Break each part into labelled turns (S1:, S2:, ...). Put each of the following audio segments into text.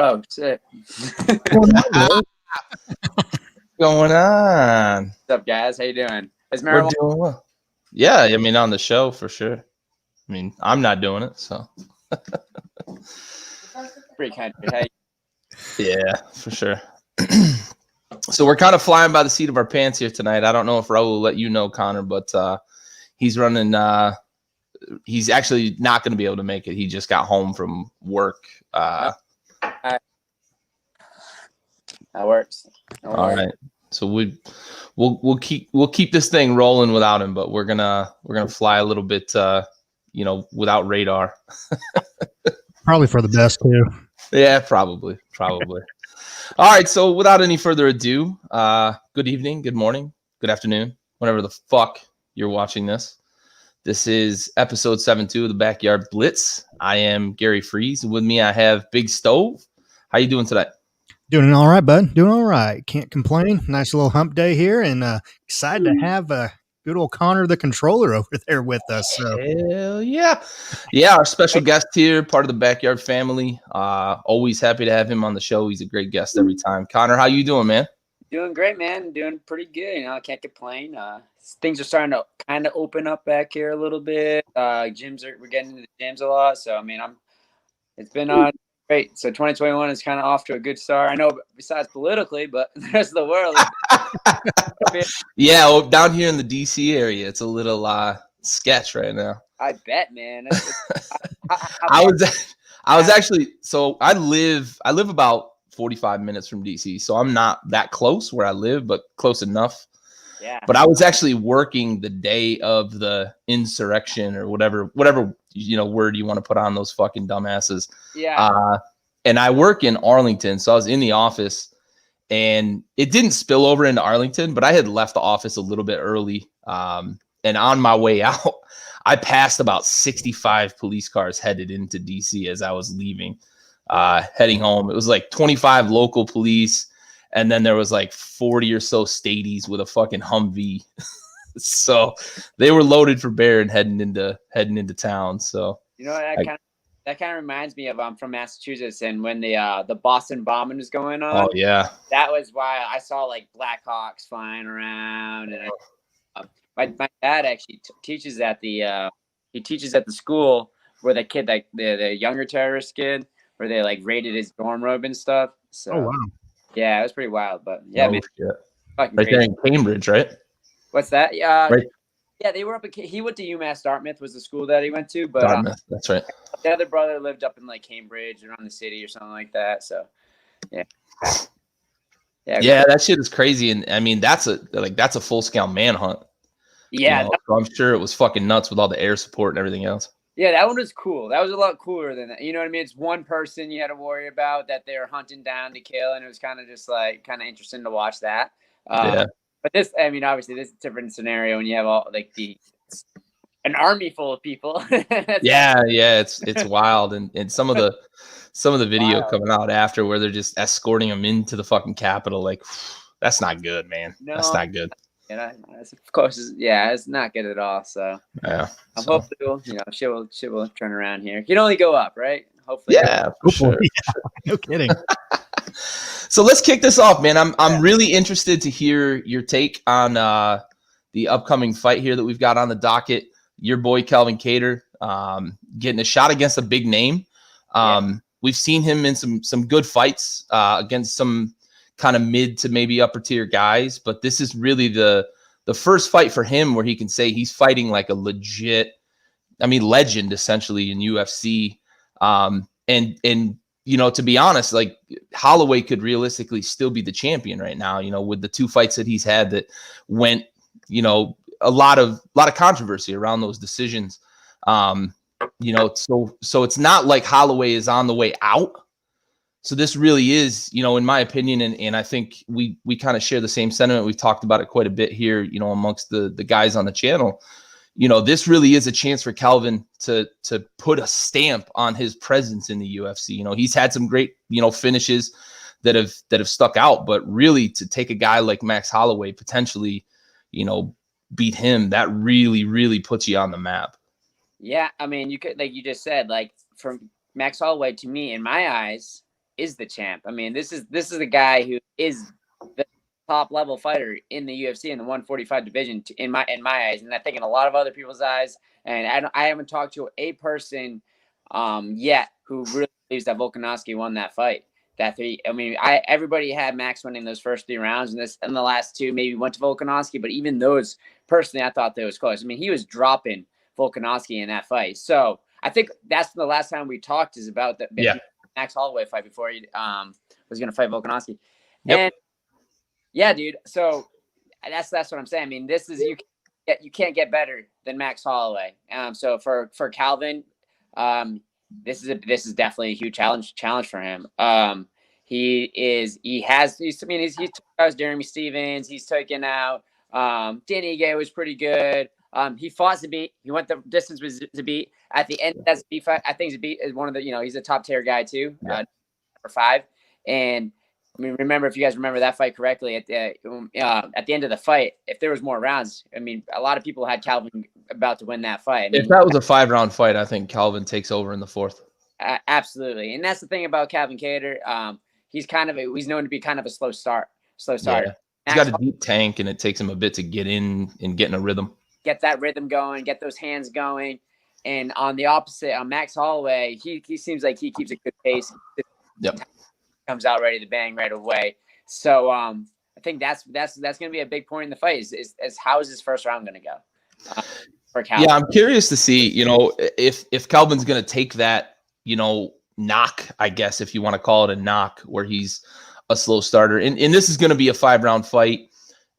S1: Oh, shit.
S2: What's going on?
S1: What's up, guys? How you doing? Is
S2: We're
S1: marijuana
S2: doing well. Yeah, I mean, on the show for sure. I mean, I'm not doing it, so
S1: pretty country? Hey,
S2: yeah, for sure. So we're kind of flying by the seat of our pants here tonight. I don't know if Raul will let you know, Connor, but he's running. He's actually not going to be able to make it. He just got home from work.
S1: that works.
S2: All right. So we'll keep this thing rolling without him, but we're gonna fly a little bit, without radar.
S3: Probably for the best too.
S2: Yeah, probably. All right. So without any further ado, good evening, good morning, good afternoon, whenever the fuck you're watching this. This is episode 7-2 of the Backyard Blitz. I am Gary Freeze, and with me I have Big Stove. How you doing today?
S3: Doing all right, bud. Doing all right. Can't complain. Nice little hump day here, and excited to have good old Connor, the controller, over there with us. So.
S2: Hell yeah. Yeah, our special guest here, part of the Backyard family. Always happy to have him on the show. He's a great guest every time. Connor, how you doing, man?
S1: Doing great, man. Doing pretty good. I can't complain. Things are starting to kind of open up back here a little bit. We're getting into the gyms a lot. So, I mean, it's been great. So 2021 is kind of off to a good start. I know besides politically, but the rest of the world.
S2: Yeah, well, down here in the DC area, it's a little sketch right now.
S1: I bet, man.
S2: I was actually, so I live about 45 minutes from DC, so I'm not that close where I live, but close enough.
S1: Yeah.
S2: But I was actually working the day of the insurrection or whatever word you want to put on those fucking dumbasses.
S1: Yeah.
S2: And I work in Arlington, so I was in the office, and it didn't spill over into Arlington, but I had left the office a little bit early. And on my way out, I passed about 65 police cars headed into DC as I was leaving, heading home. It was like 25 local police, and then there was like 40 or so stadies with a fucking Humvee. So they were loaded for bear and heading into town. So
S1: that kind of reminds me of I'm from Massachusetts, and when the Boston bombing was going on.
S2: Oh yeah,
S1: that was why I saw like Blackhawks flying around, and my dad actually teaches at the school where the kid, like the younger terrorist kid, where they like raided his dorm room and stuff. So,
S3: oh wow,
S1: yeah, it was pretty wild. But yeah, man,
S2: right there in Cambridge, right?
S1: What's that? Yeah,
S2: right.
S1: Yeah, they were up. He went to UMass Dartmouth was the school that he went to, but
S2: Dartmouth, that's right.
S1: The other brother lived up in like Cambridge around the city or something like that. So, yeah.
S2: Yeah, that shit is crazy, and I mean that's a full scale manhunt.
S1: Yeah,
S2: so I'm sure it was fucking nuts with all the air support and everything else.
S1: Yeah, that one was cool. That was a lot cooler than that. You know what I mean? It's one person you had to worry about that they're hunting down to kill, and it was kind of just like kind of interesting to watch that.
S2: Yeah.
S1: But this, I mean, obviously, this is a different scenario when you have all like an army full of people.
S2: yeah, it's wild, and some of the video coming out after where they're just escorting them into the fucking Capitol, like that's not good, man. No, that's not good.
S1: Of course, it's not good at all. So
S2: yeah,
S1: hopefully, shit will turn around here. You can only go up, right? Hopefully,
S2: yeah, for sure.
S3: Yeah, no kidding.
S2: So let's kick this off, man. I'm really interested to hear your take on the upcoming fight here that we've got on the docket. Your boy Calvin Kattar getting a shot against a big name. We've seen him in some good fights against some kind of mid to maybe upper tier guys, but this is really the first fight for him where he can say he's fighting like a legit, legend essentially in UFC. And to be honest, like Holloway could realistically still be the champion right now, with the two fights that he's had that went, a lot of controversy around those decisions. So it's not like Holloway is on the way out. So this really is, in my opinion, and I think we kind of share the same sentiment. We've talked about it quite a bit here, amongst the guys on the channel. This really is a chance for Calvin to put a stamp on his presence in the UFC. He's had some great, finishes that have stuck out, but really to take a guy like Max Holloway, potentially, beat him, that really, really puts you on the map.
S1: Yeah. I mean, you could, like you just said, like from Max Holloway, to me, in my eyes, is the champ. I mean, this is the guy who is the top level fighter in the UFC in the 145 division in my eyes, and I think in a lot of other people's eyes. And I haven't talked to a person yet who really believes that Volkanovski won that fight. Everybody had Max winning those first 3 rounds, and the last 2 maybe went to Volkanovski, but even those, personally, I thought that was close. I mean, he was dropping Volkanovski in that fight. So I think that's the last time we talked is about the Max Holloway fight before he was going to fight Volkanovski.
S2: Yep.
S1: And yeah, dude. So that's what I'm saying. I mean, this is you can't get better than Max Holloway. So for Calvin, this is definitely a huge challenge for him. He's took out Jeremy Stevens. He's taken out Danny Ige was pretty good. He fought Zabit. He went the distance with Zabit. At the end of that Zabit fight, I think Zabit is one of the, he's a top tier guy too, number 5. And I mean, if you guys remember that fight correctly, at the end of the fight, if there was more rounds, I mean, a lot of people had Calvin about to win that fight. I mean,
S2: if that was a 5-round fight, I think Calvin takes over in the 4th.
S1: Absolutely, and that's the thing about Calvin Kattar. He's known to be kind of a slow starter.
S2: Yeah. He's got a deep tank, and it takes him a bit to get in and get in a rhythm.
S1: Get that rhythm going, get those hands going. And on the opposite, on Max Holloway, he seems like he keeps a good pace.
S2: Yep.
S1: Comes out ready to bang right away. So I think that's going to be a big point in the fight is how is this first round going to go for Calvin?
S2: Yeah, I'm curious to see, if Calvin's going to take that, knock, I guess, if you want to call it a knock, where he's a slow starter. And this is going to be a 5-round fight,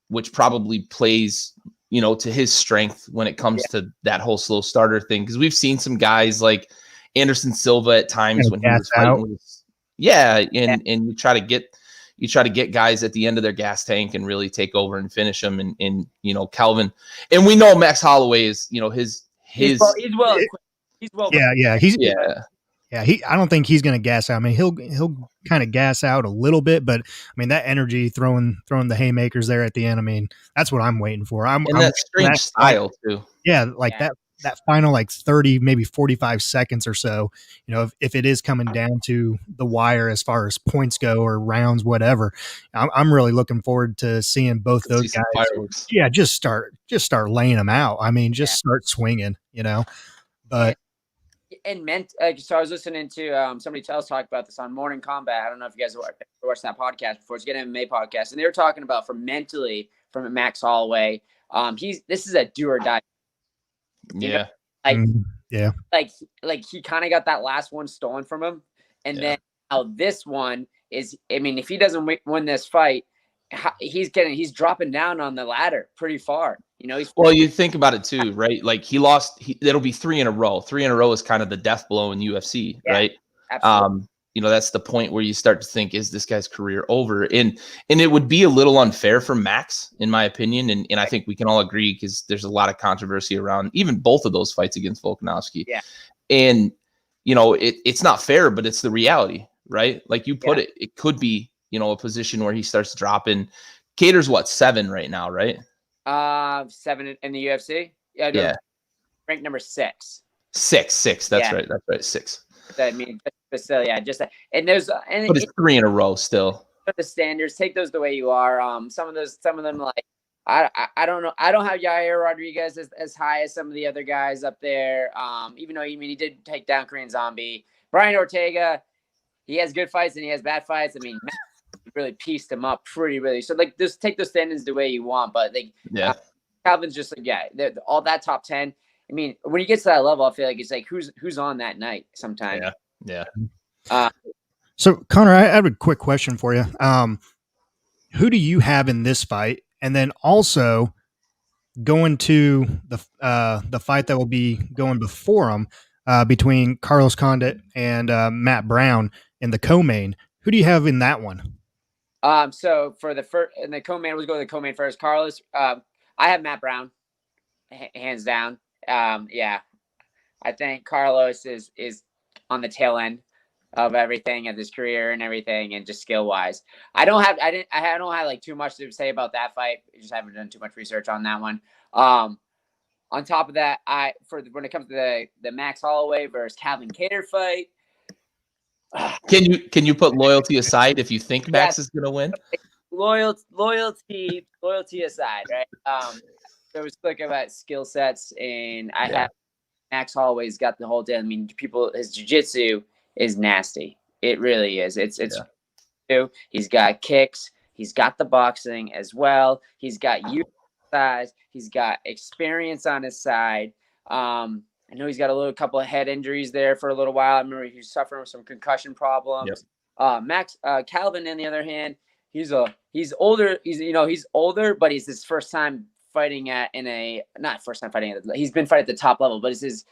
S2: which probably plays, to his strength when it comes to that whole slow starter thing. Because we've seen some guys like Anderson Silva at times when he was fighting. And you try to get guys at the end of their gas tank and really take over and finish them. And Calvin, and we know Max Holloway is, he's
S1: well.
S3: I don't think he's going to gas out. I mean, he'll kind of gas out a little bit, but I mean, that energy throwing the haymakers there at the end. I mean, that's what I'm waiting for. I'm
S2: that strange style too.
S3: Yeah. That final 30, maybe 45 seconds or so, if it is coming down to the wire as far as points go or rounds, whatever, I'm really looking forward to seeing both those guys.
S2: Fireworks.
S3: Yeah. Just start laying them out. I mean, start swinging, but.
S1: So I was listening to somebody else talk about this on Morning Combat. I don't know if you guys watched that podcast before. It's an MMA podcast, and they were talking about from Max Holloway. This is a do or die.
S2: Yeah.
S1: Like he kind of got that last one stolen from him, and then now this one is. I mean, if he doesn't win this fight, he's dropping down on the ladder pretty far.
S2: You think about it too, right? Like it'll be 3 in a row. 3 in a row is kind of the death blow in UFC, right?
S1: Absolutely.
S2: That's the point where you start to think, is this guy's career over? And it would be a little unfair for Max, in my opinion. And I think we can all agree, because there's a lot of controversy around even both of those fights against Volkanovski.
S1: Yeah.
S2: And, it's not fair, but it's the reality, right? Like you put it, it could be, a position where he starts dropping. Kattar's 7 right now, right?
S1: 7 in the UFC. Yeah. Ranked number 6.
S2: 6. That's right. That's right. 6.
S1: I mean, and there's
S2: but it's 3 in a row still.
S1: The standards, take those the way you are. Some of them, like I don't know. I don't have Yair Rodriguez as high as some of the other guys up there. Even though he did take down Korean Zombie. Brian Ortega, he has good fights and he has bad fights. I mean, really pieced him up really. So just take those standings the way you want. But Calvin's just all that top 10. I mean, when you get to that level, I feel like it's like who's on that night sometimes.
S2: Yeah.
S3: So Connor, I have a quick question for you. Who do you have in this fight? And then also going to the fight that will be going before him between Carlos Condit and Matt Brown in the co-main. Who do you have in that one?
S1: So for the first in the co-main, we'll go to the co-main first. Carlos, I have Matt Brown, hands down. I think Carlos is on the tail end of everything of his career and everything, and just skill wise. I don't have like too much to say about that fight. I just haven't done too much research on that one. On top of that, when it comes to the Max Holloway versus Calvin Kattar fight,
S2: Can you put loyalty aside if you think Max is going to win?
S1: Loyalty aside, right? There was like about skill sets, and I have Max Holloway's got the whole day. I mean, his jiu-jitsu is nasty. It really is. It's he's got kicks. He's got the boxing as well. He's got youth size. He's got experience on his side. I know he's got a couple of head injuries there for a little while. I remember he was suffering with some concussion problems. Yep. Calvin, on the other hand, he's older. He's older, but he's his first time fighting not first time fighting. He's been fighting at the top level, but it's his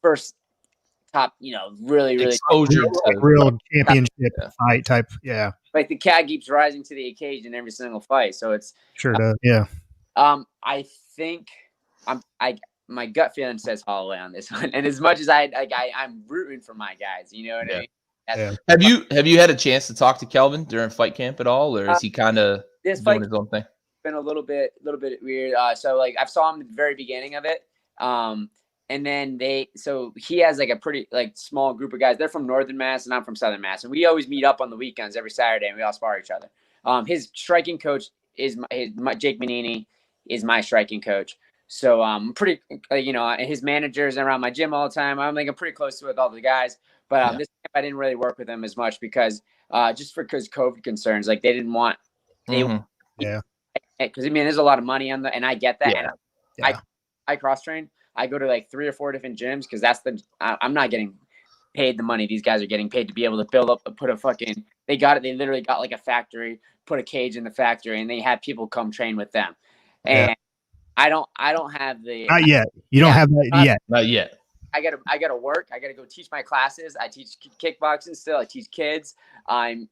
S1: first top, really
S2: exposure to
S3: real championship fight type. Yeah.
S1: Like the cat keeps rising to the occasion every single fight. So it's
S3: sure does. Yeah.
S1: I think my gut feeling says Holloway on this one. And as much as I'm rooting for my guys, you know what I mean?
S2: Have you had a chance to talk to Kelvin during fight camp at all, or is he kind of doing his own thing?
S1: Been a little bit weird. So I saw him at the very beginning of it. And then he has like a pretty small group of guys. They're from Northern Mass and I'm from Southern Mass. And we always meet up on the weekends every Saturday and we all spar each other. His striking coach is Jake Manini is my striking coach. So pretty, his managers around my gym all the time. I'm pretty close with all the guys. But this camp, I didn't really work with him as much because because COVID concerns. Like they didn't want because there's a lot of money on and I get that. Yeah. And I cross train. I go to 3 or 4 different gyms because I'm not getting paid the money these guys are getting paid to be able to build up, they literally got like a factory, put a cage in the factory, and they had people come train with them. And I don't have the
S3: not yet. You don't have that yet.
S2: Not yet.
S1: I gotta work. I gotta go teach my classes. I teach kickboxing still. I teach kids.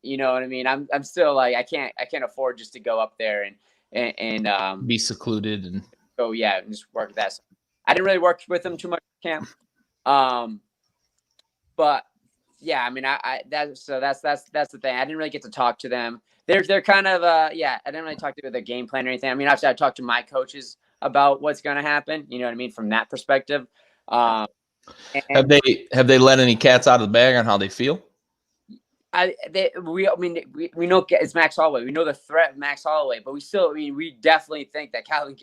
S1: You know what I mean? I'm still I can't afford just to go up there and
S2: be secluded and
S1: and just work at that. I didn't really work with them too much at camp. But yeah, I mean, that's the thing. I didn't really get to talk to them. They're kind of I didn't really talk to their game plan or anything. I mean, obviously I talked to my coaches about what's going to happen. You know what I mean? From that perspective.
S2: Have they let any cats out of the bag on how they feel?
S1: We know it's Max Holloway. We know the threat of Max Holloway, but we definitely think that Calvin.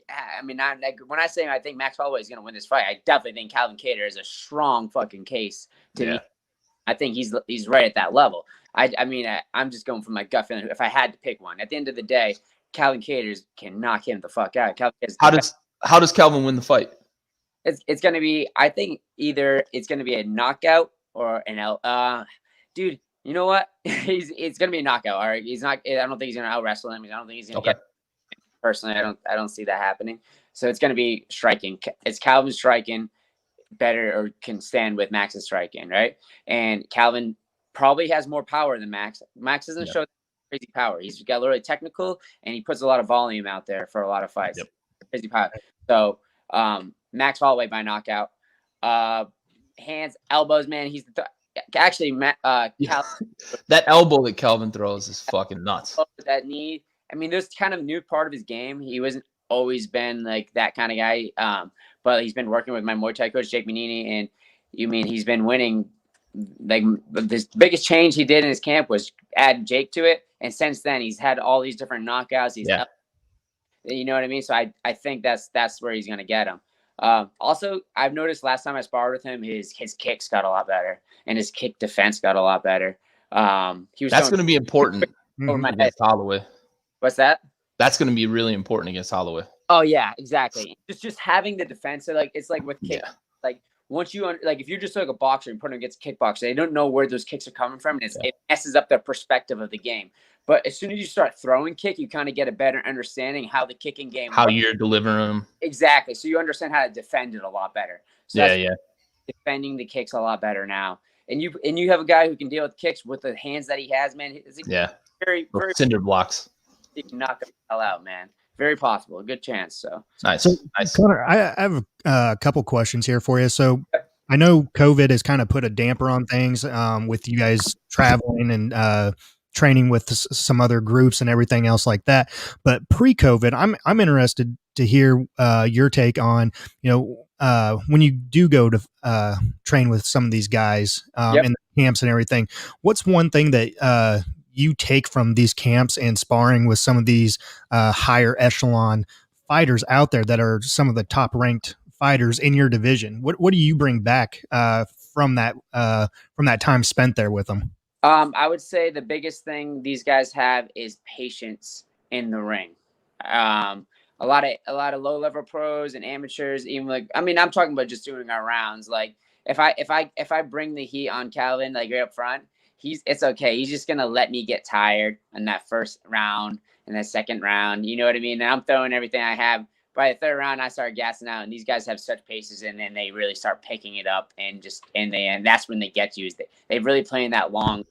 S1: When I say I think Max Holloway is going to win this fight, I definitely think Calvin Katar is a strong fucking case to me. I think he's right at that level. I'm just going from my gut feeling. If I had to pick one, at the end of the day, Calvin Katar can knock him the fuck out.
S2: How does Calvin win the fight?
S1: It's going to be. I think either it's going to be a knockout or an L. Dude. You know what? It's gonna be a knockout. All right, he's not. I don't think he's gonna out wrestle him. I don't think he's gonna get. Personally, I don't see that happening. So it's gonna be striking. It's Calvin striking better or can stand with Max's striking, right? And Calvin probably has more power than Max. Max doesn't show crazy power. He's got literally technical and he puts a lot of volume out there for a lot of fights. Crazy power. So Max Holloway by knockout. Hands, elbows, man. He's actually,
S2: that elbow that Calvin throws is fucking nuts.
S1: That knee. I mean, there's kind of a new part of his game. He wasn't always been like that kind of guy. But he's been working with my Muay Thai coach, Jake Manini, and he's been winning. Like the biggest change he did in his camp was add Jake to it. And since then, he's had all these different knockouts. You know what I mean? So I think that's where he's going to get him. Also, I've noticed last time I sparred with him, his kicks got a lot better, and his kick defense got a lot better.
S2: That's going to be important against Holloway.
S1: What's that?
S2: That's going to be really important against Holloway.
S1: Oh yeah, exactly. Just having the defense, so it's like with kick, once you if you're just like a boxer and put him against a kickboxer, they don't know where those kicks are coming from, and it messes up their perspective of the game. But as soon as you start throwing kick, you kind of get a better understanding how the kicking game
S2: works. You're delivering them.
S1: Exactly. So you understand how to defend it a lot better. So defending the kicks a lot better now. And you have a guy who can deal with kicks with the hands that he has, man. Very
S2: cinder blocks.
S1: He can knock them the hell out, man. Very possible. A good chance. So
S2: nice.
S3: Connor, I have a couple questions here for you. So I know COVID has kind of put a damper on things with you guys traveling and training with some other groups and everything else like that. But pre-COVID, I'm interested to hear your take on, when you do go to train with some of these guys
S1: Yep.
S3: in the camps and everything. What's one thing that you take from these camps and sparring with some of these higher echelon fighters out there that are some of the top ranked fighters in your division? What do you bring back from that time spent there with them?
S1: I would say the biggest thing these guys have is patience in the ring. A lot of low level pros and amateurs, even I'm talking about just doing our rounds. Like if I bring the heat on Calvin, like right up front, it's okay. He's just gonna let me get tired in that first round and that second round. You know what I mean? And I'm throwing everything I have. By the third round, I start gassing out, and these guys have such paces, and then they really start picking it up, and that's when they get you. Is they really playing that long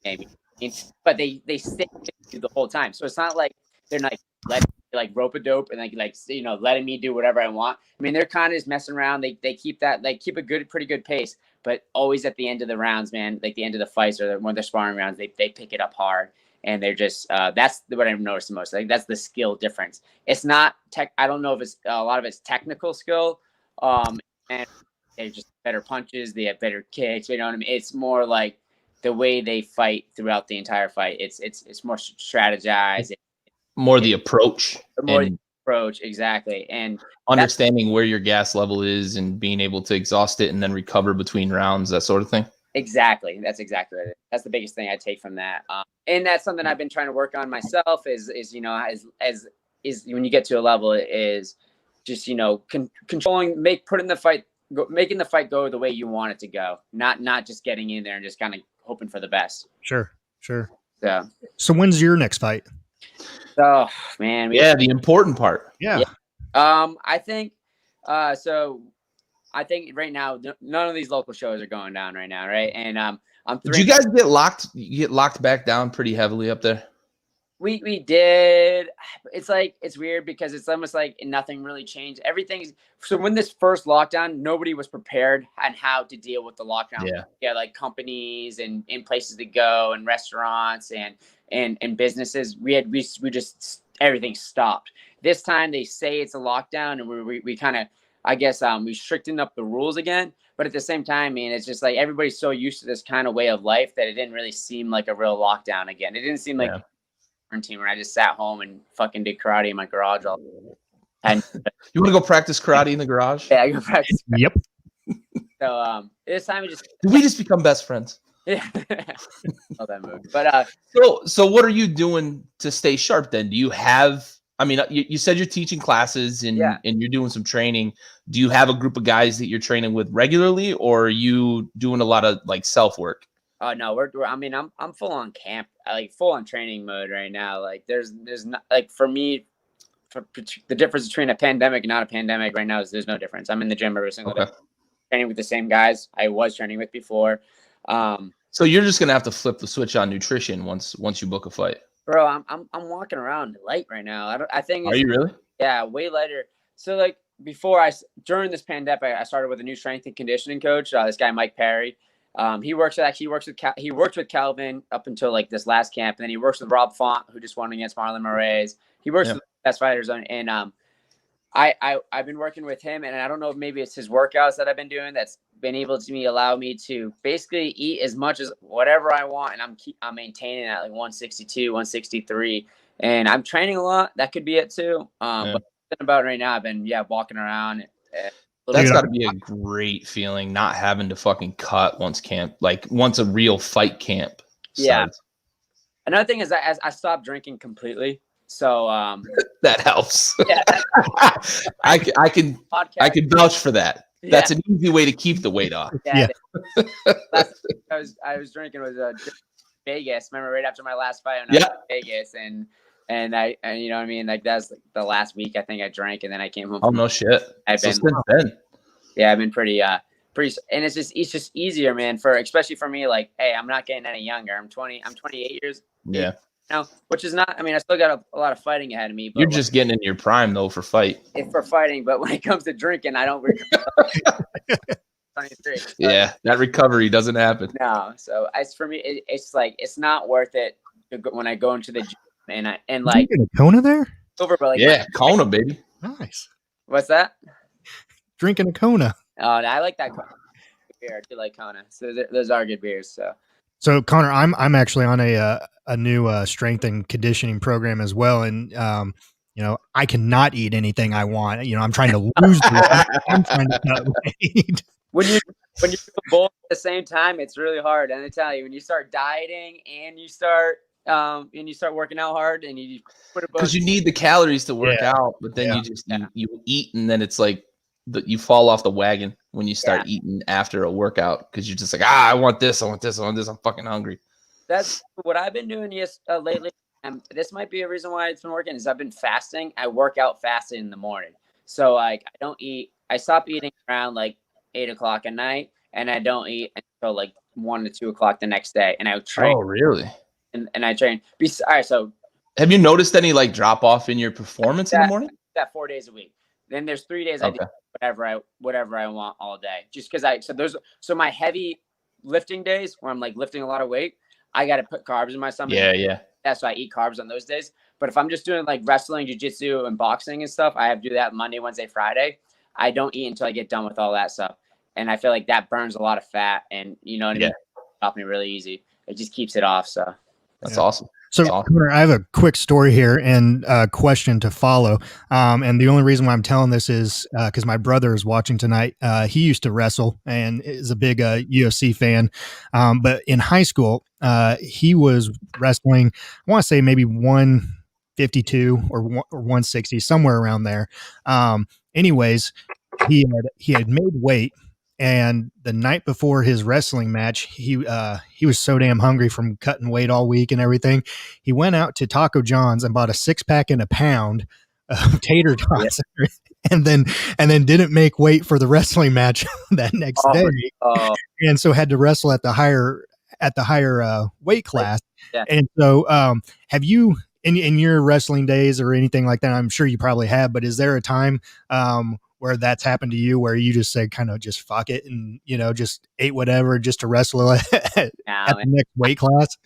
S1: game, but they stay with you the whole time. So it's not like they're like rope a dope and letting me do whatever I want. I mean, they're kind of just messing around. They keep a pretty good pace, but always at the end of the rounds, man, like the end of the fights or when they're sparring rounds, they pick it up hard. And they're just that's what I've noticed the most. Like that's the skill difference. It's not tech. I don't know if it's a lot of it's technical skill, and they're just better punches. They have better kicks. You know what I mean? It's more like the way they fight throughout the entire fight. It's more strategized.
S2: More the approach.
S1: Exactly, and
S2: understanding where your gas level is and being able to exhaust it and then recover between rounds, that sort of thing.
S1: Exactly. That's exactly it. That's the biggest thing I take from that. And that's something I've been trying to work on myself is when you get to a level is just, controlling, making the fight go the way you want it to go. Not just getting in there and just kind of hoping for the best.
S3: Sure.
S1: Yeah.
S3: So when's your next fight?
S1: Oh man.
S2: The important part.
S3: Yeah.
S1: I think, I think right now none of these local shows are going down right now, right? And
S2: Did you guys get locked? You get locked back down pretty heavily up there.
S1: We did. It's like it's weird because it's almost like nothing really changed. Everything's so when this first lockdown, nobody was prepared on how to deal with the lockdown. Yeah, like companies and places to go and restaurants and businesses. We just everything stopped. This time they say it's a lockdown and we kind of. I guess we strictened up the rules again, but at the same time, it's just like everybody's so used to this kind of way of life that it didn't really seem like a real lockdown again. It didn't seem like quarantine where I just sat home and fucking did karate in my garage all day. And
S2: you want to go practice karate in the garage?
S1: Yeah, I go practice.
S3: Yep.
S1: So this time did
S2: we just become best friends?
S1: Yeah. Love that movie. But
S2: so what are you doing to stay sharp then? Do you have? I mean, you said you're teaching classes and you're doing some training. Do you have a group of guys that you're training with regularly, or are you doing a lot of like self work?
S1: No, I'm full on camp, like full on training mode right now. Like there's not like for me, the difference between a pandemic and not a pandemic right now is there's no difference. I'm in the gym every single day, training with the same guys I was training with before.
S2: So you're just gonna have to flip the switch on nutrition once you book a fight.
S1: Bro, I'm walking around light right now. I think.
S2: Are you really?
S1: Yeah, way lighter. So like during this pandemic, I started with a new strength and conditioning coach. This guy Mike Perry. He worked with Calvin up until like this last camp, and then he works with Rob Font, who just won against Marlon Moraes. He works with the best fighters and I've been working with him, and I don't know if maybe it's his workouts that I've been doing that's been able to allow me to basically eat as much as whatever I want, and I'm maintaining at like 162, 163, and I'm training a lot. That could be it too. But about right now, I've been walking around.
S2: That's got to be a great feeling, not having to fucking cut once a real fight camp starts.
S1: Yeah. Another thing is I stopped drinking completely. So
S2: that helps.
S1: Yeah,
S2: I can vouch for that. Yeah. That's an easy way to keep the weight off.
S3: Yeah.
S1: I was drinking was Vegas. Remember right after my last fight, I was in Vegas, and I you know what I mean, like that's like the last week I think I drank, and then I came home.
S2: Oh no shit!
S1: I've been pretty and it's just easier, man. Especially for me, like, hey, I'm not getting any younger. I'm 28 years.
S2: Yeah.
S1: Now, which is not. I mean, I still got a lot of fighting ahead of me. But
S2: you're just getting in your prime though for
S1: fighting. But when it comes to drinking, I don't. 23. So,
S2: yeah, that recovery doesn't happen.
S1: No, so for me, it's like it's not worth it when I go into the gym and like
S3: you get a Kona there.
S1: over, but like
S2: Yeah, Kona, baby.
S3: Nice.
S1: what's that?
S3: Drinking a Kona.
S1: Oh, I like that beer. I do like Kona. So those are good beers.
S3: So Connor, I'm actually on a new strength and conditioning program as well, and I cannot eat anything I want. I'm trying to lose weight. I'm trying to cut weight.
S1: When you do both at the same time, it's really hard. And I tell you, when you start dieting and you start working out hard, and you put a
S2: Because you need the calories to work out, but then you eat, and then it's like you fall off the wagon when you start eating after a workout because you're just like, I want this, I'm fucking hungry.
S1: That's what I've been doing lately. This might be a reason why it's been working. Is I've been fasting. I work out fasting in the morning, so like I don't eat. I stop eating around like 8 o'clock at night, and I don't eat until like 1 to 2 o'clock the next day. And I train.
S2: Oh, really?
S1: And I train. All right, so
S2: have you noticed any like drop off in your performance in the morning?
S1: That 4 days a week. Then there's 3 days I do whatever I want all day. Just because so my heavy lifting days where I'm like lifting a lot of weight, I got to put carbs in my stomach.
S2: Yeah.
S1: That's why I eat carbs on those days. But if I'm just doing like wrestling, jiu-jitsu, and boxing and stuff, I have to do that Monday, Wednesday, Friday. I don't eat until I get done with all that stuff. And I feel like that burns a lot of fat, and you know what I mean? Stop me really easy. It just keeps it off. So
S2: that's awesome.
S3: So, Connor, I have a quick story here and a question to follow. And the only reason why I'm telling this is because my brother is watching tonight. He used to wrestle and is a big UFC fan. But in high school, he was wrestling, I want to say maybe 152 or 160, somewhere around there. Anyways, he had made weight. And the night before his wrestling match, he was so damn hungry from cutting weight all week and everything. He went out to Taco John's and bought a 6-pack and a pound of tater tots, and then didn't make weight for the wrestling match that next day, and so had to wrestle at the higher weight class. Yeah. And so, have you in your wrestling days or anything like that? I'm sure you probably have, but is there a time where that's happened to you, where you just said kind of just fuck it and, just ate whatever just to wrestle at the next weight class?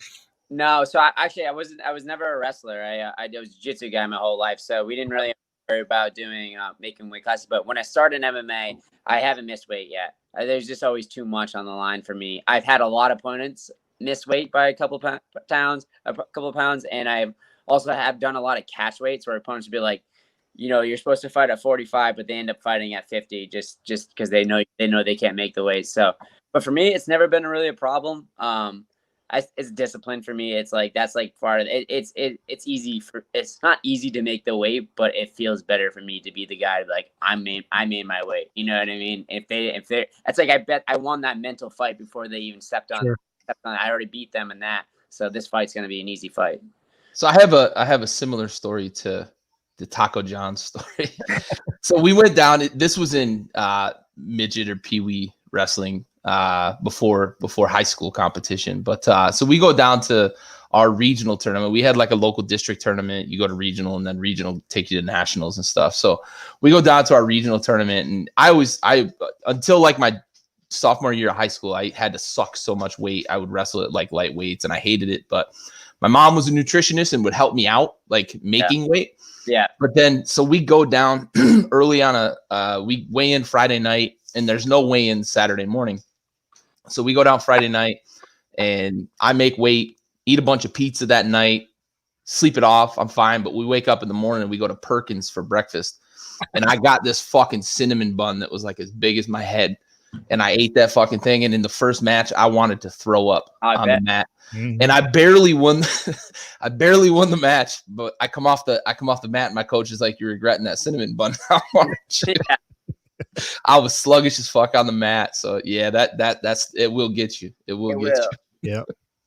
S1: No. So I was never a wrestler. I was a jiu-jitsu guy my whole life. So we didn't really worry about doing, making weight classes. But when I started in MMA, I haven't missed weight yet. There's just always too much on the line for me. I've had a lot of opponents miss weight by a couple of pounds. And I've also have done a lot of catch weights where opponents would be like, you're supposed to fight at 45, but they end up fighting at 50 just because they know they can't make the weight. So, but for me, it's never been really a problem. It's discipline for me. It's like that's like part of it. It's easy it's not easy to make the weight, but it feels better for me to be the guy like I made my weight. You know what I mean? If they it's like I bet I won that mental fight before they even stepped on. I already beat them in that. So this fight's gonna be an easy fight.
S2: So I have a similar story to the Taco John story. So we went down. This was in midget or peewee wrestling before high school competition. But so we go down to our regional tournament. We had like a local district tournament. You go to regional, and then regional take you to nationals and stuff. So we go down to our regional tournament, and I until like my sophomore year of high school, I had to suck so much weight. I would wrestle at like light weights, and I hated it. But my mom was a nutritionist and would help me out, like making weight.
S1: Yeah.
S2: But then, so we go down early on we weigh in Friday night, and there's no weigh in Saturday morning. So we go down Friday night, and I make weight, eat a bunch of pizza that night, sleep it off. I'm fine. But we wake up in the morning and we go to Perkins for breakfast. And I got this fucking cinnamon bun that was like as big as my head. And I ate that fucking thing. And in the first match, I wanted to throw up on the mat. Mm-hmm. And I barely won. I barely won the match, but I come off the mat, and my coach is like, "You're regretting that cinnamon bun." I was sluggish as fuck on the mat. So yeah, that's it. Will get you. It will get you.
S3: Yeah.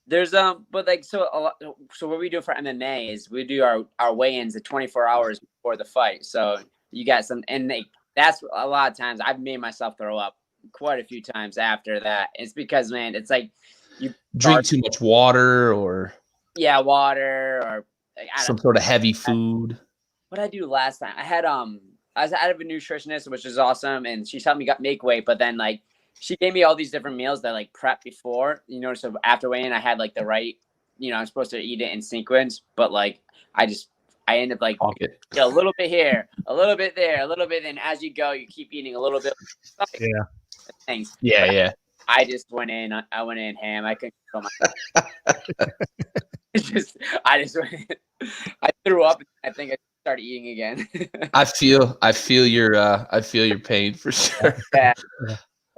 S1: There's but like so what we do for MMA is we do our weigh-ins at 24 hours before the fight. So you got some, and that's a lot of times I've made myself throw up quite a few times after that. It's because, man, it's like you
S2: drink too much water, or
S1: water, or like,
S2: some sort of heavy food.
S1: What did I do last time? I had I was out of a nutritionist, which is awesome, and she's helped me make weight. But then like she gave me all these different meals that like prep before, so after weigh-in I had like the right, I'm supposed to eat it in sequence, but like I just I end up like a little bit here, a little bit there, a little bit. And as you go, you keep eating a little bit.
S3: Yeah.
S1: Things.
S2: Yeah,
S1: but
S2: yeah.
S1: I just went in. I went in ham. I couldn't control my. I just went in. I threw up. I think I started eating again.
S2: I feel your pain for sure.
S1: Yeah.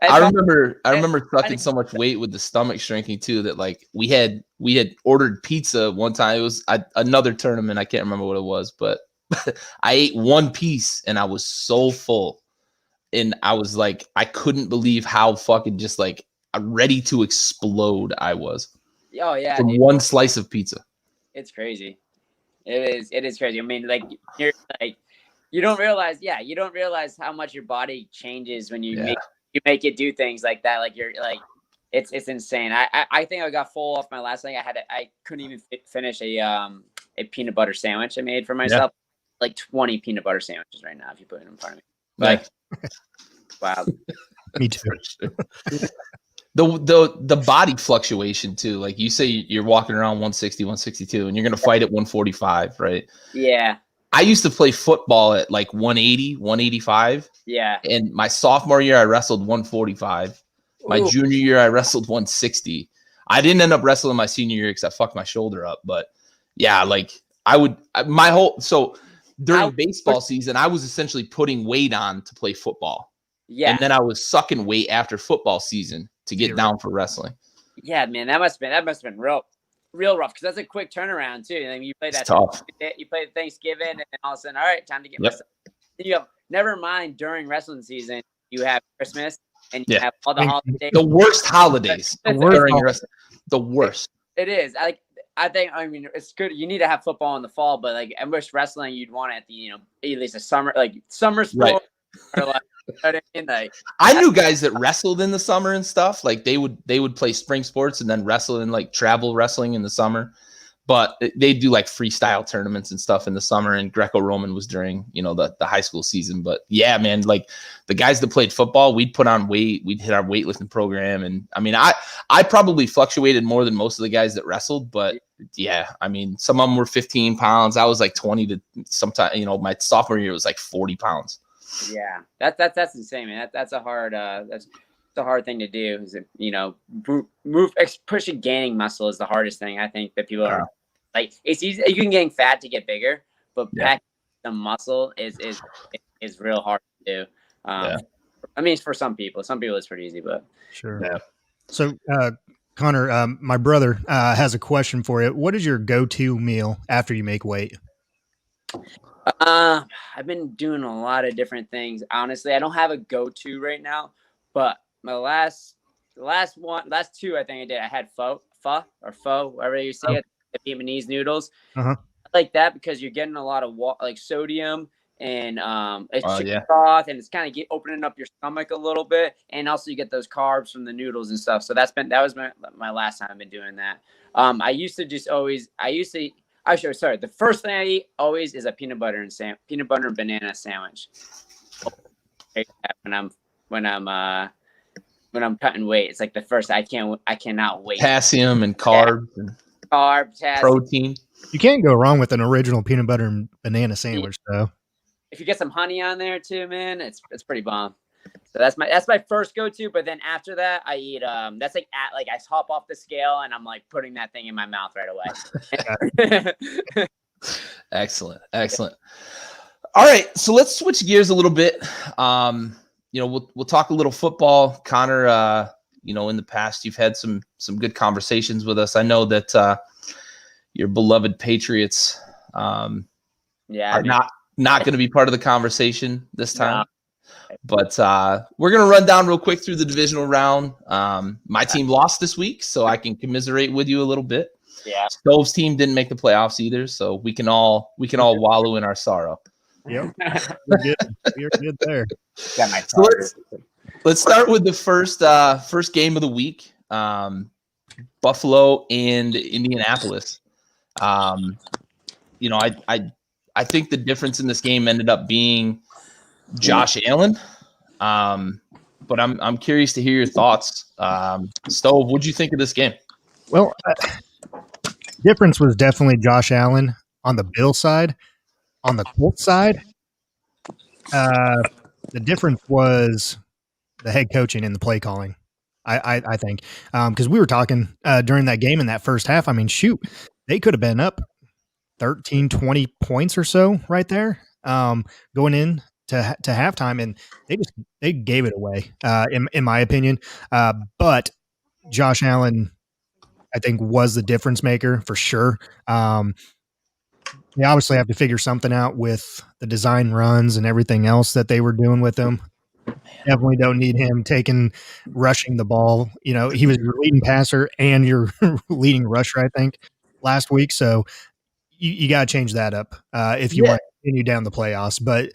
S2: I remember sucking so much weight with the stomach shrinking too that like we had ordered pizza one time. It was another tournament. I can't remember what it was, but I ate one piece and I was so full. And I was like, I couldn't believe how fucking just like ready to explode I was.
S1: Oh yeah,
S2: from one slice of pizza.
S1: It's crazy. It is crazy. I mean, like you're like you don't realize how much your body changes when you make it do things like that. Like you're like it's insane. I think I got full off my last thing. I couldn't even finish a peanut butter sandwich I made for myself. Yeah. Like 20 peanut butter sandwiches right now if you put it in front of me. Like, wow.
S3: Me too.
S2: The body fluctuation too. Like you say you're walking around 160, 162 and you're going to fight at 145, right?
S1: Yeah.
S2: I used to play football at like 180, 185.
S1: Yeah.
S2: And my sophomore year, I wrestled 145. My junior year, I wrestled 160. I didn't end up wrestling my senior year because I fucked my shoulder up. But yeah, like during baseball season, I was essentially putting weight on to play football. Yeah. And then I was sucking weight after football season to get down for wrestling.
S1: Yeah, man, that must have been real rough because that's a quick turnaround too. And you play that
S2: tough.
S1: You play Thanksgiving, and then all of a sudden, all right, time to get myself. You have never mind during wrestling season, you have Christmas and you have all the holidays.
S2: The worst holidays during wrestling. The worst.
S1: It is. I mean, it's good. You need to have football in the fall, but like I wish wrestling, you'd want it at the at least a summer sport. Right. Or like, you know what I mean? Like
S2: I knew guys that wrestled in the summer and stuff. Like they would play spring sports and then wrestle in like travel wrestling in the summer. But they do like freestyle tournaments and stuff in the summer, and Greco-Roman was during the high school season. But yeah, man, like the guys that played football, we'd put on weight, we'd hit our weightlifting program, and I mean, I probably fluctuated more than most of the guys that wrestled. But yeah, I mean, some of them were 15 pounds. I was like 20 to sometimes. My sophomore year was like 40 pounds.
S1: Yeah, that's insane, man. That's a hard thing to do. Is pushing gaining muscle is the hardest thing. I think that people are like, it's easy. You can gain fat to get bigger, but packing some muscle is real hard to do. I mean, for some people it's pretty easy, but
S3: sure. Yeah. So, Connor, my brother has a question for you. What is your go-to meal after you make weight?
S1: I've been doing a lot of different things. Honestly, I don't have a go-to right now, but my last two, I think I did. I had pho, whatever you say it, the Vietnamese noodles. I like that because you're getting a lot of sodium and it's chicken broth, and it's kind of opening up your stomach a little bit, and also you get those carbs from the noodles and stuff. So that was my last time I've been doing that. The first thing I eat always is a peanut butter and banana sandwich. When I'm cutting weight, it's like the first. I cannot wait.
S2: Potassium and carbs, protein.
S3: You can't go wrong with an original peanut butter and banana sandwich, though.
S1: If you get some honey on there too, man, it's pretty bomb. So that's my first go-to. But then after that, I eat that's I hop off the scale and I'm like putting that thing in my mouth right away.
S2: Excellent. All right, so let's switch gears a little bit. We'll talk a little football. Connor, in the past you've had some good conversations with us. I know that your beloved Patriots are not going to be part of the conversation this time. No. But we're going to run down real quick through the divisional round. My team lost this week, so I can commiserate with you a little bit.
S1: Yeah.
S2: Stove's team didn't make the playoffs either, so we can all wallow in our sorrow.
S3: Yep. We're good there.
S2: So let's start with the first game of the week. Buffalo and Indianapolis. I think the difference in this game ended up being Josh Allen. But I'm curious to hear your thoughts. Stove, what'd you think of this game?
S3: Well, difference was definitely Josh Allen on the Bill side. On the Colts side, the difference was the head coaching and the play calling. I think because we were talking during that game in that first half. I mean, shoot, they could have been up 13, 20 points or so right there going in to halftime, and they gave it away in my opinion. But Josh Allen, I think, was the difference maker for sure. They obviously have to figure something out with the design runs and everything else that they were doing with him. Definitely don't need him rushing the ball. You know, he was your leading passer and your leading rusher, I think, last week. So you got to change that up if you want to continue down the playoffs. But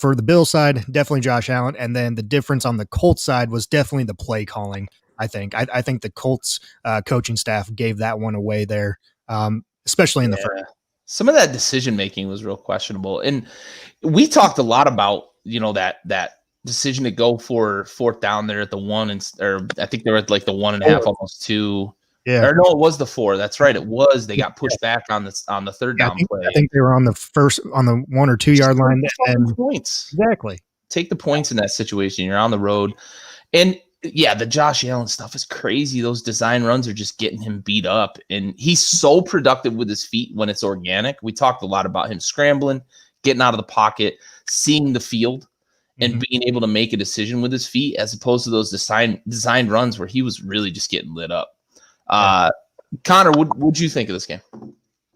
S3: for the Bills side, definitely Josh Allen. And then the difference on the Colts side was definitely the play calling, I think. I think the Colts coaching staff gave that one away there, especially in the first.
S2: Some of that decision making was real questionable. And we talked a lot about, that decision to go for fourth down there at the one, or I think they were at like the 1.5, almost 2.
S3: Yeah.
S2: Or no, it was the 4. That's right. It was. They got pushed back on the third down play.
S3: I think they were on the 1 or 2 yard line. And
S2: points.
S3: Exactly.
S2: Take the points in that situation. You're on the road. And yeah, the Josh Allen stuff is crazy. Those design runs are just getting him beat up. And he's so productive with his feet when it's organic. We talked a lot about him scrambling, getting out of the pocket, seeing the field, and being able to make a decision with his feet, as opposed to those designed runs where he was really just getting lit up. Connor, what'd you think of this game?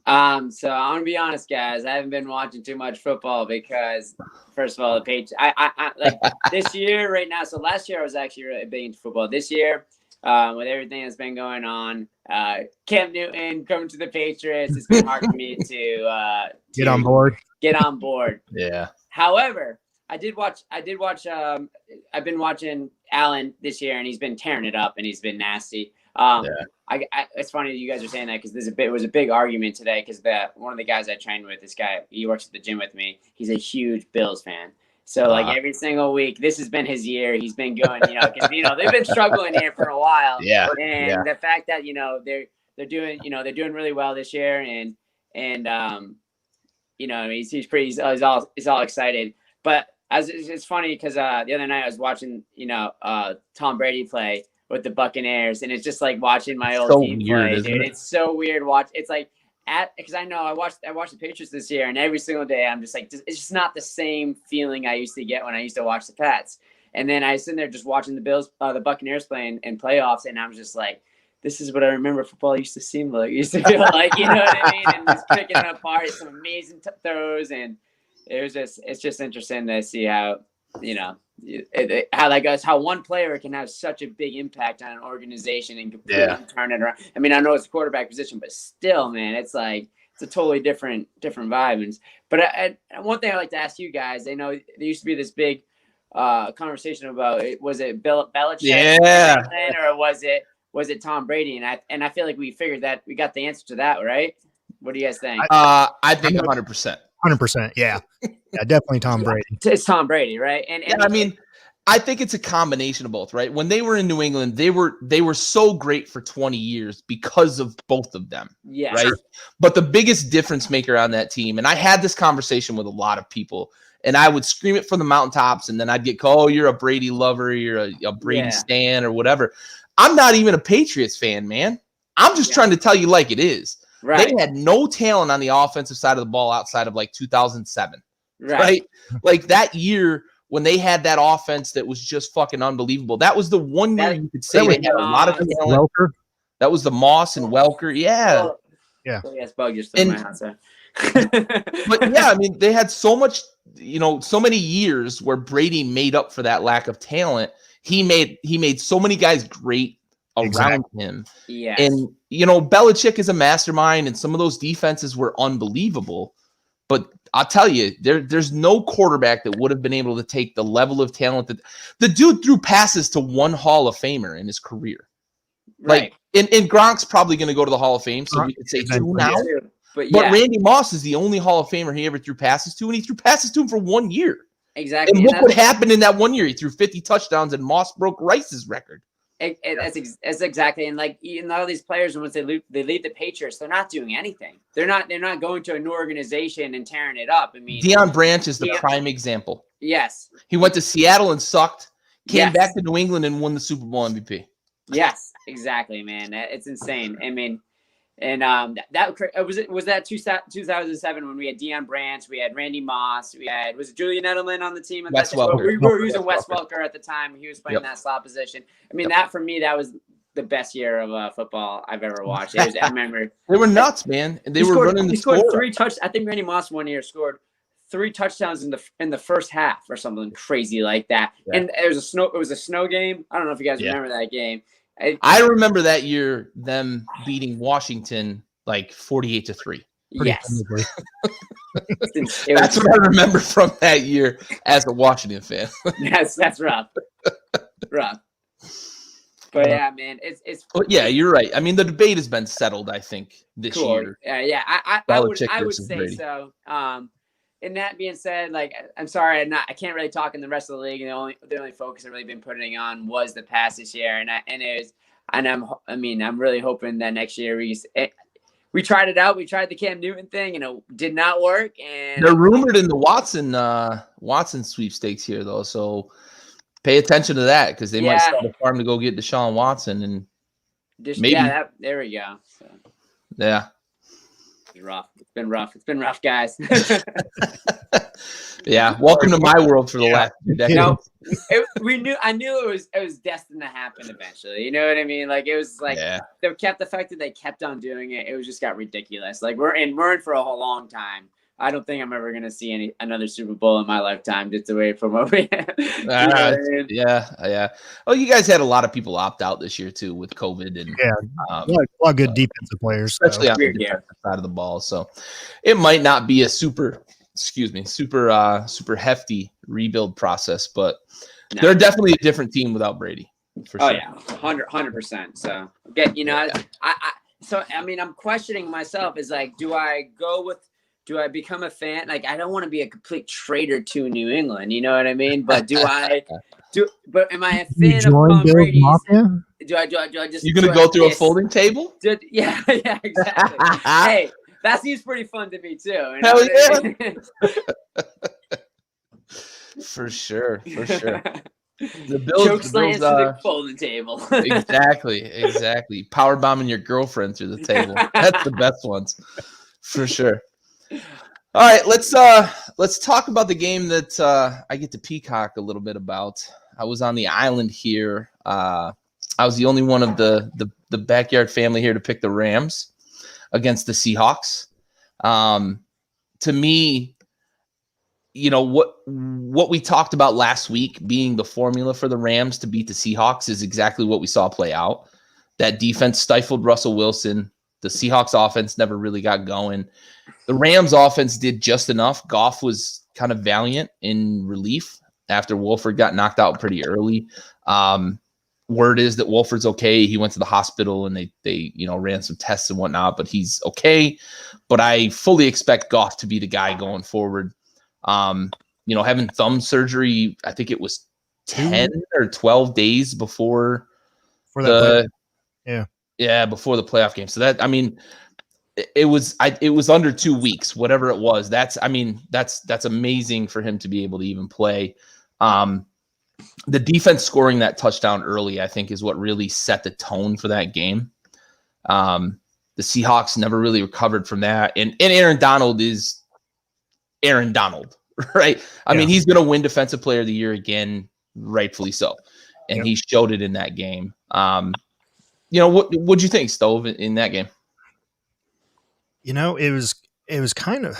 S1: So I'm gonna be honest, guys. I haven't been watching too much football because, first of all, the Patriots. I like this year right now. So last year I was actually really big into football. This year, with everything that's been going on, Cam Newton coming to the Patriots, it's been hard for me to
S3: get on board.
S1: Get on board.
S2: Yeah.
S1: However, I've been watching Allen this year, and he's been tearing it up, and he's been nasty. It's funny that you guys are saying that, because it was a big argument today, because one of the guys I trained with, this guy, he works at the gym with me. He's a huge Bills fan. So like every single week, this has been his year. He's been going, because they've been struggling here for a while.
S2: Yeah.
S1: And the fact that they're doing really well this year, and he's all excited. But it's funny because the other night I was watching Tom Brady play with the Buccaneers, and it's just like watching my old team play, dude. It's so weird watch. It's like because I know I watched the Patriots this year, and every single day I'm just like, it's just not the same feeling I used to get when I used to watch the Pats. And then I was sitting there just watching the Buccaneers playing in playoffs, and I'm just like, this is what I remember football used to seem like. It used to feel like, you know what I mean? And just picking it apart, some amazing throws, and it's just interesting to see how how that goes, how one player can have such a big impact on an organization and completely turn it around. I mean, I know it's a quarterback position, but still, man, it's like it's a totally different vibe. But one thing I'd like to ask you guys, I know there used to be this big conversation about was it Belichick, or was it Tom Brady? And I feel like we figured that we got the answer to that, right? What do you guys think?
S2: I think 100%.
S3: 100%. Yeah. Yeah, definitely Tom Brady.
S1: It's Tom Brady, right? And
S2: I mean, I think it's a combination of both, right? When they were in New England, they were so great for 20 years because of both of them.
S1: Yeah.
S2: Right. But the biggest difference maker on that team, and I had this conversation with a lot of people, and I would scream it from the mountaintops, and then I'd get called, oh, you're a Brady lover, you're a Brady stan or whatever. I'm not even a Patriots fan, man. I'm just trying to tell you like it is. Right. They had no talent on the offensive side of the ball outside of like 2007. Right? Like that year when they had that offense that was just fucking unbelievable. That was the one year you could say they had a lot of talent. Welker. That was the Moss and Welker. Yeah.
S1: Yeah. Yes, Bug just in my house.
S2: But yeah, I mean, they had so much, so many years where Brady made up for that lack of talent. He made so many guys great around him.
S1: Yeah.
S2: And Belichick is a mastermind, and some of those defenses were unbelievable. But I'll tell you, there's no quarterback that would have been able to take the level of talent that the dude threw passes to one Hall of Famer in his career.
S1: Right.
S2: Like, and Gronk's probably going to go to the Hall of Fame, so we could say 2 now. But Randy Moss is the only Hall of Famer he ever threw passes to, and he threw passes to him for 1 year.
S1: Exactly.
S2: And look what happened in that 1 year. He threw 50 touchdowns, and Moss broke Rice's record.
S1: That's exactly, and like a lot of these players, once they leave the Patriots, they're not doing anything. They're not going to a new organization and tearing it up. I mean,
S2: Deion Branch is the prime example.
S1: Yes,
S2: he went to Seattle and sucked. Came
S1: yes.
S2: back to New England and won the Super Bowl MVP.
S1: Yes, exactly, man. It's insane. I mean, and was that 2007 when we had Deion Branch, we had Randy Moss, was it Julian Edelman on the team?
S2: Wes Welker.
S1: We were using Wes Welker at the time. He was playing that slot position. I mean, that for me, that was the best year of football I've ever watched. I remember
S2: they were nuts, man. They were running the
S1: score. He scored 3
S2: touchdowns.
S1: I think Randy Moss one year scored 3 touchdowns in the first half or something crazy like that. Yeah. And it was a snow game. I don't know if you guys remember that game.
S2: I remember that year them beating Washington like 48-3.
S1: Yes.
S2: That's what I remember from that year as a Washington fan.
S1: That's rough. Rough. But yeah, man, it's
S2: yeah, you're right. I mean, the debate has been settled, I think, this year.
S1: Yeah. I would say Brady. So. And that being said, like, I'm sorry, I can't really talk in the rest of the league. And the only focus I've really been putting on was the pass this year, I'm really hoping that next year we tried it out. We tried the Cam Newton thing, and it did not work. And
S2: they're rumored in the Watson sweepstakes here, though. So pay attention to that because they might start a farm to go get Deshaun Watson and maybe.
S1: There we go. So.
S2: Yeah.
S1: Rough. It's been rough, guys.
S2: Yeah, welcome to my world for the last 2 decades.
S1: I knew it was destined to happen eventually. You know what I mean? Like it was like the fact that they kept on doing it. It was just got ridiculous. Like we're in for a whole long time. I don't think I'm ever gonna see another Super Bowl in my lifetime. Just away from what we have.
S2: Yeah. Oh, you guys had a lot of people opt out this year too with COVID and
S3: a lot of good defensive players,
S2: especially on the defensive side of the ball. So it might not be a super hefty rebuild process, but they're definitely a different team without Brady. For sure.
S1: Oh yeah, 100%. So I'm questioning myself. Is like, do I become a fan? Like, I don't want to be a complete traitor to New England. You know what I mean? But but am I a fan of Tom Brady? Do I just?
S2: You're gonna go through a folding table?
S1: Yeah, exactly. Hey, that seems pretty fun to me too. You know
S2: Hell yeah! For sure. The Bills
S1: choke slams to the folding table.
S2: Exactly. Power bombing your girlfriend through the table. That's the best ones, for sure. All right, let's talk about the game that I get to peacock a little bit about. I was on the island here. I was the only one of the backyard family here to pick the Rams against the Seahawks. To me, you know, what we talked about last week being the formula for the Rams to beat the Seahawks is exactly what we saw play out. That defense stifled Russell Wilson. The Seahawks offense never really got going. The Rams offense did just enough. Goff was kind of valiant in relief after Wolford got knocked out pretty early. Word is that Wolford's okay. He went to the hospital and they ran some tests and whatnot, but he's okay. But I fully expect Goff to be the guy going forward. Having thumb surgery, I think it was 10 or 12 days before the before the playoff game. So that, I mean, it was under 2 weeks, whatever it was. That's amazing for him to be able to even play. The defense scoring that touchdown early, I think, is what really set the tone for that game. The Seahawks never really recovered from that. And Aaron Donald is Aaron Donald, right? I mean, he's going to win Defensive Player of the Year again, rightfully so. And he showed it in that game. What'd you think, Stove, in that game?
S3: It was kind of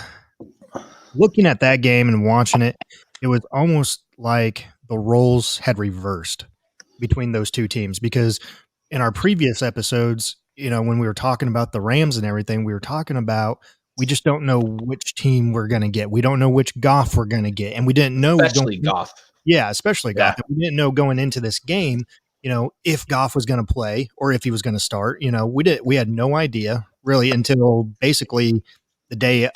S3: looking at that game and watching it. It was almost like the roles had reversed between those two teams, because in our previous episodes, when we were talking about the Rams and everything, we were talking about, we just don't know which team we're going to get. We don't know which Goff we're going to get. And we didn't know.
S2: Especially Goff.
S3: Yeah, especially Goff. We didn't know going into this game, if Goff was going to play or if he was going to start. We had no idea really until basically the day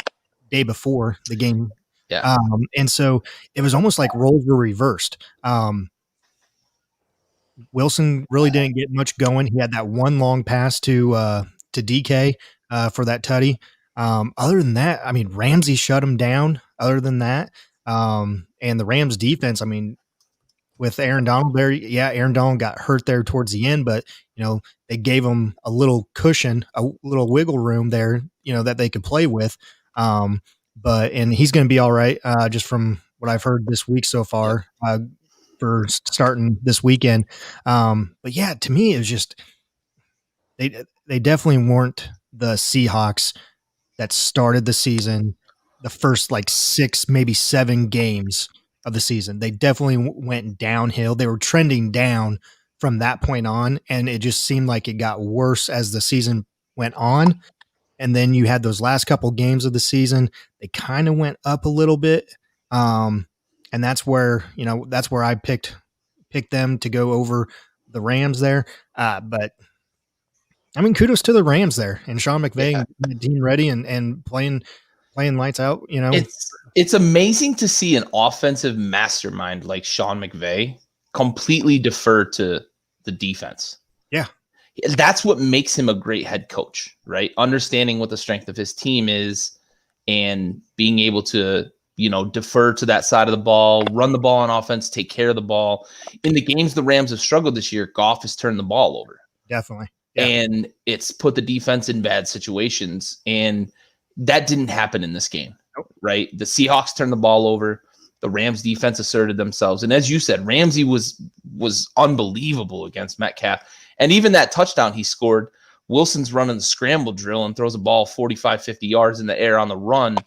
S3: before the game.
S2: Yeah.
S3: And so it was almost like roles were reversed. Wilson really didn't get much going. He had that one long pass to DK for that tutty. Other than that, I mean, Ramsey shut him down. Other than that, and the Rams defense, I mean, with Aaron Donald there, yeah, Aaron Donald got hurt there towards the end, but they gave him a little cushion, a little wiggle room there, that they could play with. And he's going to be all right, just from what I've heard this week so far, for starting this weekend. But yeah, to me, it was just they definitely weren't the Seahawks that started the season, the first like 6, maybe 7 games of the season. They definitely went downhill. They were trending down from that point on, and it just seemed like it got worse as the season went on. And then you had those last couple games of the season, they kind of went up a little bit. And that's where I picked them to go over the Rams there. But I mean, kudos to the Rams there, and Sean McVay and Dean Reddy and playing lights out.
S2: It's amazing to see an offensive mastermind like Sean McVay completely defer to the defense.
S3: Yeah.
S2: That's what makes him a great head coach, right? Understanding what the strength of his team is and being able to, defer to that side of the ball, run the ball on offense, take care of the ball. In the games the Rams have struggled this year, Goff has turned the ball over.
S3: Definitely.
S2: Yeah. And it's put the defense in bad situations. And that didn't happen in this game, right? The Seahawks turned the ball over. The Rams defense asserted themselves. And as you said, Ramsey was unbelievable against Metcalf. And even that touchdown he scored, Wilson's running the scramble drill and throws a ball 45, 50 yards in the air on the run.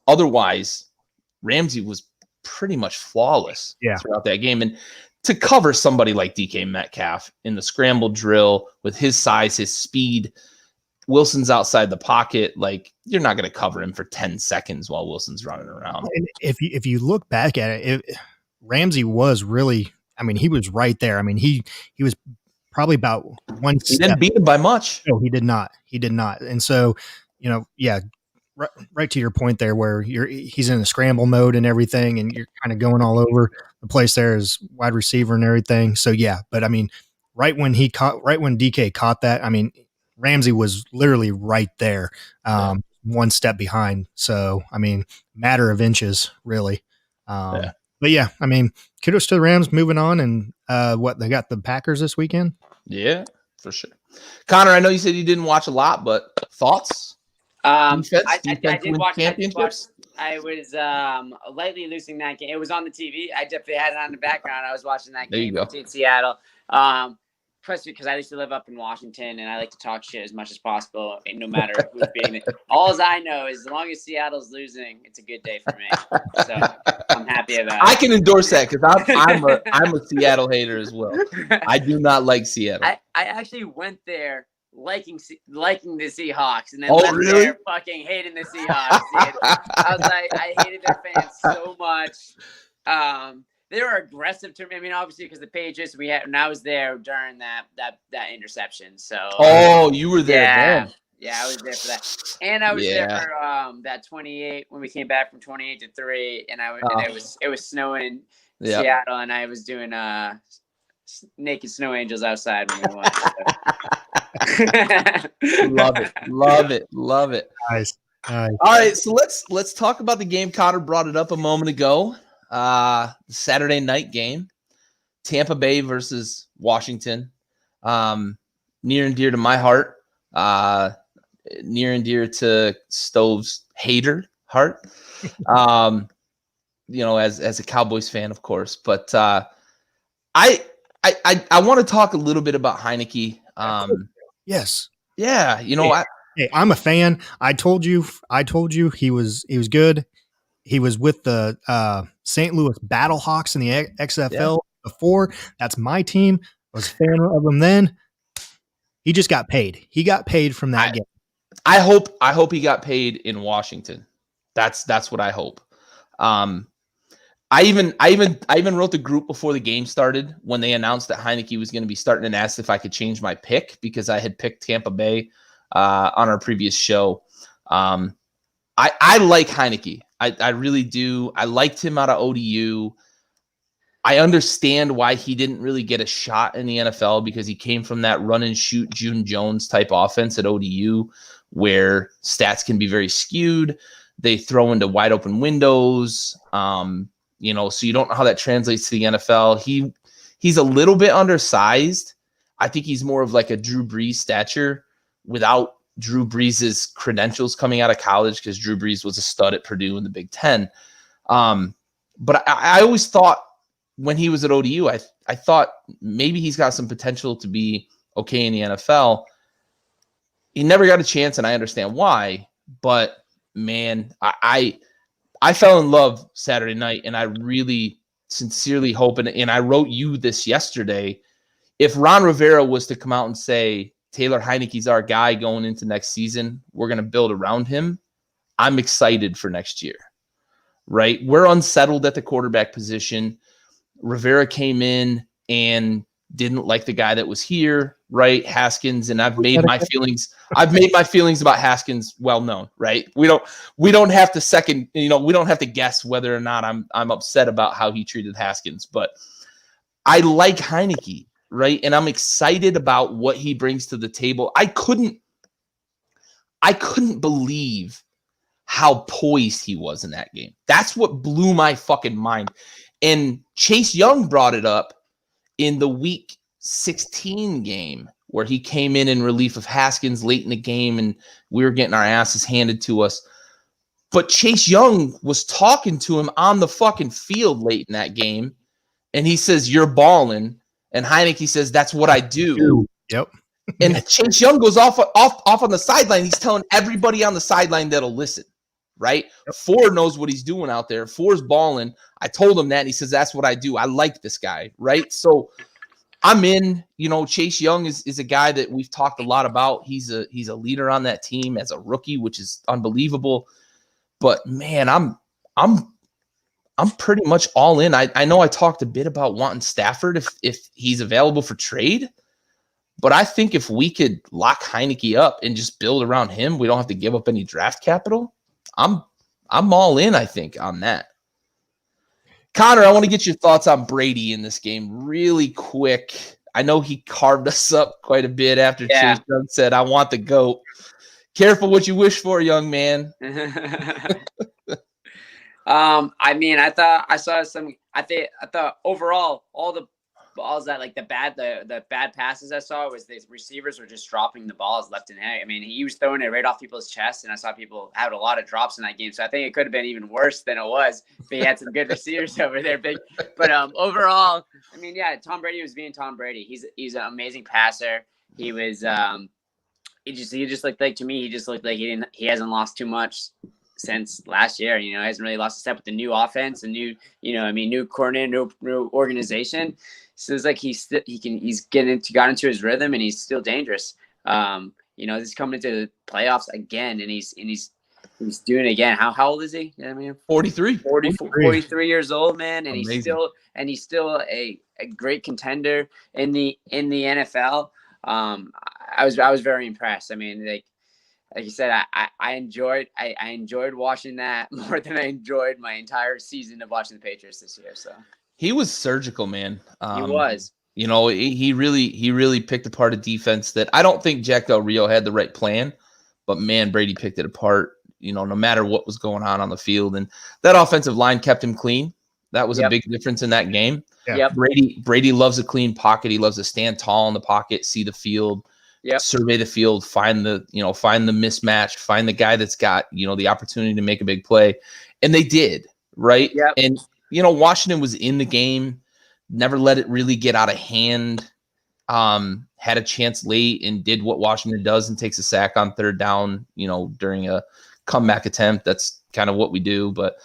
S2: Otherwise, Ramsey was pretty much flawless throughout that game. And to cover somebody like DK Metcalf in the scramble drill with his size, his speed, Wilson's outside the pocket, like you're not going to cover him for 10 seconds while Wilson's running around.
S3: And if you look back at it, Ramsey was really, I mean, he was right there. I mean, he was probably about one step.
S2: He didn't beat him by much.
S3: No, he did not. He did not. And so, right to your point there, where he's in the scramble mode and everything, and you're kind of going all over the place there as wide receiver and everything. So yeah, but I mean, right when DK caught that, I mean, Ramsey was literally right there, one step behind. So I mean, matter of inches, really. But yeah, I mean, kudos to the Rams moving on, and they got the Packers this weekend.
S2: Yeah, for sure. Connor, I know you said you didn't watch a lot, but thoughts?
S1: I did watch championships. I was lightly losing that game. It was on the TV. I definitely had it on the background. I was watching that game in Seattle. Plus, because I used to live up in Washington, and I like to talk shit as much as possible, and no matter who's beating it. All I know is as long as Seattle's losing, it's a good day for me. So I'm happy about it.
S2: I can endorse that because I'm a Seattle hater as well. I do not like Seattle.
S1: I actually went there liking the Seahawks, and then left there fucking hating the Seahawks. I was like, I hated their fans so much. They were aggressive to me. I mean, obviously, because the Patriots and I was there during that interception. So
S2: you were there then.
S1: Yeah, I was there for that, and I was there for that 28 when we came back from 28-3, and it was snowing in Seattle, and I was doing naked snow angels outside when we won.
S2: Love it.
S3: Nice.
S2: All right, so let's talk about the game. Connor brought it up a moment ago. The Saturday night game, Tampa Bay versus Washington. Near and dear to my heart. Near and dear to Stove's hater heart. As a Cowboys fan, of course. But I want to talk a little bit about Heineke.
S3: Yes.
S2: Yeah.
S3: Hey, I'm a fan. I told you he was good. He was with the St. Louis Battlehawks in the XFL before. That's my team. I was a fan of him then. He just got paid. He got paid from that game.
S2: I hope he got paid in Washington. That's what I hope. I even wrote the group before the game started when they announced that Heineke was going to be starting and asked if I could change my pick because I had picked Tampa Bay on our previous show. I like Heineke. I really do. I liked him out of ODU. I understand why he didn't really get a shot in the NFL because he came from that run and shoot June Jones type offense at ODU where stats can be very skewed. They throw into wide open windows, so you don't know how that translates to the NFL. He's a little bit undersized. I think he's more of like a Drew Brees stature without Drew Brees' credentials coming out of college because Drew Brees was a stud at Purdue in the Big Ten. But I always thought when he was at ODU, I thought maybe he's got some potential to be okay in the NFL. He never got a chance, and I understand why. But, man, I fell in love Saturday night, and I really sincerely hope, and I wrote you this yesterday, if Ron Rivera was to come out and say, Taylor Heineke's our guy going into next season, we're going to build around him, I'm excited for next year, right? We're unsettled at the quarterback position. Rivera came in and didn't like the guy that was here, right? Haskins, and I've made my feelings about Haskins well known, right? We don't have to we don't have to guess whether or not I'm upset about how he treated Haskins, but I like Heinicke, right? And I'm excited about what he brings to the table. I couldn't believe how poised he was in that game. That's what blew my fucking mind. And Chase Young brought it up in the week 16 game where he came in relief of Haskins late in the game and we were getting our asses handed to us. But Chase Young was talking to him on the fucking field late in that game. And he says, you're balling. And Heinicke says, that's what I do.
S3: Yep.
S2: And Chase Young goes off on the sideline. He's telling everybody on the sideline that'll listen. Right? Yep. Ford knows what he's doing out there. Ford's balling. I told him that, and he says, that's what I do. I like this guy, right? So I'm in. Chase Young is a guy that we've talked a lot about. He's a leader on that team as a rookie, which is unbelievable. But, man, I'm pretty much all in. I know I talked a bit about wanting Stafford if he's available for trade, but I think if we could lock Heinicke up and just build around him, we don't have to give up any draft capital. I'm all in, I think, on that. Connor, I want to get your thoughts on Brady in this game really quick. I know he carved us up quite a bit after Chase Young said, I want the GOAT. Careful what you wish for, young man.
S1: I thought overall all the balls that like the bad passes I saw was the receivers were just dropping the balls left and right. I mean, he was throwing it right off people's chests, and I saw people had a lot of drops in that game. So I think it could have been even worse than it was. But he had some good receivers over there, big. But overall, I mean, Tom Brady was being Tom Brady. He's an amazing passer. He was he just looked like, to me, he just looked like he hasn't lost too much since last year. He hasn't really lost a step with the new offense and new coordinator, new organization. So it's like he's got into his rhythm, and he's still dangerous. He's coming into the playoffs again, and he's doing it again. How old is he?
S2: 43.
S1: 43 years old, man, and
S2: amazing.
S1: he's still a great contender in the NFL. I was very impressed. I mean, like you said, I enjoyed watching that more than I enjoyed my entire season of watching the Patriots this year. So
S2: he was surgical, man.
S1: He was.
S2: He really picked apart a defense that I don't think Jack Del Rio had the right plan, but man, Brady picked it apart. No matter what was going on the field, and that offensive line kept him clean. That was a big difference in that game.
S3: Yeah.
S2: Brady loves a clean pocket. He loves to stand tall in the pocket, see the field. Survey the field, find the mismatch, find the guy that's got, the opportunity to make a big play. And they did, right?
S1: Yep.
S2: And, Washington was in the game, never let it really get out of hand, had a chance late and did what Washington does and takes a sack on third down, during a comeback attempt. That's kind of what we do. But,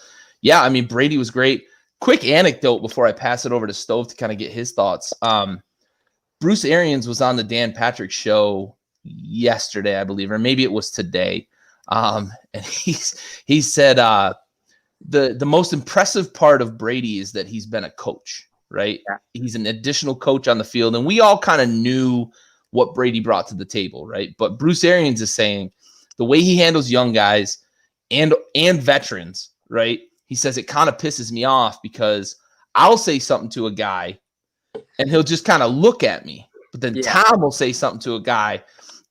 S2: yeah, I mean, Brady was great. Quick anecdote before I pass it over to Stove to kind of get his thoughts. Bruce Arians was on the Dan Patrick show yesterday, I believe, or maybe it was today. And he said the most impressive part of Brady is that he's been a coach, right? Yeah. He's an additional coach on the field. And we all kind of knew what Brady brought to the table, right? But Bruce Arians is saying the way he handles young guys and veterans, right? He says it kind of pisses me off because I'll say something to a guy and he'll just kind of look at me. But then Tom will say something to a guy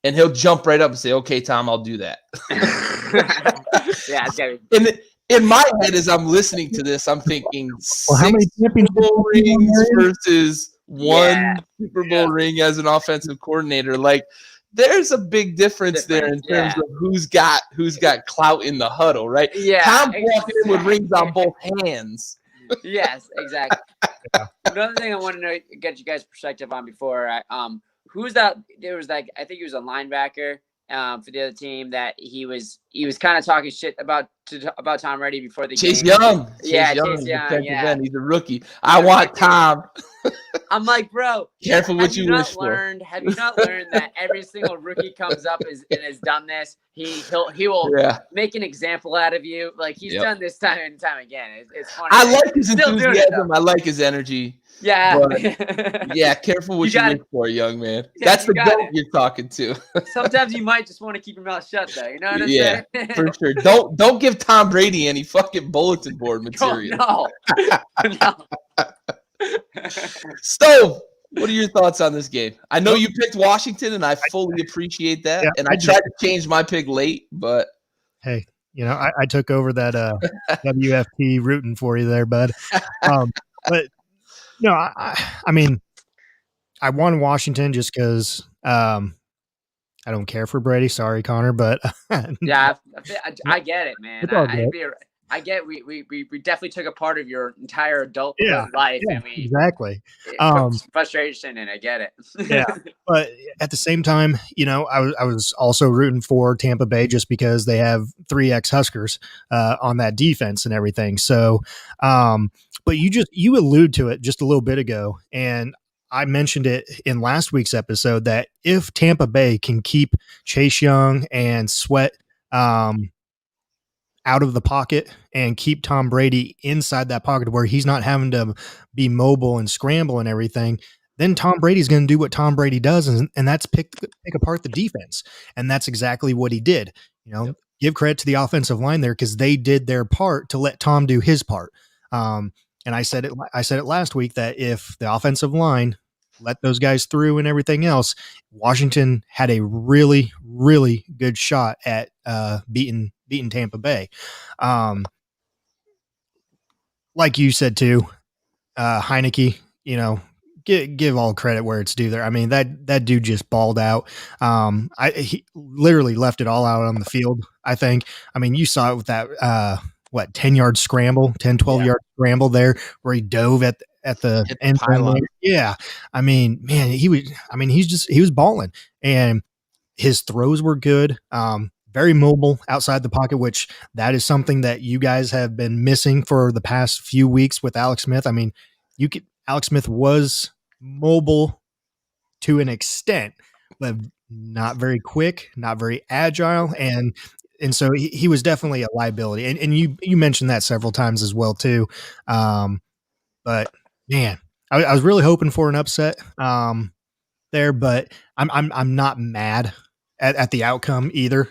S2: and he'll jump right up and say, okay, Tom, I'll do that.
S1: Yeah, it's gotta
S2: be. In my head, as I'm listening to this, I'm thinking
S3: how many
S2: Super Bowl rings versus one Super Bowl ring as an offensive coordinator. Like, there's a big difference there in terms of who's got clout in the huddle, right?
S1: Yeah,
S2: Tom's walking in with rings on both hands.
S1: Yes, exactly. Another thing I wanted to get you guys' perspective on before, who's that? There was I think he was a linebacker for the other team that he was kind of talking shit about Tom Brady before the
S2: Chase
S1: game.
S2: Young.
S1: Chase Young.
S2: Yeah, he's a rookie. I want Tom.
S1: I'm like, bro,
S2: careful what you wish for.
S1: Have you not learned that every single rookie comes up and has done this? He will make an example out of you. Like he's done this time and time again. It's funny.
S2: I like his enthusiasm. I like his energy.
S1: Yeah.
S2: But, yeah, careful what you wish for, young man. That's the goat you're talking to.
S1: Sometimes you might just want to keep your mouth shut though. You know what I'm saying?
S2: Yeah, for sure. Don't give Tom Brady any fucking bulletin board material.
S1: No.
S2: Stove, what are your thoughts on this game? I know you picked Washington, and I fully appreciate that.
S3: Yeah,
S2: and I tried to change my pick late, but
S3: hey, I took over that WFT rooting for you there, bud. But I mean, I won Washington just because I don't care for Brady. Sorry, Connor, but
S1: yeah, I get it, man. I get we definitely took a part of your entire adult life.
S3: Yeah,
S1: and
S3: exactly.
S1: Frustration, and I get it.
S3: Yeah, but at the same time, I was also rooting for Tampa Bay just because they have 3 ex-Huskers on that defense and everything. So, but you allude to it just a little bit ago, and I mentioned it in last week's episode that if Tampa Bay can keep Chase Young and Sweat out of the pocket and keep Tom Brady inside that pocket where he's not having to be mobile and scramble and everything, then Tom Brady's going to do what Tom Brady does, and that's pick apart the defense. And that's exactly what he did. Give credit to the offensive line there because they did their part to let Tom do his part. And I said it last week that if the offensive line let those guys through and everything else, Washington had a really, really good shot at beating Tampa Bay. Like you said too, Heineke, give all credit where it's due there. I mean, that dude just balled out. He literally left it all out on the field, I think. I mean, you saw it with that 10-yard scramble, 12-yard scramble there where he dove at the end zone. Yeah. I mean, man, he was balling, and his throws were good. Very mobile outside the pocket, which that is something that you guys have been missing for the past few weeks with Alex Smith. I mean, Alex Smith was mobile to an extent, but not very quick, not very agile. And so he was definitely a liability. And you mentioned that several times as well too. But man, I was really hoping for an upset there, but I'm not mad at the outcome either.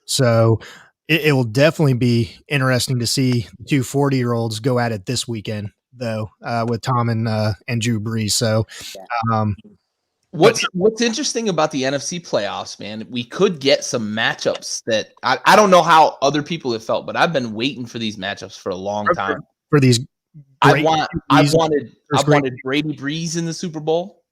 S3: So it will definitely be interesting to see 2 40-year-olds go at it this weekend, though, with Tom and Drew Brees. So,
S2: what's interesting about the NFC playoffs, man, we could get some matchups that I don't know how other people have felt, but I've been waiting for these matchups for a long time.
S3: For these,
S2: I've wanted Brady Brees in the Super Bowl,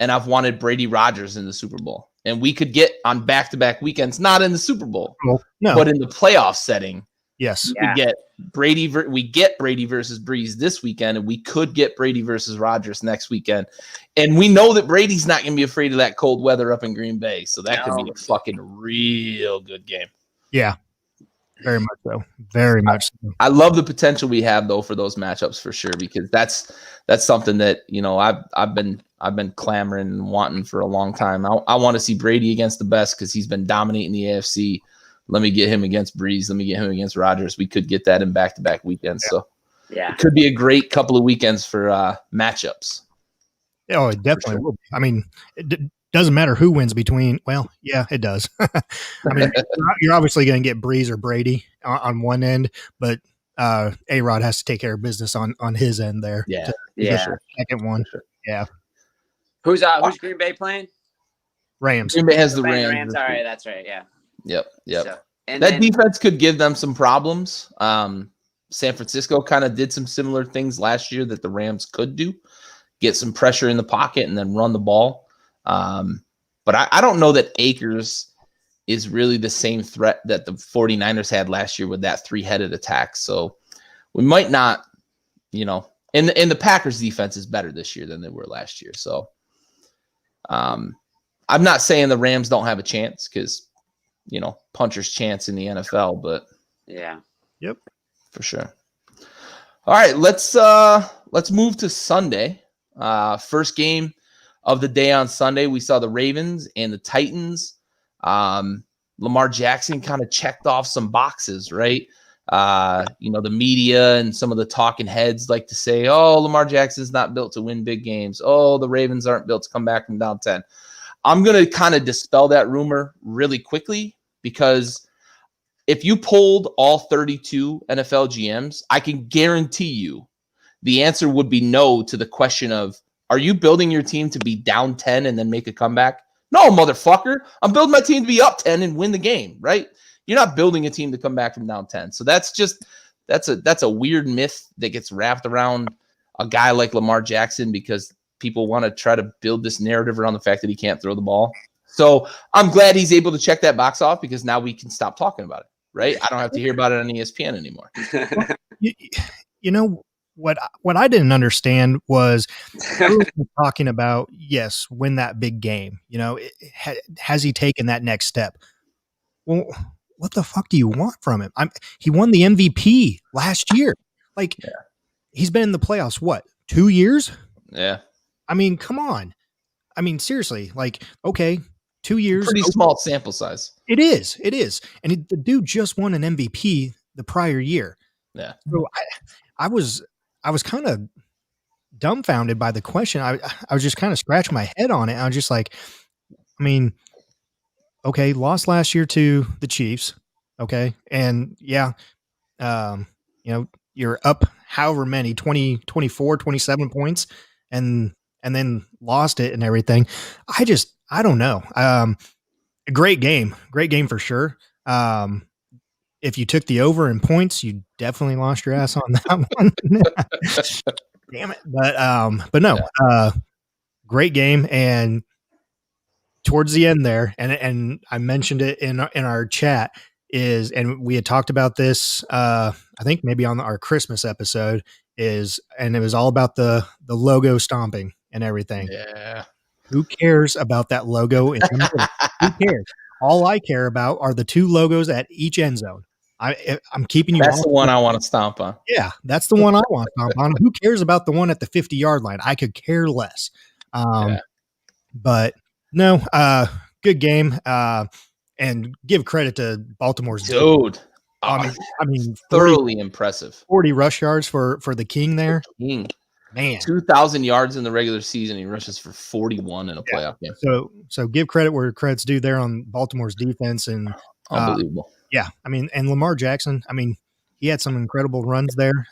S2: and I've wanted Brady Rodgers in the Super Bowl. And we could get on back-to-back weekends, not in the Super Bowl, but in the playoff setting.
S3: Yes,
S2: we get Brady versus Brees this weekend, and we could get Brady versus Rodgers next weekend. And we know that Brady's not going to be afraid of that cold weather up in Green Bay, so that could be a fucking real good game.
S3: Yeah, very much so. Very much so.
S2: I love the potential we have though for those matchups for sure, because that's something that I've been clamoring and wanting for a long time. I want to see Brady against the best because he's been dominating the AFC. Let me get him against Brees. Let me get him against Rodgers. We could get that in back-to-back weekends. Yeah. So it could be a great couple of weekends for matchups.
S3: Oh, it definitely will. I mean, it doesn't matter who wins between. Well, yeah, it does. I mean, you're obviously going to get Brees or Brady on one end, but A-Rod has to take care of business on his end there.
S2: Yeah,
S1: Yeah.
S2: sure.
S3: Second one.
S2: Sure.
S3: Yeah.
S1: Who's Green Bay playing?
S3: Rams.
S2: Green Bay has the
S1: Playing
S2: Rams.
S1: All right, that's right. Yeah.
S2: Yep.
S1: So, and
S2: That
S1: then,
S2: defense could give them some problems. San Francisco kind of did some similar things last year that the Rams could do, get some pressure in the pocket and then run the ball. But I don't know that Akers is really the same threat that the 49ers had last year with that three-headed attack. So we might not, and the Packers defense is better this year than they were last year. So I'm not saying the Rams don't have a chance because, puncher's chance in the NFL, but
S1: yeah.
S3: Yep.
S2: For sure. All right, let's move to Sunday. First game of the day on Sunday, we saw the Ravens and the Titans. Lamar Jackson kind of checked off some boxes, right? The media and some of the talking heads like to say, oh, Lamar Jackson's not built to win big games. Oh, the Ravens aren't built to come back from down 10. I'm going to kind of dispel that rumor really quickly because if you polled all 32 NFL GMs, I can guarantee you the answer would be no to the question of, are you building your team to be down 10 and then make a comeback? No, motherfucker. I'm building my team to be up 10 and win the game, right? You're not building a team to come back from down 10. So that's a weird myth that gets wrapped around a guy like Lamar Jackson because people want to try to build this narrative around the fact that he can't throw the ball. So I'm glad he's able to check that box off because now we can stop talking about it, right? I don't have to hear about it on ESPN anymore.
S3: What I didn't understand was talking about, yes, win that big game. Has he taken that next step? Well, what the fuck do you want from him? He won the MVP last year. He's been in the playoffs, 2 years?
S2: Yeah.
S3: I mean, come on. I mean, seriously, okay, 2 years.
S2: Pretty small sample size.
S3: It is. And the dude just won an MVP the prior year.
S2: Yeah.
S3: So I was kind of dumbfounded by the question. I was just kind of scratching my head on it. I was just like, I mean, okay, lost last year to the Chiefs. Okay. And yeah, you're up however many, 20, 24, 27 points and then lost it and everything. I don't know. A great game for sure. If you took the over in points, you definitely lost your ass on that one. Damn it. But no, great game. And towards the end there, and I mentioned it in our chat and we had talked about this, I think maybe on our Christmas episode and it was all about the logo stomping and everything.
S2: Yeah.
S3: Who cares about that logo? Who cares? All I care about are the two logos at each end zone. I'm keeping you.
S2: That's the one I want to stomp on.
S3: Yeah, that's the one I want to stomp on. Who cares about the one at the 50-yard line? I could care less. But no, good game. And give credit to Baltimore's
S2: dude.
S3: I mean,
S2: thoroughly impressive.
S3: 40 rush yards for the King there.
S2: King.
S3: Man,
S2: 2,000 yards in the regular season. He rushes for 41 in a playoff game.
S3: So give credit where credit's due there on Baltimore's defense and
S2: unbelievable.
S3: Yeah, I mean, and Lamar Jackson. I mean, he had some incredible runs there.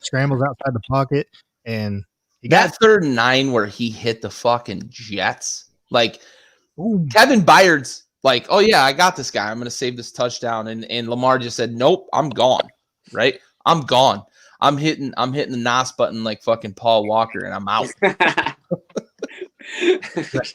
S3: Scrambles outside the pocket, and he got
S2: that 3rd and 9 where he hit the fucking Jets.
S3: Ooh.
S2: Kevin Byard's like, oh yeah, I got this guy. I'm gonna save this touchdown, and Lamar just said, nope, I'm gone. Right, I'm gone. I'm hitting the NOS button like fucking Paul Walker, and I'm out.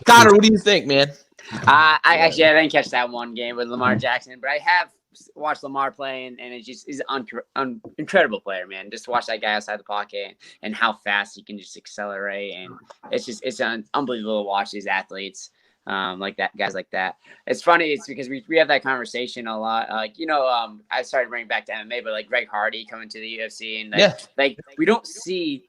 S2: Connor, what do you think, man?
S1: I didn't catch that one game with Lamar Jackson, but I have watched Lamar play, and he's an incredible player, man. Just watch that guy outside the pocket and how fast he can just accelerate, and it's unbelievable to watch these athletes guys like that. It's funny. It's because we have that conversation a lot. I started bringing back to MMA, but Greg Hardy coming to the UFC, and we don't see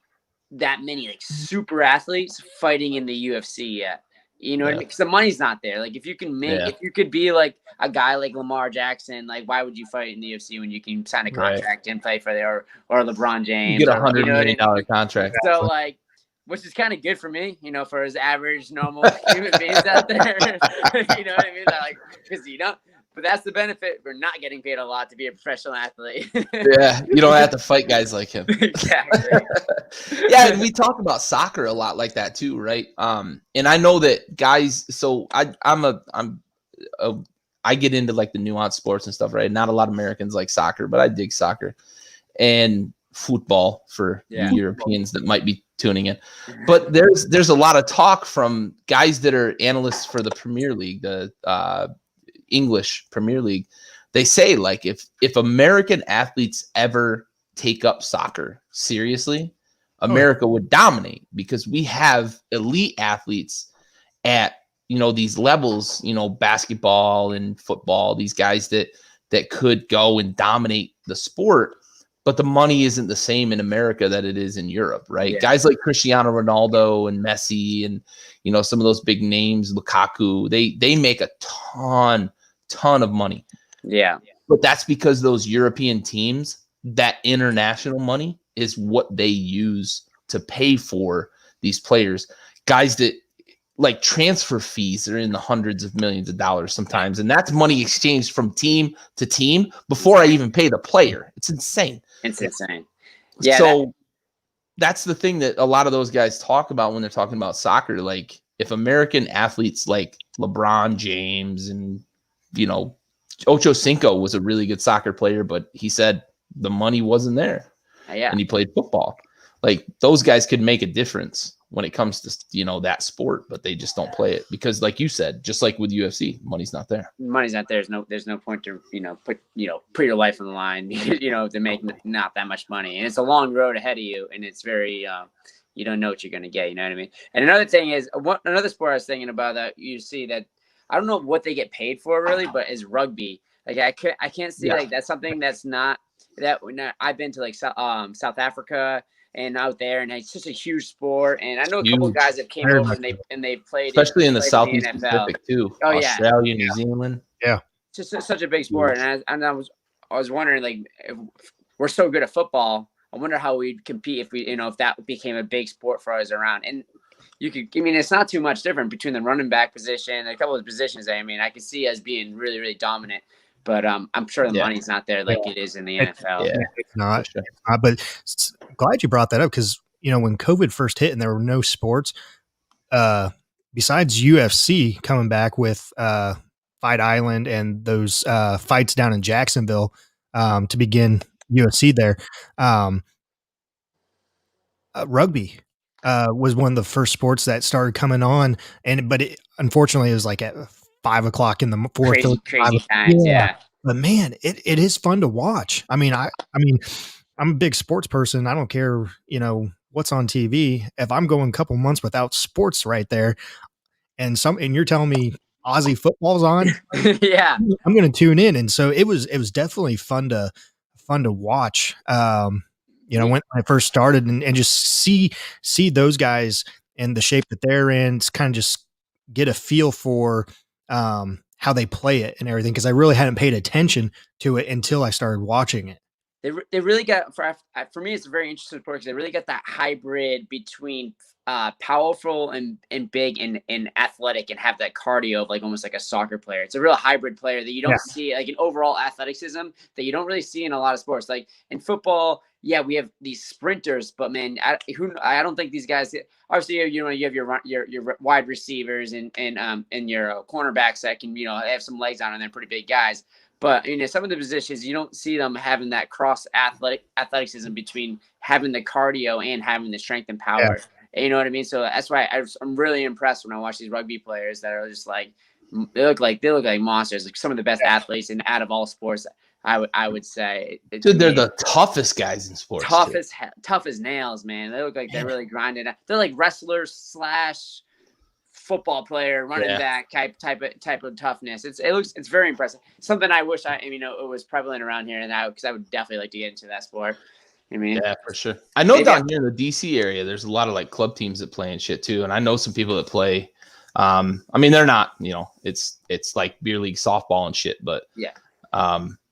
S1: that many super athletes fighting in the UFC yet. You know what I mean? Because the money's not there. If you can if you could be a guy like Lamar Jackson, why would you fight in the UFC when you can sign a contract and play for or LeBron James?
S2: You get $100 million contract.
S1: So which is kind of good for me, for his average normal human beings out there. You know what I mean? Because But that's the benefit. We're not getting paid a lot to be a professional athlete.
S2: Yeah, you don't have to fight guys like him.
S1: Exactly.
S2: Yeah, and we talk about soccer a lot like that too, right? And I know that guys. So I get into like the nuanced sports and stuff, right? Not a lot of Americans like soccer, but I dig soccer and football for you Europeans that might be tuning in. But there's a lot of talk from guys that are analysts for the Premier League, the English Premier League. They say like if American athletes ever take up soccer seriously, America would dominate because we have elite athletes at these levels, basketball and football, these guys that could go and dominate the sport, but the money isn't the same in America that it is in Europe, right? Yeah. Guys like Cristiano Ronaldo and Messi and some of those big names, Lukaku, they make a ton of money.
S1: Yeah.
S2: But that's because those European teams, that international money is what they use to pay for these players. Guys that like transfer fees are in the hundreds of millions of dollars sometimes. And that's money exchanged from team to team before I even pay the player. It's insane.
S1: It's insane. Yeah.
S2: So that's the thing that a lot of those guys talk about when they're talking about soccer. Like if American athletes like LeBron James and, Ocho Cinco was a really good soccer player, but he said the money wasn't there.
S1: Yeah.
S2: And he played football. Like those guys could make a difference when it comes to, that sport, but they just don't play it because like you said, just like with UFC, money's not there.
S1: Money's not there. There's no point to, put your life on the line, to make not that much money. And it's a long road ahead of you. And it's very, you don't know what you're going to get. You know what I mean? And another thing is another sport I was thinking about that you see that I don't know what they get paid for really, but is rugby. Like I can't see like that's something that's not that I've been to like South Africa and out there, and it's just a huge sport. And I know a couple of guys that came over and they played,
S2: especially in the Southeast Pacific too.
S1: Oh
S2: Australia, New Zealand.
S3: Yeah,
S1: it's just such a big sport. And I was wondering like if we're so good at football, I wonder how we'd compete if we if that became a big sport for us around. And it's not too much different between the running back position, a couple of positions. I could see us being really, really dominant. But I'm sure the money's not there like it is in the NFL.
S3: Yeah, it's not. But glad you brought that up because, when COVID first hit and there were no sports, besides UFC coming back with Fight Island and those fights down in Jacksonville to begin UFC there, rugby was one of the first sports that started coming on. But unfortunately, it was like at 5 o'clock in the fourth.
S1: Crazy times, yeah.
S3: But man, it is fun to watch. I'm a big sports person. I don't care, what's on TV. If I'm going a couple months without sports right there, and you're telling me Aussie football's on,
S1: yeah,
S3: I'm going to tune in. And so it was definitely fun to watch. When I first started and just see those guys and the shape that they're in, kind of just get a feel for how they play it and everything, because I really hadn't paid attention to it until I started watching it.
S1: They really got for me it's a very interesting sport because they really got that hybrid between powerful and big and athletic and have that cardio of like almost like a soccer player. It's a real hybrid player that you don't see, like an overall athleticism that you don't really see in a lot of sports. Like in football, we have these sprinters, but man, I don't think these guys. Obviously, you have your wide receivers and your cornerbacks that can have some legs on and they're pretty big guys. But some of the positions you don't see them having that cross athleticism between having the cardio and having the strength and power. Yeah. You know what I mean? So that's why I'm really impressed when I watch these rugby players that are just like they look like monsters, like some of the best athletes out of all sports. I would say.
S2: Dude, they're the toughest guys in sports.
S1: Tough as nails, man. They look like they're really grinding. They're like wrestlers / football player, running back type of toughness. It's very impressive. Something I wish it was prevalent around here, and because I would definitely like to get into that sport.
S2: Yeah, for sure. I know down here in the DC area, there's a lot of like club teams that play and shit too, and I know some people that play. They're not, it's like beer league softball and shit, but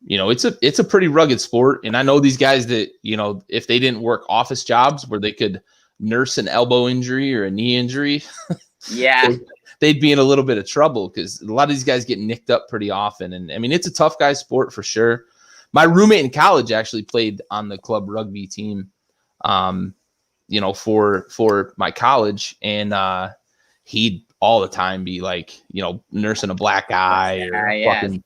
S2: it's a pretty rugged sport, and I know these guys that if they didn't work office jobs where they could nurse an elbow injury or a knee injury,
S1: Yeah.
S2: they'd be in a little bit of trouble because a lot of these guys get nicked up pretty often. And I mean, it's a tough guy sport for sure. My roommate in college actually played on the club rugby team, for my college. And he'd all the time be like, nursing a black guy or fucking.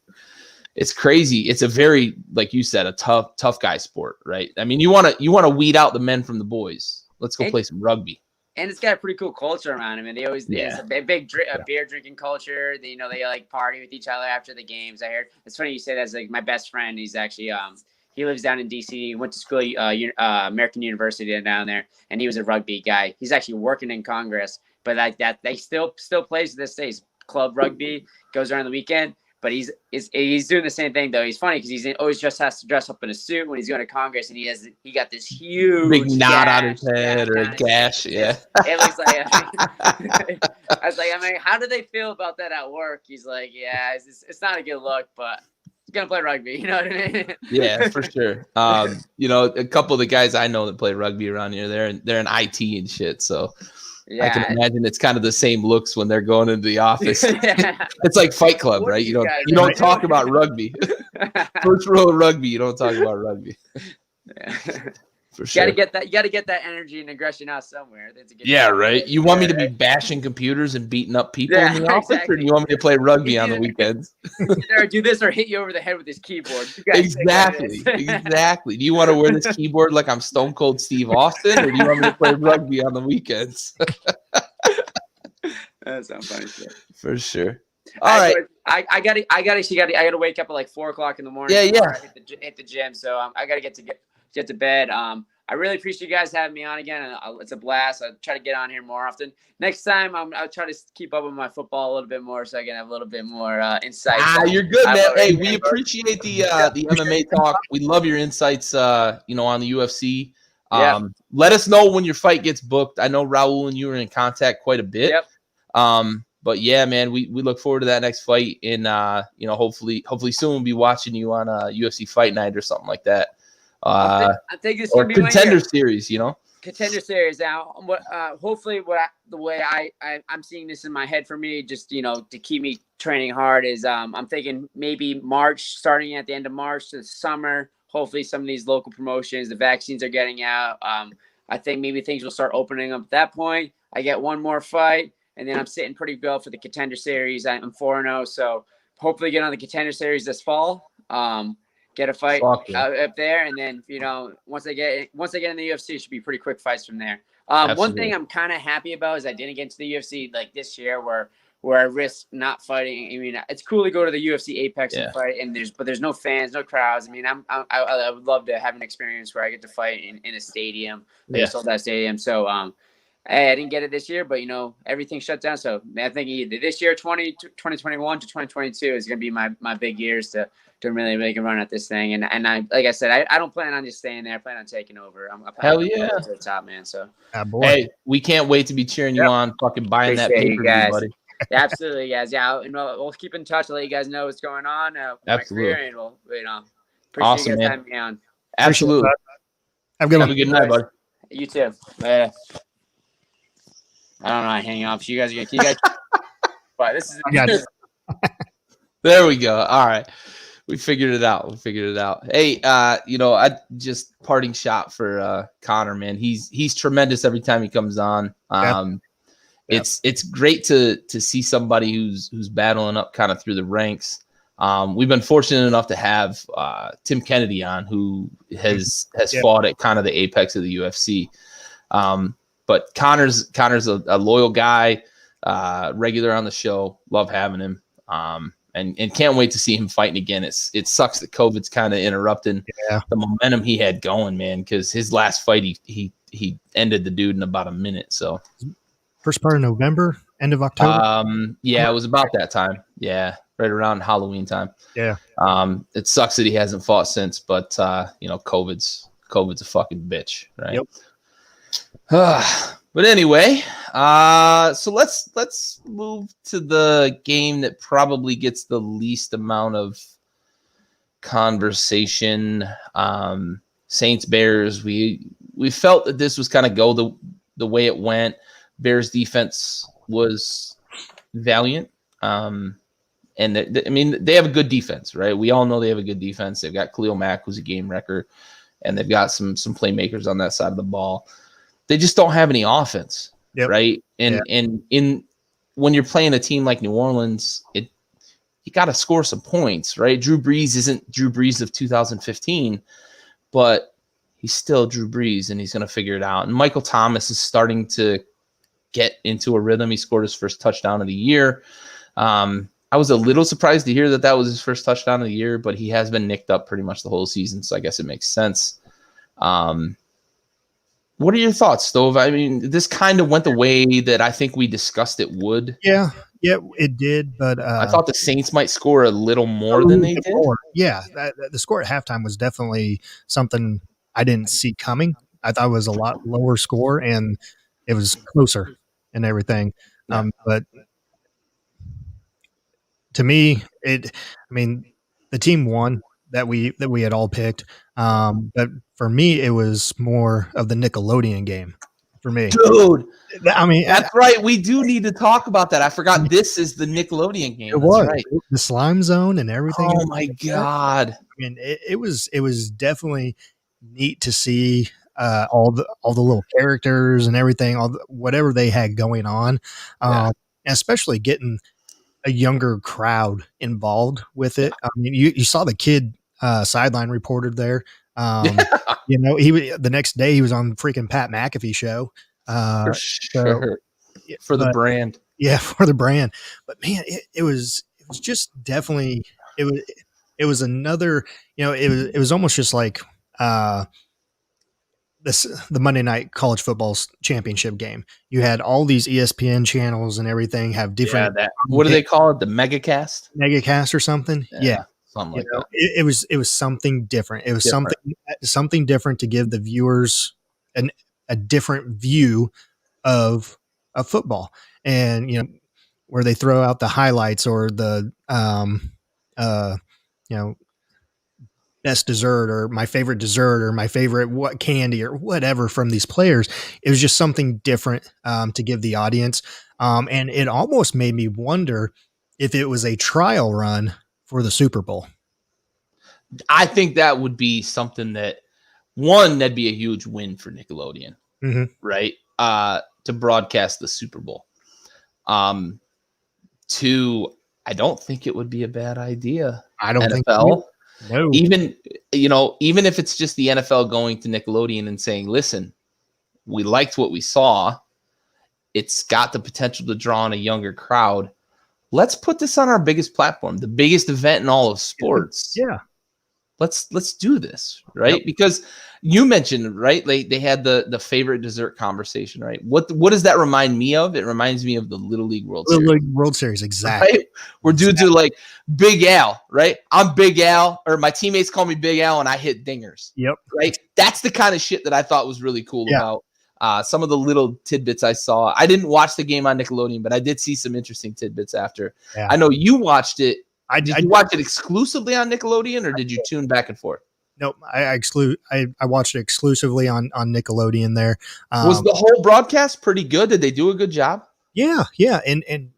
S2: It's crazy. It's a very, like you said, a tough guy sport, right? I mean, you want to weed out the men from the boys. Let's go play some rugby.
S1: And it's got a pretty cool culture around him. And they always, it's a big beer drinking culture. They like party with each other after the games. I heard it's funny you say that's like my best friend. He's actually, he lives down in DC. He went to school, American University down there. And he was a rugby guy. He's actually working in Congress, but like that, they still plays to this day. He's club rugby, goes around the weekend. But he's doing the same thing though. He's funny because he's always just has to dress up in a suit when he's going to Congress, and he got this huge
S2: big knot on his head or a gash. Yeah,
S1: it looks like. I was like, how do they feel about that at work? He's like, yeah, it's not a good look, but he's gonna play rugby. You know what I mean?
S2: Yeah, for sure. A couple of the guys I know that play rugby around here, they're in IT and shit. So. Yeah. I can imagine it's kind of the same looks when they're going into the office. It's like Fight Club, right? You don't talk about rugby. First rule of rugby, you don't talk about rugby.
S1: Yeah.
S2: For sure.
S1: You got to get that energy and aggression out somewhere.
S2: Right. You want me to be bashing computers and beating up people in the office, or do you want me to play rugby on the weekends?
S1: Either do this or hit you over the head with this keyboard.
S2: Exactly. Do you want to wear this keyboard like I'm Stone Cold Steve Austin, or do you want me to play rugby on the weekends?
S1: That's some funny shit.
S2: For sure. All right.
S1: I gotta wake up at like 4:00 in the morning.
S2: Yeah.
S1: Hit the gym. So I gotta get to bed. I really appreciate you guys having me on again. It's a blast. I'll try to get on here more often. Next time, I'll try to keep up with my football a little bit more so I can have a little bit more insight.
S2: You're good, man. Hey, we appreciate the MMA talk. We love your insights, on the UFC. Let us know when your fight gets booked. I know Raul and you are in contact quite a bit.
S1: Yep.
S2: But yeah, man, we look forward to that next fight. And, hopefully soon we'll be watching you on a UFC fight night or something like that.
S1: I think this
S2: or contender series,
S1: Contender series. Now, hopefully, the way I'm seeing this in my head for me, just to keep me training hard is I'm thinking maybe March, starting at the end of March to the summer. Hopefully, some of these local promotions, the vaccines are getting out. I think maybe things will start opening up at that point. I get one more fight, and then I'm sitting pretty well for the contender series. I'm 4-0, so hopefully get on the contender series this fall. Get a fight up there, and then once I get in the UFC, it should be pretty quick fights from there. One thing I'm kind of happy about is I didn't get into the UFC like this year, where I risk not fighting. I mean, it's cool to go to the UFC Apex and fight, and there's no fans, no crowds. I mean, I would love to have an experience where I get to fight in a stadium, like a sold out stadium. So I didn't get it this year, but everything shut down. So I think either this year, 2021 to 2022 is going to be my big years to really make a run at this thing. And I, like I said, I don't plan on just staying there. I plan on taking over. I'm
S2: Hell yeah.
S1: To the top, man. So
S2: hey, we can't wait to be cheering you on, fucking buying that pay-per-view, buddy.
S1: Absolutely, guys. Yeah, we'll keep in touch. I'll let you guys know what's going on.
S2: Absolutely.
S1: Career, and we'll, appreciate
S2: awesome,
S1: you guys
S2: man.
S1: having me on.
S2: Absolutely.
S3: Have a
S2: good night, buddy.
S1: You too. Later. I don't know how to hang up. So you guys are gonna But this is
S2: There we go. All right. We figured it out. Hey, I just parting shot for Connor, man. He's tremendous every time he comes on. It's great to see somebody who's battling up kind of through the ranks. We've been fortunate enough to have Tim Kennedy on, who has fought at kind of the apex of the UFC. But Connor's a loyal guy, regular on the show. Love having him. And can't wait to see him fighting again. It sucks that COVID's kind of interrupting the momentum he had going, man, because his last fight, he ended the dude in about a minute. So
S3: first part of November, end of October?
S2: Yeah, it was about that time. Yeah, right around Halloween time.
S3: Yeah.
S2: It sucks that he hasn't fought since, but, COVID's a fucking bitch, right?
S3: Yep.
S2: But anyway, so let's move to the game that probably gets the least amount of conversation. Saints Bears. We felt that this was kind of the way it went. Bears defense was valiant. And they have a good defense, right? We all know they have a good defense. They've got Khalil Mack, who's a game wrecker, and they've got some playmakers on that side of the ball. They just don't have any offense, right? And when you're playing a team like New Orleans, you got to score some points, right? Drew Brees isn't Drew Brees of 2015, but he's still Drew Brees, and he's going to figure it out. And Michael Thomas is starting to get into a rhythm. He scored his first touchdown of the year. I was a little surprised to hear that was his first touchdown of the year, but he has been nicked up pretty much the whole season, so I guess it makes sense. What are your thoughts, Stove? I mean, this kind of went the way that I think we discussed it would.
S3: Yeah, it did, but
S2: I thought the Saints might score a little more than they did.
S3: Yeah, the score at halftime was definitely something I didn't see coming. I thought it was a lot lower score, and it was closer and everything.
S2: Yeah.
S3: But to me, the team won that we had all picked. But for me, it was more of the Nickelodeon game for me.
S2: Dude,
S3: I mean,
S2: that's right. We do need to talk about that. I forgot this is the Nickelodeon game.
S3: It was
S2: right.
S3: The slime zone and everything.
S2: Oh my God.
S3: I mean, it was definitely neat to see all the little characters and everything, whatever they had going on, and especially getting a younger crowd involved with it. I mean, you saw the kid sideline reporter there. The next day he was on freaking Pat McAfee show.
S2: For sure. For the brand.
S3: Yeah, for the brand. But man, it was just definitely it was another, it was almost just like the Monday night college football championship game. You had all these ESPN channels and everything have different.
S2: What do they call it? The megacast
S3: or something. Yeah.
S2: Something like that.
S3: It was something different. It was something different to give the viewers a different view of football, and where they throw out the highlights or the best dessert or my favorite dessert or my favorite what candy or whatever from these players. It was just something different to give the audience, and it almost made me wonder if it was a trial run for the Super Bowl.
S2: I think that would be something that'd be a huge win for Nickelodeon, right? To broadcast the Super Bowl. Two, I don't think it would be a bad idea.
S3: I don't think
S2: so.
S3: No.
S2: Even if it's just the NFL going to Nickelodeon and saying, listen, we liked what we saw. It's got the potential to draw in a younger crowd. Let's put this on our biggest platform, the biggest event in all of sports.
S3: Yeah.
S2: Let's do this, right? Yep. Because you mentioned, right, like they had the favorite dessert conversation, right? What does that remind me of? It reminds me of the Little League World Series.
S3: Little League World Series, exactly.
S2: Right? Where dudes are like, Big Al, right? I'm Big Al, or my teammates call me Big Al, and I hit dingers.
S3: Yep.
S2: Right? That's the kind of shit that I thought was really cool about some of the little tidbits I saw. I didn't watch the game on Nickelodeon, but I did see some interesting tidbits after. Yeah. I know you watched it. Did you watch it exclusively on Nickelodeon, or did you tune back and forth?
S3: Nope, I watched it exclusively on Nickelodeon there.
S2: Was the whole broadcast pretty good? Did they do a good job?
S3: Yeah, and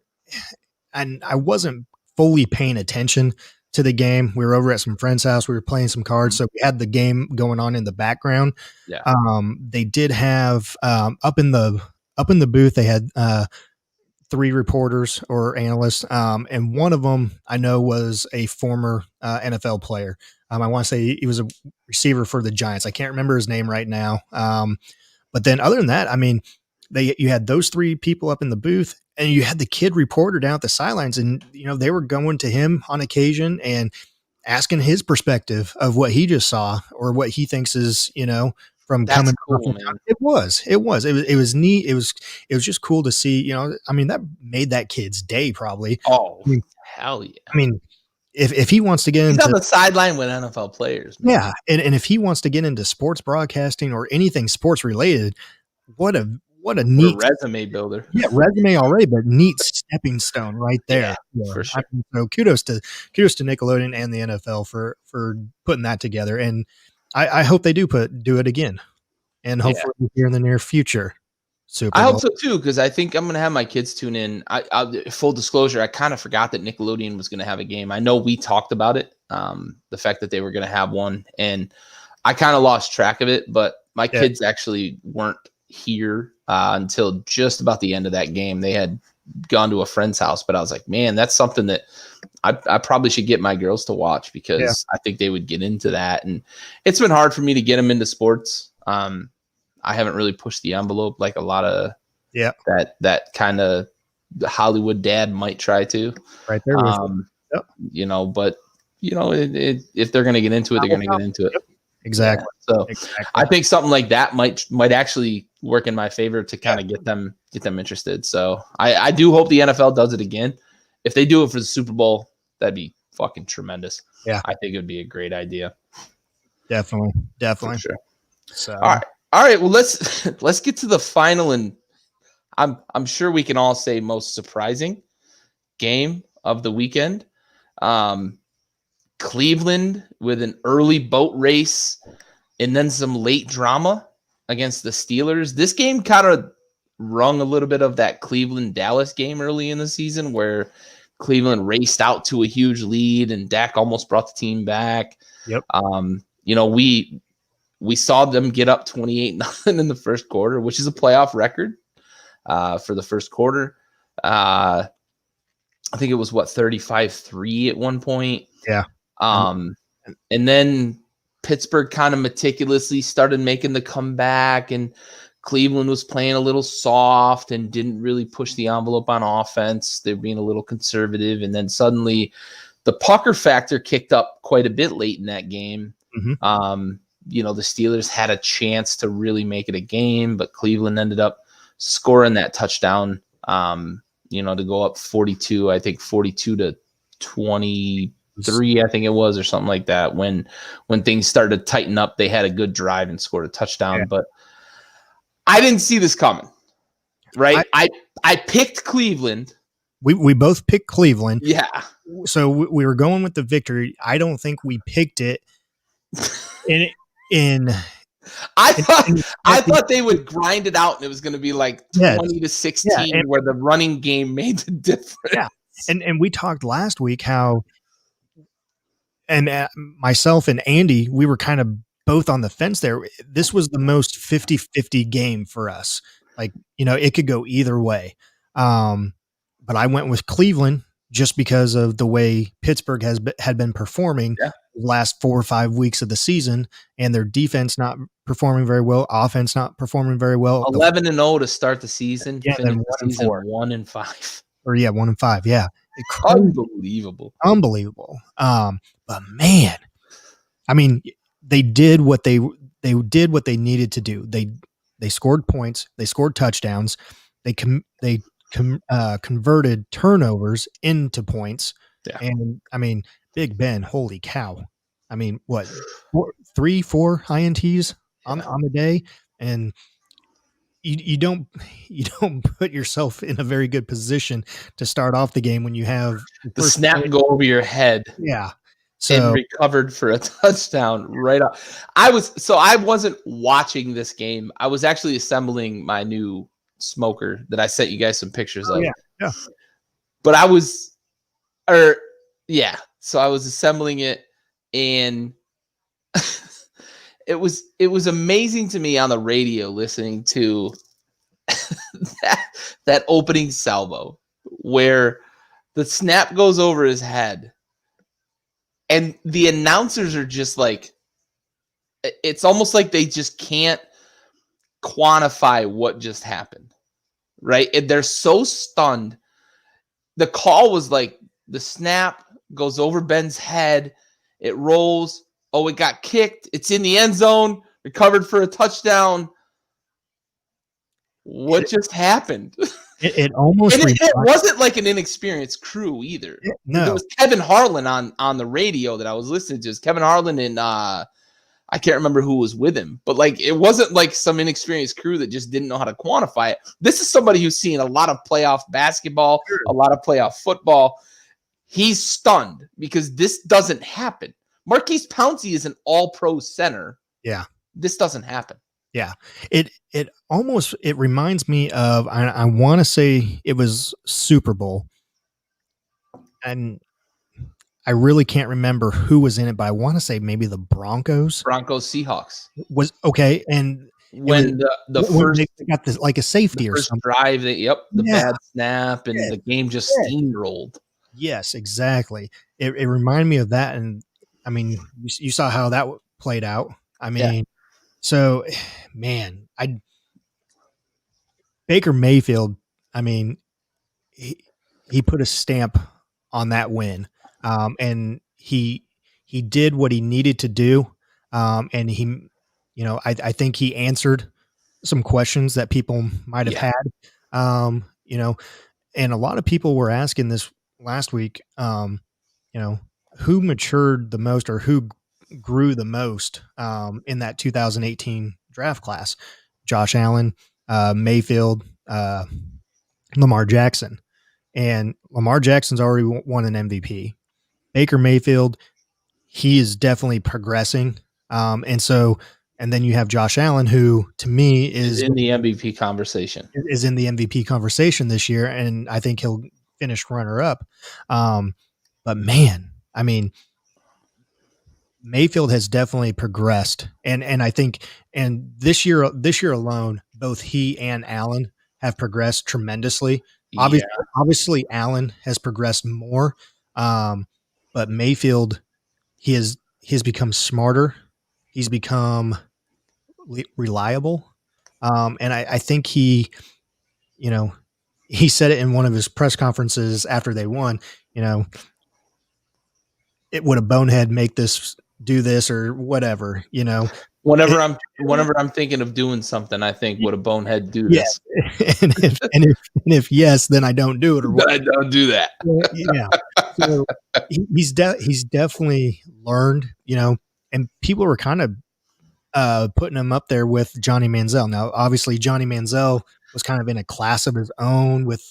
S3: I wasn't fully paying attention to the game. We were over at some friend's house. We were playing some cards, so we had the game going on in the background.
S2: Yeah.
S3: They did have up in the booth. They had 3 reporters or analysts, and one of them I know was a former NFL player. I want to say he was a receiver for the Giants. I can't remember his name right now. But then other than that, I mean, you had those 3 people up in the booth, and you had the kid reporter down at the sidelines, and they were going to him on occasion and asking his perspective of what he just saw or what he thinks is, from
S2: That's
S3: coming.
S2: Cool, man.
S3: It was neat. It was just cool to see, I mean, that made that kid's day probably.
S2: Oh, hell yeah.
S3: I mean, if he wants to get
S2: He's
S3: into
S2: on the sideline with NFL players, man.
S3: Yeah. And if he wants to get into sports broadcasting or anything sports related, what a neat
S2: resume builder.
S3: Yeah, resume already, but neat stepping stone right there.
S2: Yeah, for sure.
S3: So kudos to Nickelodeon and the NFL for putting that together. And I hope they do it again, and hopefully here in the near future. Super
S2: I hope
S3: Bowl.
S2: so too, because I think I'm going to have my kids tune in. Full disclosure, I kind of forgot that Nickelodeon was going to have a game. I know we talked about it, the fact that they were going to have one, and I kind of lost track of it. But my kids actually weren't here until just about the end of that game. They had gone to a friend's house, but I was like, man, that's something that I probably should get my girls to watch, because I think they would get into that. And it's been hard for me to get them into sports. I haven't really pushed the envelope like a lot of that kind of Hollywood dad might try to.
S3: Right there.
S2: But if they're going to get into it, they're going to get into it.
S3: Yep. Exactly.
S2: Yeah. So I think something like that might actually work in my favor to kind of get them interested. So I do hope the NFL does it again. If they do it for the Super Bowl, that'd be fucking tremendous. Yeah. I think it would be a great idea.
S3: Definitely.
S2: For sure. So all right. Well, let's get to the final, and I'm sure we can all say most surprising game of the weekend. Cleveland with an early boat race and then some late drama against the Steelers. This game kind of rung a little bit of that Cleveland-Dallas game early in the season, where Cleveland raced out to a huge lead and Dak almost brought the team back.
S3: Yep.
S2: We saw them get up 28-0 in the first quarter, which is a playoff record for the first quarter. I think it was 35-3 at one point.
S3: Yeah.
S2: And then Pittsburgh kind of meticulously started making the comeback, and Cleveland was playing a little soft and didn't really push the envelope on offense. They're being a little conservative. And then suddenly the pucker factor kicked up quite a bit late in that game. Mm-hmm. The Steelers had a chance to really make it a game, but Cleveland ended up scoring that touchdown, to go up 42, I think 42-23, I think it was, or something like that. When things started to tighten up, they had a good drive and scored a touchdown, but I didn't see this coming, right? I picked Cleveland.
S3: We both picked Cleveland.
S2: Yeah.
S3: So we were going with the victory. I don't think we picked it
S2: I thought they would grind it out and it was going to be like 20-16 where the running game made the difference.
S3: Yeah. And we talked last week how, and myself and Andy, we were kind of both on the fence there. This was the most 50-50 game for us. Like, it could go either way. But I went with Cleveland just because of the way Pittsburgh had been performing the last 4 or 5 weeks of the season, and their defense not performing very well, offense not performing very well.
S2: 11-0 to start the season.
S3: Yeah, then 1-4.
S2: 1-5.
S3: Or 1-5. Yeah.
S2: Unbelievable.
S3: But man, I mean, they did what they needed to do. They scored points. They scored touchdowns. They converted turnovers into points. Yeah. And I mean, Big Ben, holy cow. I mean, what, 3-4 INTs on the day? And you don't put yourself in a very good position to start off the game when you have
S2: the snap go over your head.
S3: Yeah.
S2: And recovered for a touchdown right off. I wasn't watching this game. I was actually assembling my new smoker that I sent you guys some pictures of.
S3: Yeah.
S2: But so I was assembling it, and it was amazing to me on the radio listening to that opening salvo where the snap goes over his head. And the announcers are just like, it's almost like they just can't quantify what just happened, right? And they're so stunned. The call was like, the snap goes over Ben's head. It rolls. Oh, it got kicked. It's in the end zone. Recovered for a touchdown. What just happened?
S3: It almost
S2: it wasn't like an inexperienced crew either.
S3: No,
S2: it was Kevin Harlan on the radio that I was listening to. It was Kevin Harlan and I can't remember who was with him, but like it wasn't like some inexperienced crew that just didn't know how to quantify it. This is somebody who's seen a lot of playoff basketball, a lot of playoff football. He's stunned because this doesn't happen. Marquise Pouncey is an all-pro center.
S3: Yeah,
S2: this doesn't happen.
S3: Yeah. It almost it reminds me of I want to say it was Super Bowl, and I really can't remember who was in it, but I want to say maybe the Broncos
S2: Broncos Seahawks.
S3: was okay, and it was
S2: When the
S3: when
S2: first
S3: they got this like a
S2: the
S3: safety or
S2: first
S3: something.
S2: drive, the
S3: Yeah,
S2: bad snap, and
S3: yeah,
S2: the game just
S3: yeah.
S2: steamrolled.
S3: Yes, exactly. It reminded me of that, and I mean, you saw how that played out. I
S2: Yeah.
S3: mean, so man, I Baker Mayfield. I mean, he he put a stamp on that win, and he did what he needed to do, and I think he answered some questions that people might have
S2: Yeah.
S3: had, you know, and a lot of people were asking this last week, you know, who matured the most or who grew the most in that 2018 draft class? Josh Allen, Mayfield, Lamar Jackson. And Lamar Jackson's already won an MVP. Baker Mayfield, he is definitely progressing. And then you have Josh Allen, who to me
S2: Is
S3: is
S2: in the MVP conversation.
S3: in the MVP conversation this year, and I think he'll finish runner up. But man, I mean, Mayfield has definitely progressed, and I think and this year alone, both he and Allen have progressed tremendously.
S2: Yeah.
S3: Obviously, Allen has progressed more, but Mayfield he has become smarter. He's become reliable, and I think you know he said it in one of his press conferences after they won. You know, it would a bonehead make this do this or whatever.
S2: Whenever I'm thinking of doing something, I think, would a bonehead do
S3: Yeah,
S2: this?
S3: and if yes, then I don't do it or what.
S2: I don't do that.
S3: Yeah, so he's definitely learned, and people were kind of putting him up there with Johnny Manziel. Now, obviously, Johnny Manziel was kind of in a class of his own with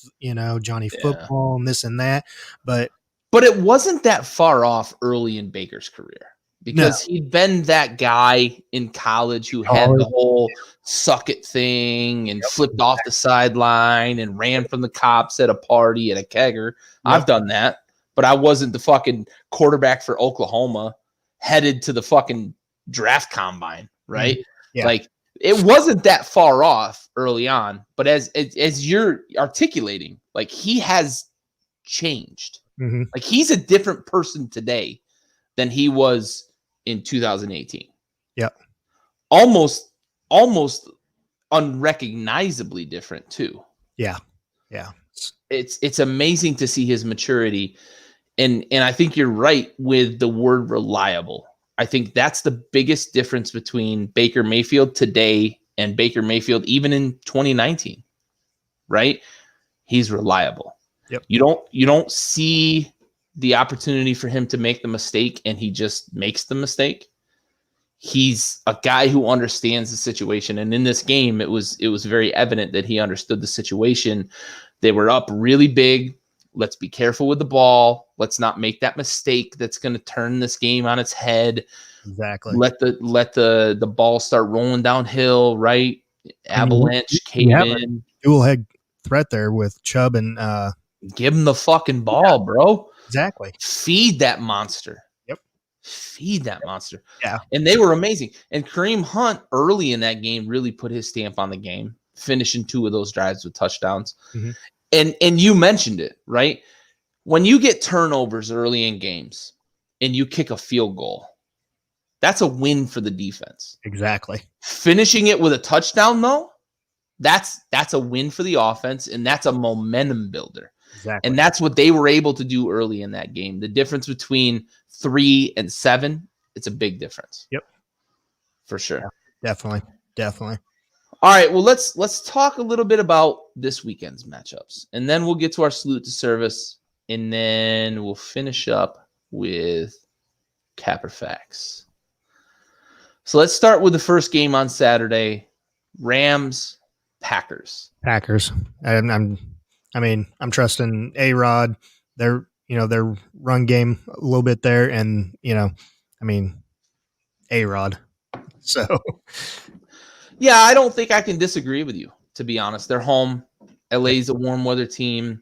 S3: Johnny Football and this and that, but
S2: it wasn't that far off early in Baker's career because he'd been that guy in college who had the whole suck it thing and flipped off the sideline and ran from the cops at a party at a kegger. I've done that, but I wasn't the fucking quarterback for Oklahoma headed to the fucking draft combine, right?
S3: Yeah.
S2: Like it wasn't that far off early on, but as you're articulating, like he has changed.
S3: Mm-hmm.
S2: Like he's a different person today than he was in 2018.
S3: Yeah.
S2: Almost unrecognizably different too.
S3: Yeah. Yeah.
S2: It's amazing to see his maturity. And I think you're right with the word reliable. I think that's the biggest difference between Baker Mayfield today and Baker Mayfield even in 2019. Right? He's reliable.
S3: Yep.
S2: You don't see the opportunity for him to make the mistake and he just makes the mistake. He's a guy who understands the situation. And in this game, it was very evident that he understood the situation. They were up really big. Let's be careful with the ball. Let's not make that mistake that's going to turn this game on its head.
S3: Exactly.
S2: Let the ball start rolling downhill, right? Avalanche came in.
S3: Dual head threat there with Chubb and
S2: give him the fucking ball, bro.
S3: Exactly.
S2: Feed that monster.
S3: Yep.
S2: Feed that monster.
S3: Yeah.
S2: And they were amazing. And Kareem Hunt early in that game really put his stamp on the game, finishing 2 of those drives with touchdowns.
S3: Mm-hmm.
S2: And you mentioned it, right? When you get turnovers early in games and you kick a field goal, that's a win for the defense.
S3: Exactly.
S2: Finishing it with a touchdown, though, that's a win for the offense, and that's a momentum builder.
S3: Exactly.
S2: And that's what they were able to do early in that game. The difference between 3 and 7, it's a big difference.
S3: Yep.
S2: For sure.
S3: Yeah, definitely.
S2: All right, well, let's talk a little bit about this weekend's matchups, and then we'll get to our salute to service, and then we'll finish up with Capper Facts. So let's start with the first game on Saturday, Rams Packers.
S3: I'm trusting A-Rod. Their run game a little bit there, and A-Rod. So
S2: Yeah, I don't think I can disagree with you, to be honest. They're home. LA's a warm weather team.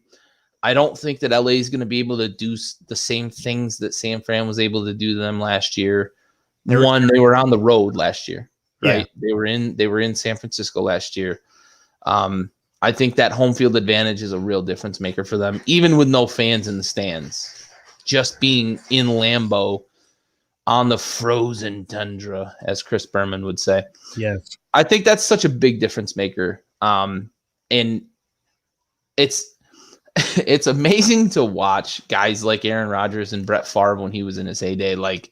S2: I don't think that LA is going to be able to do the same things that San Fran was able to do to them last year. They were on the road last year, right? Yeah. They were in San Francisco last year. I think that home field advantage is a real difference maker for them, even with no fans in the stands. Just being in Lambeau on the frozen tundra, as Chris Berman would say.
S3: Yes.
S2: I think that's such a big difference maker. And it's amazing to watch guys like Aaron Rodgers and Brett Favre when he was in his heyday. Like,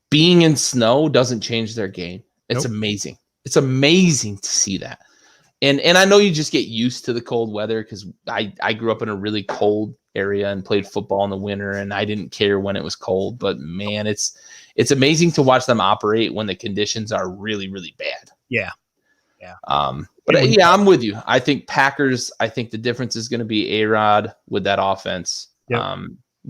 S2: being in snow doesn't change their game. It's amazing. It's amazing to see that. And I know you just get used to the cold weather because I grew up in a really cold area and played football in the winter, and I didn't care when it was cold. But man, it's amazing to watch them operate when the conditions are really, really bad.
S3: Yeah.
S2: But yeah, I'm with you. I think Packers. I think the difference is going to be A-Rod with that offense. Yep.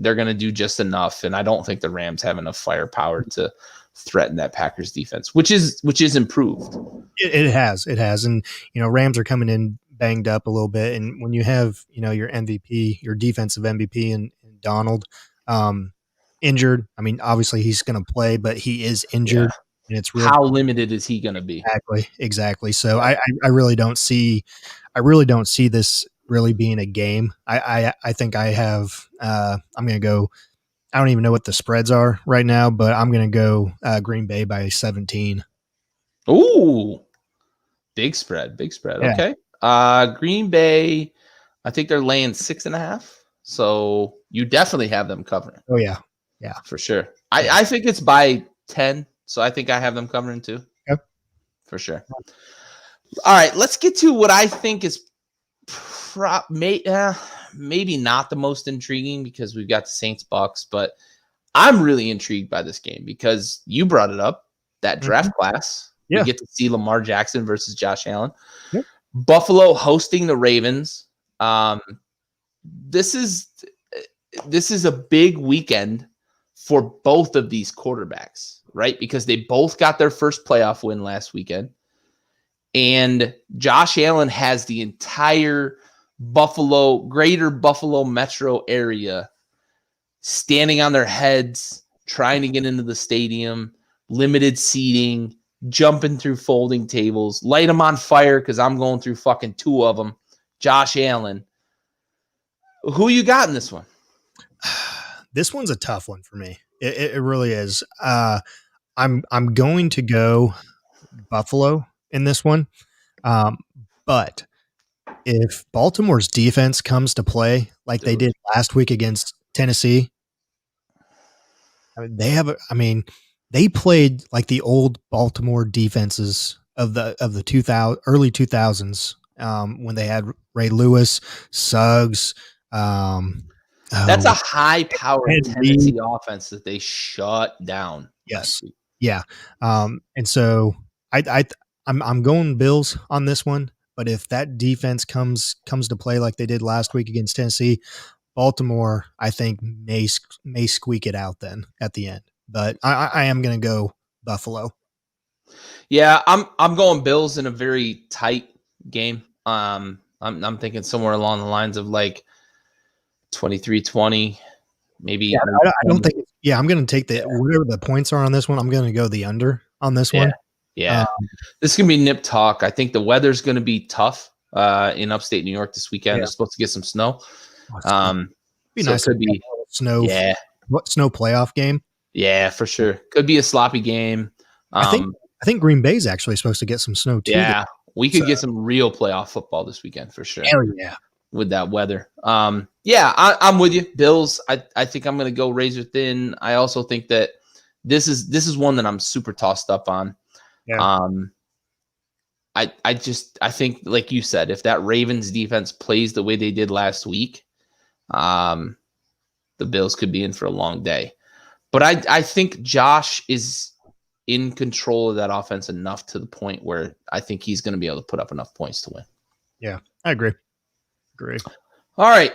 S2: They're going to do just enough, and I don't think the Rams have enough firepower to threaten that Packers defense, which is improved.
S3: It has, and Rams are coming in banged up a little bit, and when you have your MVP, your defensive MVP, and Donald injured, I mean, obviously he's going to play, but he is injured, and it's
S2: how limited is he going to be?
S3: Exactly. So I really don't see this really being a game. I think I have. I'm going to go. I don't even know what the spreads are right now, but I'm going to go Green Bay by 17.
S2: Ooh, big spread. Yeah. Okay. Green Bay, I think they're laying 6.5. So you definitely have them covering.
S3: Oh yeah,
S2: for sure. I think it's by 10. So I think I have them covering too.
S3: Yep,
S2: for sure. All right, let's get to what I think is maybe not the most intriguing because we've got the Saints Bucks, but I'm really intrigued by this game because you brought it up, that draft class. Yeah. You get to see Lamar Jackson versus Josh Allen.
S3: Yep.
S2: Buffalo hosting the Ravens. This is a big weekend for both of these quarterbacks, right? Because they both got their first playoff win last weekend. And Josh Allen has the entire greater Buffalo metro area standing on their heads, trying to get into the stadium, limited seating, jumping through folding tables, light them on fire because I'm going through fucking 2 of them. Josh Allen. Who you got in this one?
S3: This one's a tough one for me. It really is. I'm going to go Buffalo in this one. But if Baltimore's defense comes to play like they did last week against Tennessee, they played like the old Baltimore defenses of the early 2000s when they had Ray Lewis, Suggs.
S2: That's a high-powered Tennessee offense that they shut down.
S3: Yes, yeah, and so I'm going Bills on this one. But if that defense comes to play like they did last week against Tennessee, Baltimore, I think may squeak it out then at the end. But I am going to go Buffalo.
S2: Yeah, I'm going Bills in a very tight game. I'm thinking somewhere along the lines of like 23-20, maybe.
S3: Yeah, I don't think. I'm going to take whatever the points are on this one. I'm going to go the under on this one.
S2: Yeah, this is going to be nip talk. I think the weather's going to be tough in upstate New York this weekend. They're supposed to get some snow.
S3: Be nice to be snow. Yeah, what snow playoff game?
S2: Yeah, for sure. Could be a sloppy game.
S3: I think Green Bay's actually supposed to get some snow too.
S2: Yeah, we could get some real playoff football this weekend for sure.
S3: Hell yeah,
S2: with that weather. I'm with you, Bills. I think I'm going to go razor thin. I also think that this is one that I'm super tossed up on. Yeah. I think, like you said, if that Ravens defense plays the way they did last week, the Bills could be in for a long day. But I think Josh is in control of that offense enough to the point where I think he's going to be able to put up enough points to win.
S3: Yeah, I agree.
S2: All right,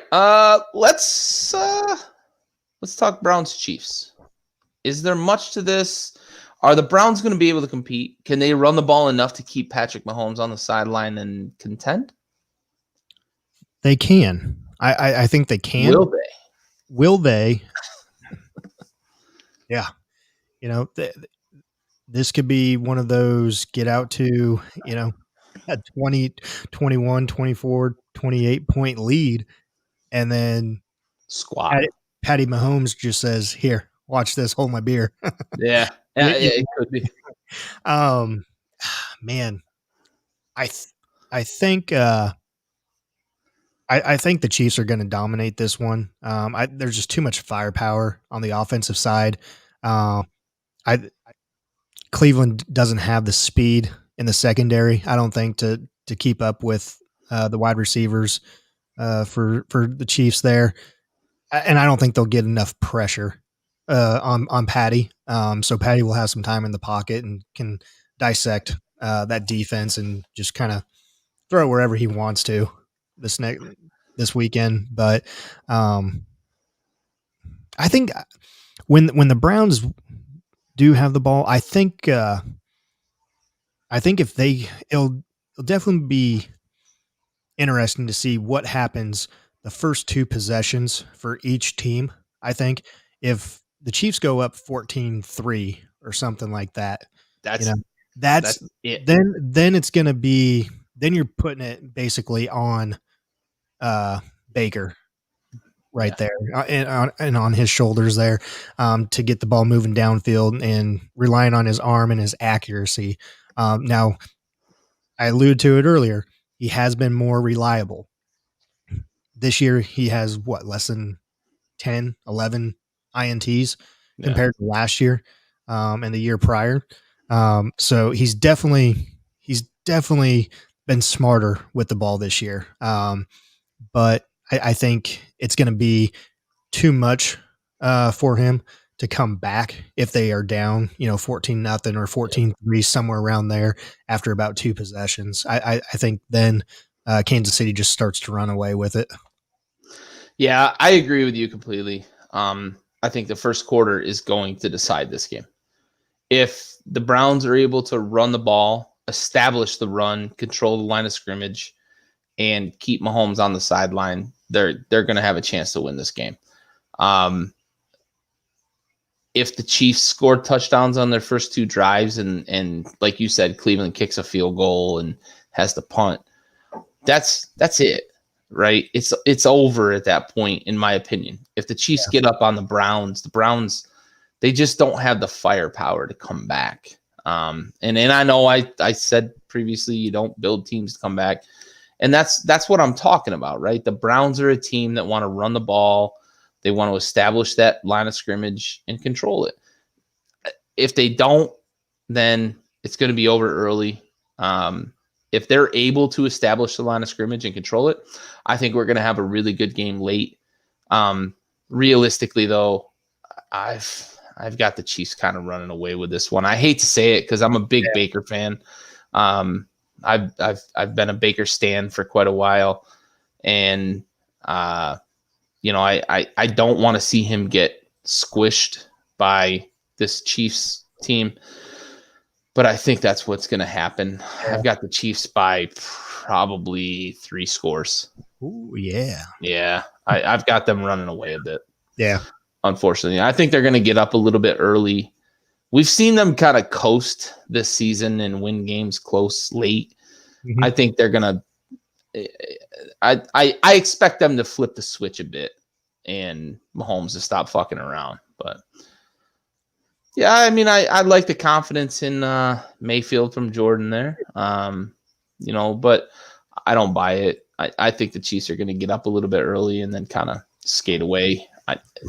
S2: let's talk Browns Chiefs. Is there much to this? Are the Browns going to be able to compete? Can they run the ball enough to keep Patrick Mahomes on the sideline and contend?
S3: They can. I think they can.
S2: Will they?
S3: Will they? Yeah. You know, this could be one of those get out to, a 20, 21, 24, 28 point lead. And then
S2: Squat.
S3: Patty Mahomes just says, "Here, watch this, hold my beer."
S2: Yeah. Yeah, it could be.
S3: Man, I think I think the Chiefs are going to dominate this one. There's just too much firepower on the offensive side. I Cleveland doesn't have the speed in the secondary, I don't think, to keep up with the wide receivers for the Chiefs there, and I don't think they'll get enough pressure on Patty. So Patty will have some time in the pocket and can dissect that defense and just kind of throw it wherever he wants to this weekend. But I think when the Browns do have the ball, I think if it'll definitely be interesting to see what happens the first two possessions for each team. I think if the Chiefs go up 14-3 or something like that, that's it. Then it's going to be, then you're putting it basically on Baker there and on his shoulders there to get the ball moving downfield and relying on his arm and his accuracy. Now, I alluded to it earlier. He has been more reliable. This year, he has less than 10, 11 INTs compared to last year and the year prior. So he's definitely been smarter with the ball this year. But I think it's going to be too much for him to come back if they are down, 14-0 or 14-3, somewhere around there after about two possessions. I think then Kansas City just starts to run away with it.
S2: Yeah, I agree with you completely. I think the first quarter is going to decide this game. If the Browns are able to run the ball, establish the run, control the line of scrimmage, and keep Mahomes on the sideline, they're going to have a chance to win this game. If the Chiefs score touchdowns on their first two drives and like you said, Cleveland kicks a field goal and has the punt, that's it, right? It's over at that point, in my opinion. If the Chiefs get up on the Browns, they just don't have the firepower to come back. And I know I said previously you don't build teams to come back. And that's what I'm talking about, right? The Browns are a team that want to run the ball. They want to establish that line of scrimmage and control it. If they don't, then it's going to be over early. If they're able to establish the line of scrimmage and control it, I think we're going to have a really good game late. Realistically, though, I've got the Chiefs kind of running away with this one. I hate to say it because I'm a big Baker fan. I've been a Baker stan for quite a while, and I don't want to see him get squished by this Chiefs team, but I think that's what's going to happen. Yeah. I've got the Chiefs by probably 3 scores.
S3: Ooh, yeah.
S2: Yeah, I've got them running away a bit.
S3: Yeah.
S2: Unfortunately, I think they're going to get up a little bit early. We've seen them kind of coast this season and win games close late. Mm-hmm. I think they're going to I expect them to flip the switch a bit and Mahomes to stop fucking around. But yeah, I mean, I like the confidence in Mayfield from Jordan there. But I don't buy it. I think the Chiefs are going to get up a little bit early and then kind of skate away.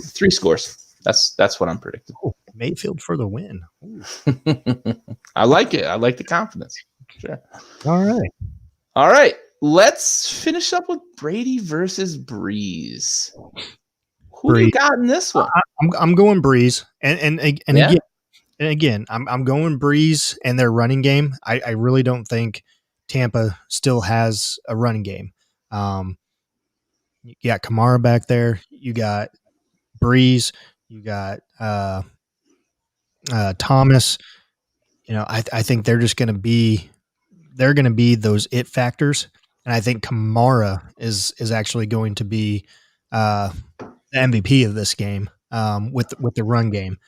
S2: 3 scores. That's what I'm predicting.
S3: Oh, Mayfield for the win.
S2: I like it. I like the confidence. Sure.
S3: All right.
S2: Let's finish up with Brady versus Breeze. Who do you got in this one?
S3: I'm going Breeze, and again, I'm going Breeze and their running game. I really don't think Tampa still has a running game. You got Kamara back there. You got Breeze. You got Thomas. I think they're just going to be those it factors, and I think Kamara is actually going to be the MVP of this game with the run game.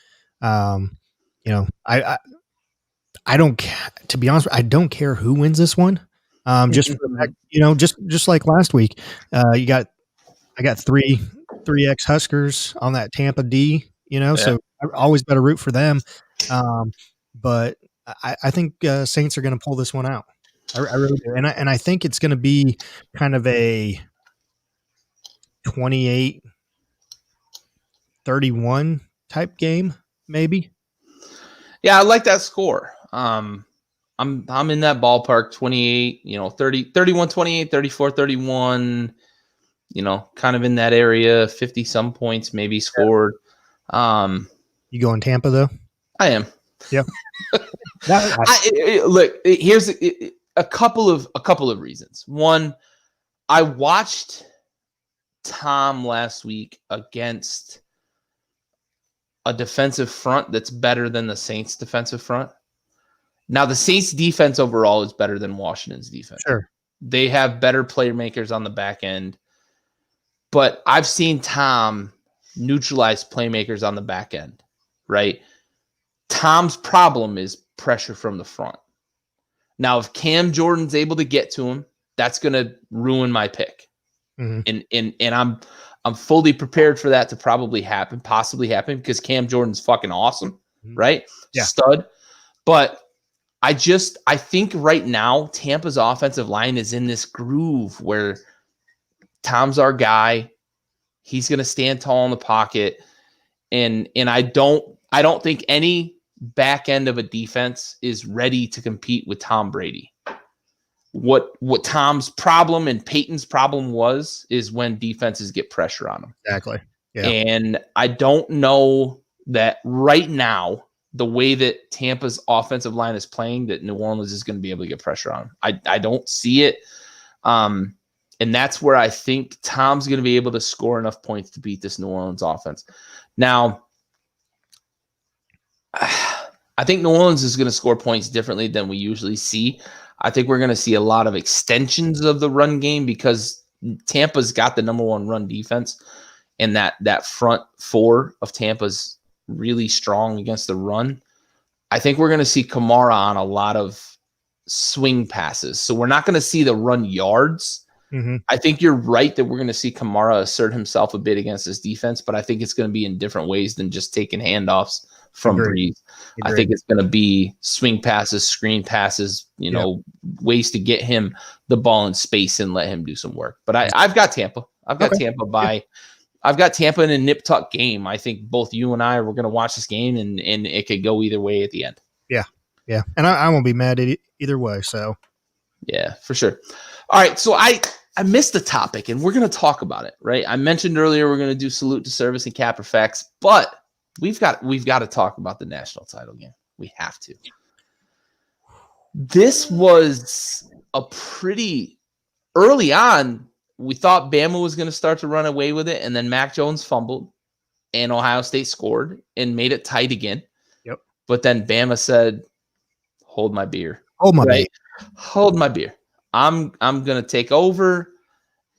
S3: I don't to be honest, I don't care who wins this one. Just for the fact, just like last week, I got three ex Huskers on that Tampa D. So I always got to root for them. But I think Saints are going to pull this one out. I really do, and I think it's going to be kind of a 28-31 type game, maybe.
S2: Yeah, I like that score. I'm in that ballpark, 28, 30, 31, 28, 34, 31, kind of in that area, 50 some points maybe scored.
S3: You going Tampa though?
S2: I am.
S3: Yeah.
S2: Look, here's a couple of reasons. One, I watched Tom last week against a defensive front that's better than the Saints defensive front. Now, the Saints defense overall is better than Washington's defense.
S3: Sure.
S2: They have better playmakers on the back end, but I've seen Tom neutralize playmakers on the back end, right? Tom's problem is pressure from the front. Now, if Cam Jordan's able to get to him, that's going to ruin my pick. Mm-hmm. And I'm fully prepared for that to possibly happen, because Cam Jordan's fucking awesome, right?
S3: Yeah.
S2: Stud. But I think right now Tampa's offensive line is in this groove where Tom's our guy. He's going to stand tall in the pocket, and I don't think any back end of a defense is ready to compete with Tom Brady. What Tom's problem and Peyton's problem is when defenses get pressure on them.
S3: Exactly. Yeah.
S2: And I don't know that right now, the way that Tampa's offensive line is playing, that New Orleans is going to be able to get pressure on them. I don't see it. And that's where I think Tom's going to be able to score enough points to beat this New Orleans offense. Now, I think New Orleans is going to score points differently than we usually see. I think we're going to see a lot of extensions of the run game because Tampa's got the number one run defense, and that front four of Tampa's really strong against the run. I think we're going to see Kamara on a lot of swing passes. So we're not going to see the run yards. Mm-hmm. I think you're right that we're going to see Kamara assert himself a bit against this defense, but I think it's going to be in different ways than just taking handoffs from Breeze. I think it's going to be swing passes, screen passes, ways to get him the ball in space and let him do some work. But I've got Tampa. I've got Tampa in a nip-tuck game. I think both you and I, we're going to watch this game, and it could go either way at the end.
S3: Yeah, yeah. And I won't be mad at either way. So,
S2: yeah, for sure. All right, so I missed the topic, and we're going to talk about it, right? I mentioned earlier we're going to do salute to service and cap or facts, but we've got to talk about the national title game. We have to. This was a pretty early on. We thought Bama was going to start to run away with it, and then Mac Jones fumbled, and Ohio State scored and made it tight again.
S3: Yep.
S2: But then Bama said, "Hold my beer.
S3: Hold my beer.
S2: Hold my beer. I'm going to take over,"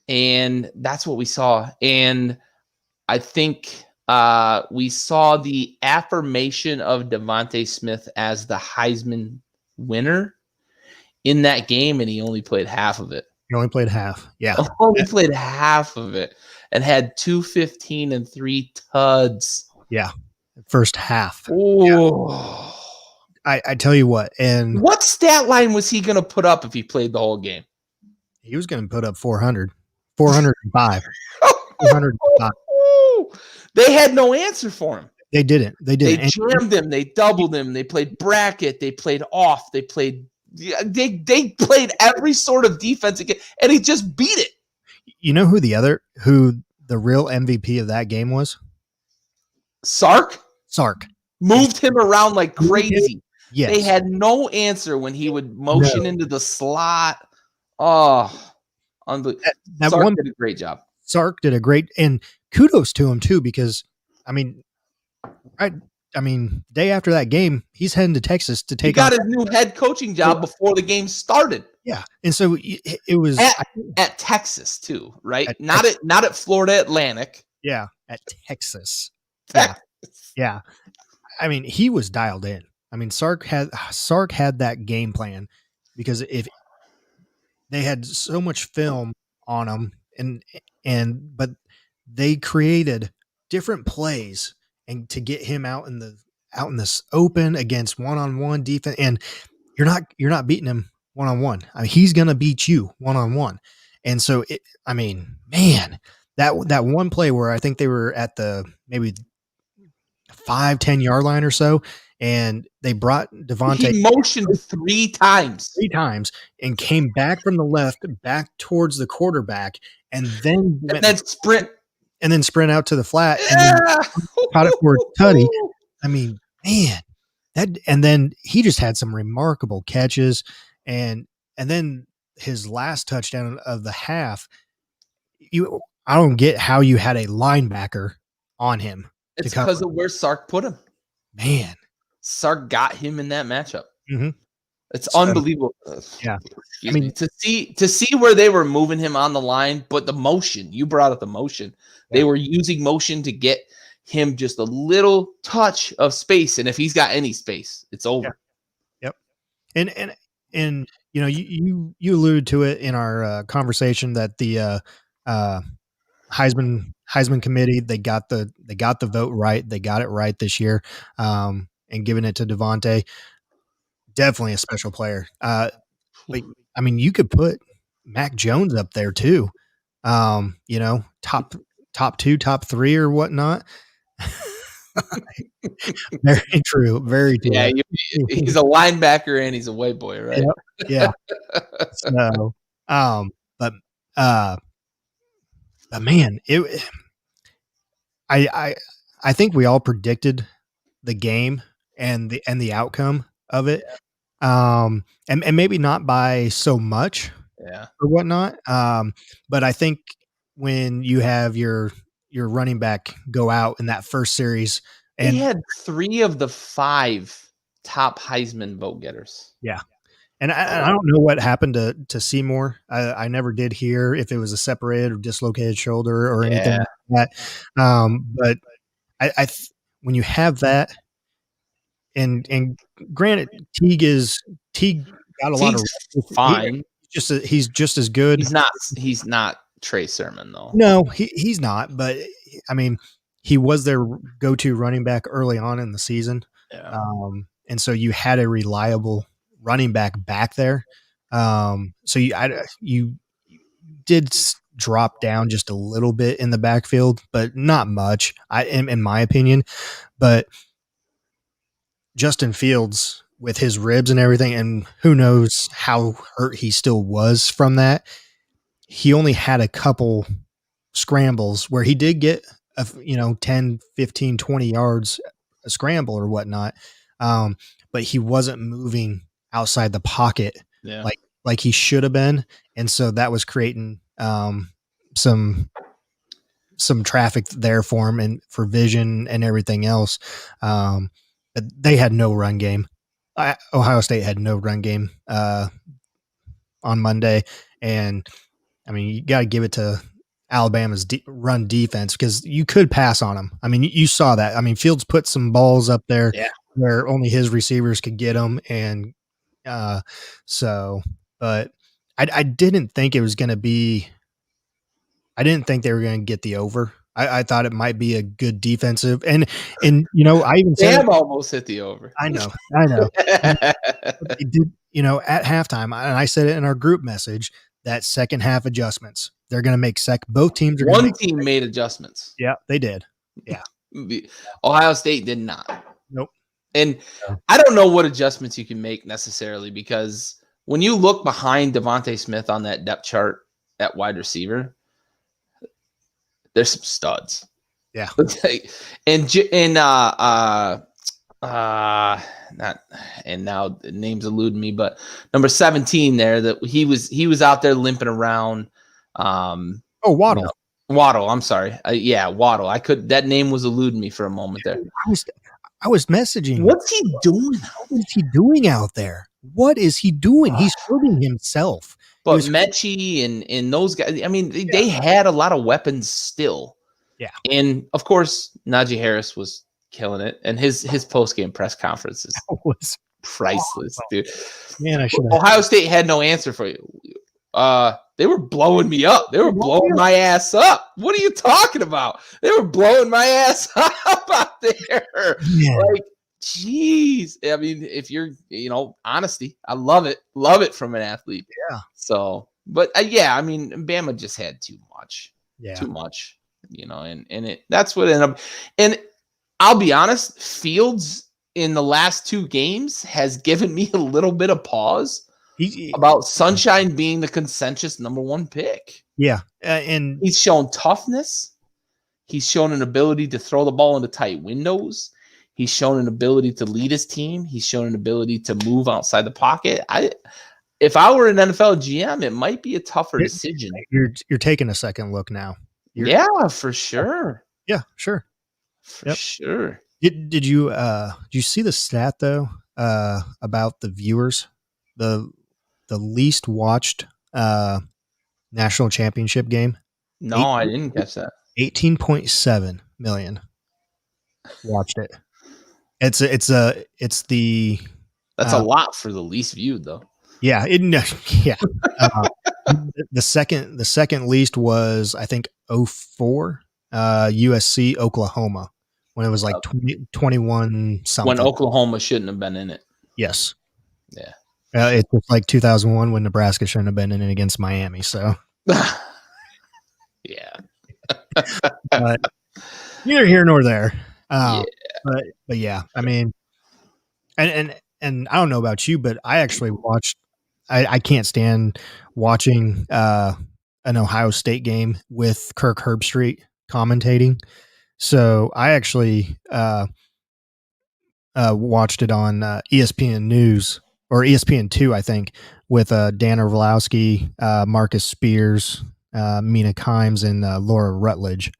S2: and that's what we saw. And I think we saw the affirmation of Devontae Smith as the Heisman winner in that game, and he only played half of it.
S3: He only played half. Yeah.
S2: Only played half of it and had 215 and 3 tuds.
S3: Yeah. First half.
S2: Oh.
S3: Yeah. I tell you what. And
S2: what stat line was he going to put up if he played the whole game?
S3: He was going to put up 400. 405. 405.
S2: They had no answer for him.
S3: They didn't. They
S2: jammed him. They doubled him. They played bracket. They played off. They played every sort of defense again, and he just beat it.
S3: You know who the real MVP of that game was?
S2: Sark moved him around like crazy.
S3: Yes.
S2: They had no answer when he would motion into the slot. Oh, unbelievable. Sark did a great job.
S3: Sark did a great, and kudos to him too, because I mean, right I mean, day after that game, he's heading to Texas to
S2: He
S3: take
S2: got
S3: on.
S2: his new head coaching job before the game started.
S3: Yeah, and so it was
S2: At Texas too, right?
S3: At
S2: Not at Florida Atlantic.
S3: at Texas.
S2: Texas.
S3: Yeah. I mean, he was dialed in. I mean, Sark had that game plan because if they had so much film on him but they created different plays and to get him out in this open against one-on-one defense, and you're not beating him one-on-one. I mean, he's gonna beat you one-on-one. And so man, that one play where I think they were at the maybe 5-10 yard line or so, and they brought Devontae.
S2: He motioned 3 times
S3: and came back from the left back towards the quarterback, and then sprint out to the flat and then caught it for Tutty. I mean, man, and then he just had some remarkable catches, and then his last touchdown of the half. I don't get how you had a linebacker on him.
S2: It's because of where Sark put him.
S3: Man,
S2: Sark got him in that matchup.
S3: Mm-hmm.
S2: It's unbelievable.
S3: Yeah,
S2: I mean, to see where they were moving him on the line, but the motion, you brought up the motion. They were using motion to get him just a little touch of space, and if he's got any space, it's over.
S3: Yep. And you know, you alluded to it in our conversation that the Heisman committee, they got the vote right. They got it right this year, and giving it to Devontae. Definitely a special player. But I mean, you could put Mac Jones up there too. You know, top 2, top 3 or whatnot. Very true. Very true.
S2: Yeah, he's a linebacker and he's a white boy, right?
S3: Yep. Yeah. So, but man, I think we all predicted the game and the outcome of it. And maybe not by so much, or whatnot. But I think when you have your running back go out in that first series, and
S2: he had 3 of the 5 top Heisman vote getters.
S3: Yeah. And I don't know what happened to Seymour. I never did hear if it was a separated or dislocated shoulder or anything like that. But when you have that, and granted, Teague got a lot of
S2: fine.
S3: He's just as good.
S2: He's not Trey Sermon though.
S3: No, he's not. But I mean, he was their go-to running back early on in the season.
S2: Yeah.
S3: And so you had a reliable running back there. So you did drop down just a little bit in the backfield, but not much, in my opinion. But Justin Fields with his ribs and everything, and who knows how hurt he still was from that. He only had a couple scrambles where he did get 10, 15, 20 yards a scramble or whatnot. But he wasn't moving outside the pocket like he should have been. And so that was creating some traffic there for him and for vision and everything else. But they had no run game. Ohio State had no run game on Monday. And I mean, you got to give it to Alabama's run defense because you could pass on them. I mean, you saw that. I mean, Fields put some balls up there where only his receivers could get them. And but I didn't think it was going to be – I didn't think they were going to get the over. I thought it might be a good defensive. And I even said –
S2: almost hit the over.
S3: I know. They did, at halftime, and I said it in our group message, that second half adjustments. They're going to make both teams are going to
S2: One team made adjustments.
S3: Yeah, they did. Yeah.
S2: Ohio State did not.
S3: Nope.
S2: And I don't know what adjustments you can make necessarily, because when you look behind Devontae Smith on that depth chart at wide receiver, there's some studs.
S3: Yeah.
S2: Now the names elude me, but number 17 there, that he was out there limping around.
S3: Waddle.
S2: Waddle. I'm sorry. Waddle. That name was eluding me for a moment there.
S3: I was messaging.
S2: What's he doing?
S3: What is he doing out there? What is he doing? He's hurting himself.
S2: But Mechie and those guys, I mean, they had a lot of weapons still.
S3: Yeah.
S2: And of course, Najee Harris was killing it. And his post-game press conferences
S3: was
S2: priceless, dude.
S3: Man, I should have.
S2: Ohio State had no answer for you. They were blowing me up. They were blowing my ass up. What are you talking about? They were blowing my ass up out there.
S3: Yeah.
S2: Like, geez. I mean, if you're, honesty, I love it. Love it from an athlete.
S3: Yeah.
S2: So, but yeah, I mean, Bama just had too much.
S3: Yeah.
S2: Too much, and that's what ended up. And I'll be honest, Fields in the last 2 games has given me a little bit of pause about Sunshine being the consensus number 1 pick.
S3: Yeah. And
S2: he's shown toughness. He's shown an ability to throw the ball into tight windows. He's shown an ability to lead his team. He's shown an ability to move outside the pocket. If I were an NFL GM, it might be a tougher decision.
S3: You're taking a second look now.
S2: For sure.
S3: Yeah, sure.
S2: For sure.
S3: Did you see the stat though about the viewers, the least watched national championship game?
S2: No, I didn't catch that.
S3: 18.7 million watched it. It's the
S2: that's a lot for the least viewed though.
S3: Yeah, the second least was I think 04 USC Oklahoma when it was like 21 something.
S2: When Oklahoma shouldn't have been in it.
S3: Yes.
S2: Yeah.
S3: It's like 2001 when Nebraska shouldn't have been in it against Miami. So.
S2: Yeah.
S3: But neither here nor there. But yeah, I mean, and I don't know about you, but I actually watched. I can't stand watching an Ohio State game with Kirk Herbstreit commentating. So I actually watched it on ESPN News or ESPN2, I think, with Dan Orlovsky, Marcus Spears, Mina Kimes, and Laura Rutledge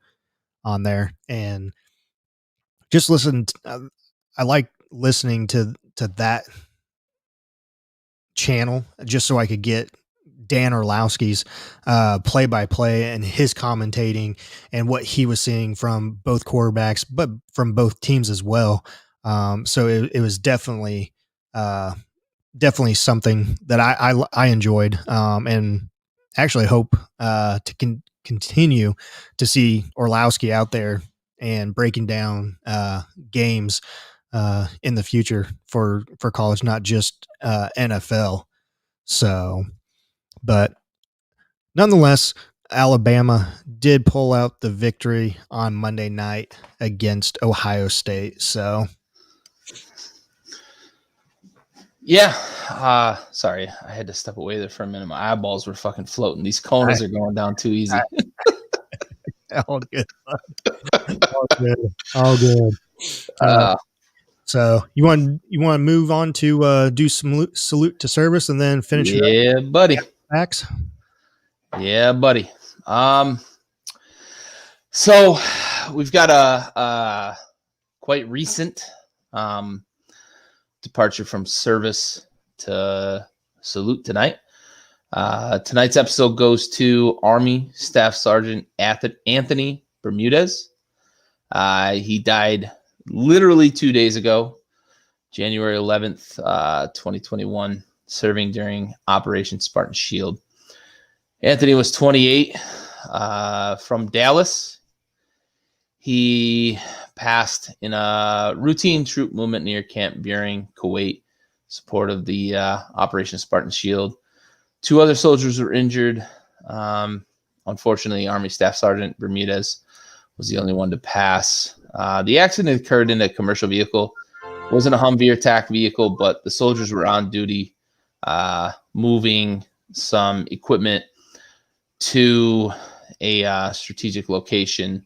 S3: on there. And just I like listening to that channel just so I could get Dan Orlovsky's play-by-play and his commentating and what he was seeing from both quarterbacks, but from both teams as well. So it was definitely something that I enjoyed, and actually hope to continue to see Orlovsky out there and breaking down games in the future for college, not just NFL. So, but nonetheless, Alabama did pull out the victory on Monday night against Ohio State. So,
S2: yeah. Sorry, I had to step away there for a minute. My eyeballs were fucking floating. These Konas are going down too easy.
S3: All good. All good. So you want to move on to do some salute to service and then finish it up?
S2: Yeah, buddy.
S3: Facts.
S2: Yeah, buddy. So we've got a quite recent departure from service to salute tonight. Tonight's episode goes to Army Staff Sergeant Anthony Bermudez. He died literally 2 days ago, January 11th, 2021, serving during Operation Spartan Shield. Anthony was 28, from Dallas. He passed in a routine troop movement near Camp Buring, Kuwait, support of the Operation Spartan Shield. 2 other soldiers were injured. Unfortunately, Army Staff Sergeant Bermudez was the only one to pass. The accident occurred in a commercial vehicle. It wasn't a Humvee attack vehicle, but the soldiers were on duty, moving some equipment to a strategic location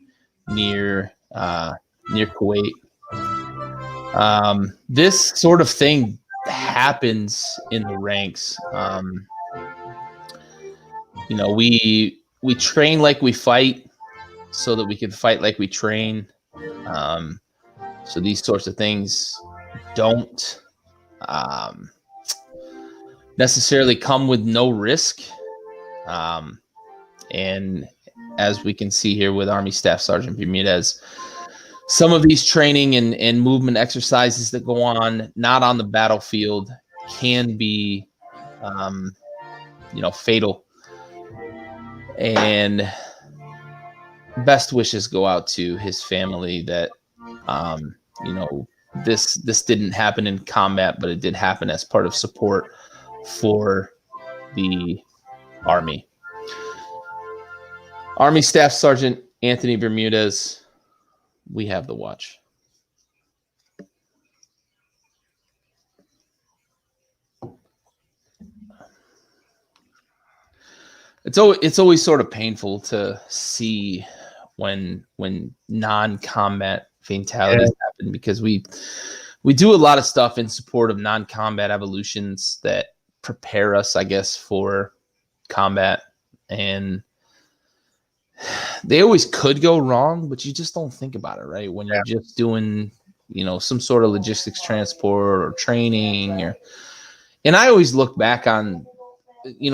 S2: near Kuwait. This sort of thing happens in the ranks. We train like we fight so that we can fight like we train. So these sorts of things don't necessarily come with no risk. And as we can see here with Army Staff Sergeant Bermudez, some of these training and movement exercises that go on, not on the battlefield, can be, fatal. And best wishes go out to his family that, this didn't happen in combat, but it did happen as part of support for the Army. Army Staff Sergeant Anthony Bermudez, we have the watch. It's always sort of painful to see when non-combat fatalities happen, because we do a lot of stuff in support of non-combat evolutions that prepare us, I guess, for combat, and they always could go wrong, but you just don't think about it, right? When you're just doing, some sort of logistics transport or training, and I always look back on,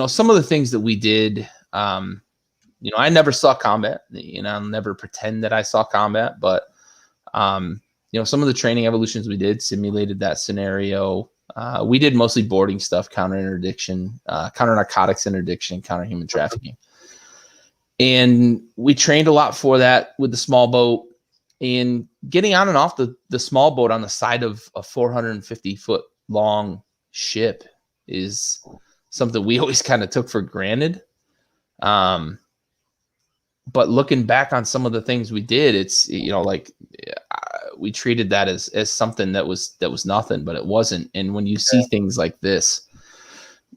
S2: some of the things that we did. I never saw combat, I'll never pretend that I saw combat, but, some of the training evolutions we did simulated that scenario. We did mostly boarding stuff, counter interdiction, counter narcotics interdiction, counter human trafficking. And we trained a lot for that with the small boat, and getting on and off the small boat on the side of a 450-foot long ship is something we always kind of took for granted. But looking back on some of the things we did, it's, we treated that as something that was nothing, but it wasn't. And when you see things like this,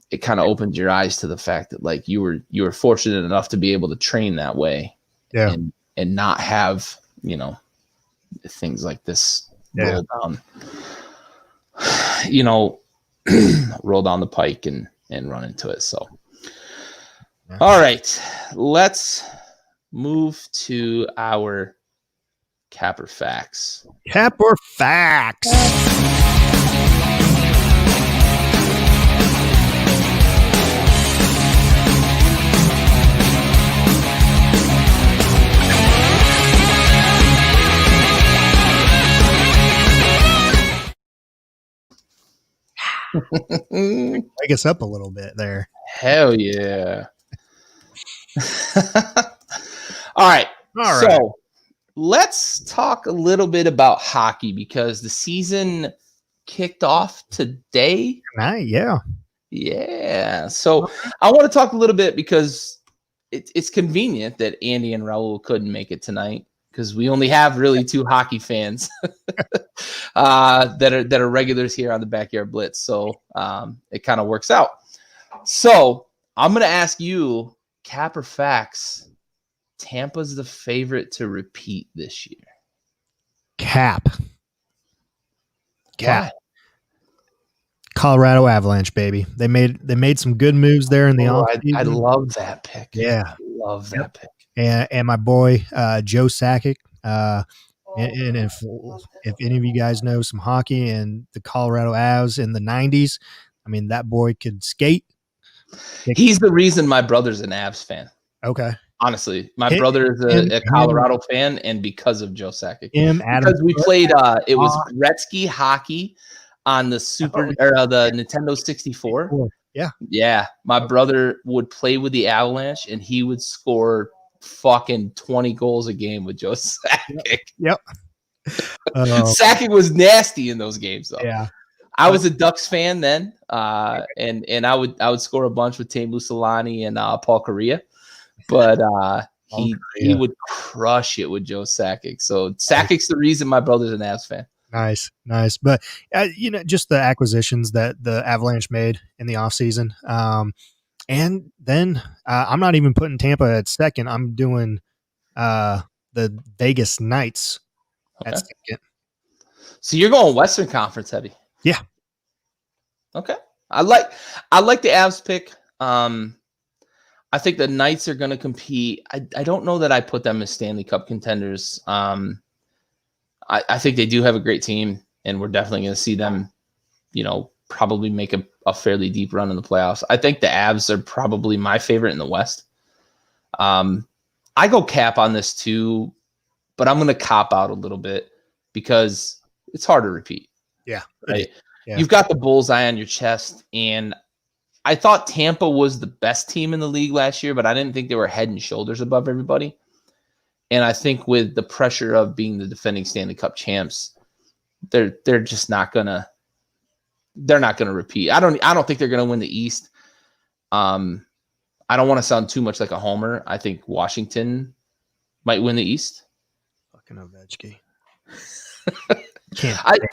S2: it kind of opens your eyes to the fact that, like, you were fortunate enough to be able to train that way, and not have, things like this roll down, roll down the pike and run into it. So, all right, let's move to our cap or facts.
S3: Cap or facts. Wake us up a little bit there.
S2: Hell yeah. All right. So let's talk a little bit about hockey, because the season kicked off today. Yeah. So I want to talk a little bit, because it's convenient that Andy and Raul couldn't make it tonight, because we only have really two hockey fans that are regulars here on the Backyard Blitz. So it kind of works out. So I'm going to ask you, cap or facts, Tampa's the favorite to repeat this year.
S3: Cap.
S2: Why?
S3: Colorado Avalanche, baby. They made some good moves there in the offseason.
S2: I love that pick.
S3: Yeah.
S2: Love that pick.
S3: And my boy Joe Sakic. And if any of you guys know some hockey and the Colorado Avs in the 90s, I mean, that boy could skate.
S2: He's the reason my brother's an Avs fan.
S3: Okay.
S2: Honestly, my brother is a Colorado fan, and because of Joe Sakic. Because we played it was Gretzky hockey on the the Nintendo 64. Yeah. My brother would play with the Avalanche, and he would score fucking 20 goals a game with Joe Sakic.
S3: Yep.
S2: Sakic was nasty in those games, though.
S3: Yeah.
S2: I was a Ducks fan then, and I would score a bunch with Teemu Selanne and Paul Correa, but he would crush it with Joe Sakic. So Sakic's the reason my brother's an Avs fan.
S3: Nice. But just the acquisitions that the Avalanche made in the offseason. And then I'm not even putting Tampa at second. I'm doing the Vegas Knights at second.
S2: So you're going Western Conference heavy.
S3: Yeah.
S2: Okay. I like the Avs pick. I think the Knights are going to compete. I don't know that I put them as Stanley Cup contenders. I think they do have a great team, and we're definitely going to see them, probably make a fairly deep run in the playoffs. I think the Avs are probably my favorite in the West. I go Cap on this too, but I'm going to cop out a little bit because it's hard to repeat.
S3: Yeah.
S2: Right.
S3: Yeah.
S2: You've got the bullseye on your chest, and I thought Tampa was the best team in the league last year, but I didn't think they were head and shoulders above everybody. And I think with the pressure of being the defending Stanley Cup champs, they're just not gonna repeat. I don't think they're gonna win the East. I don't want to sound too much like a homer. I think Washington might win the East.
S3: Fucking Ovechkin.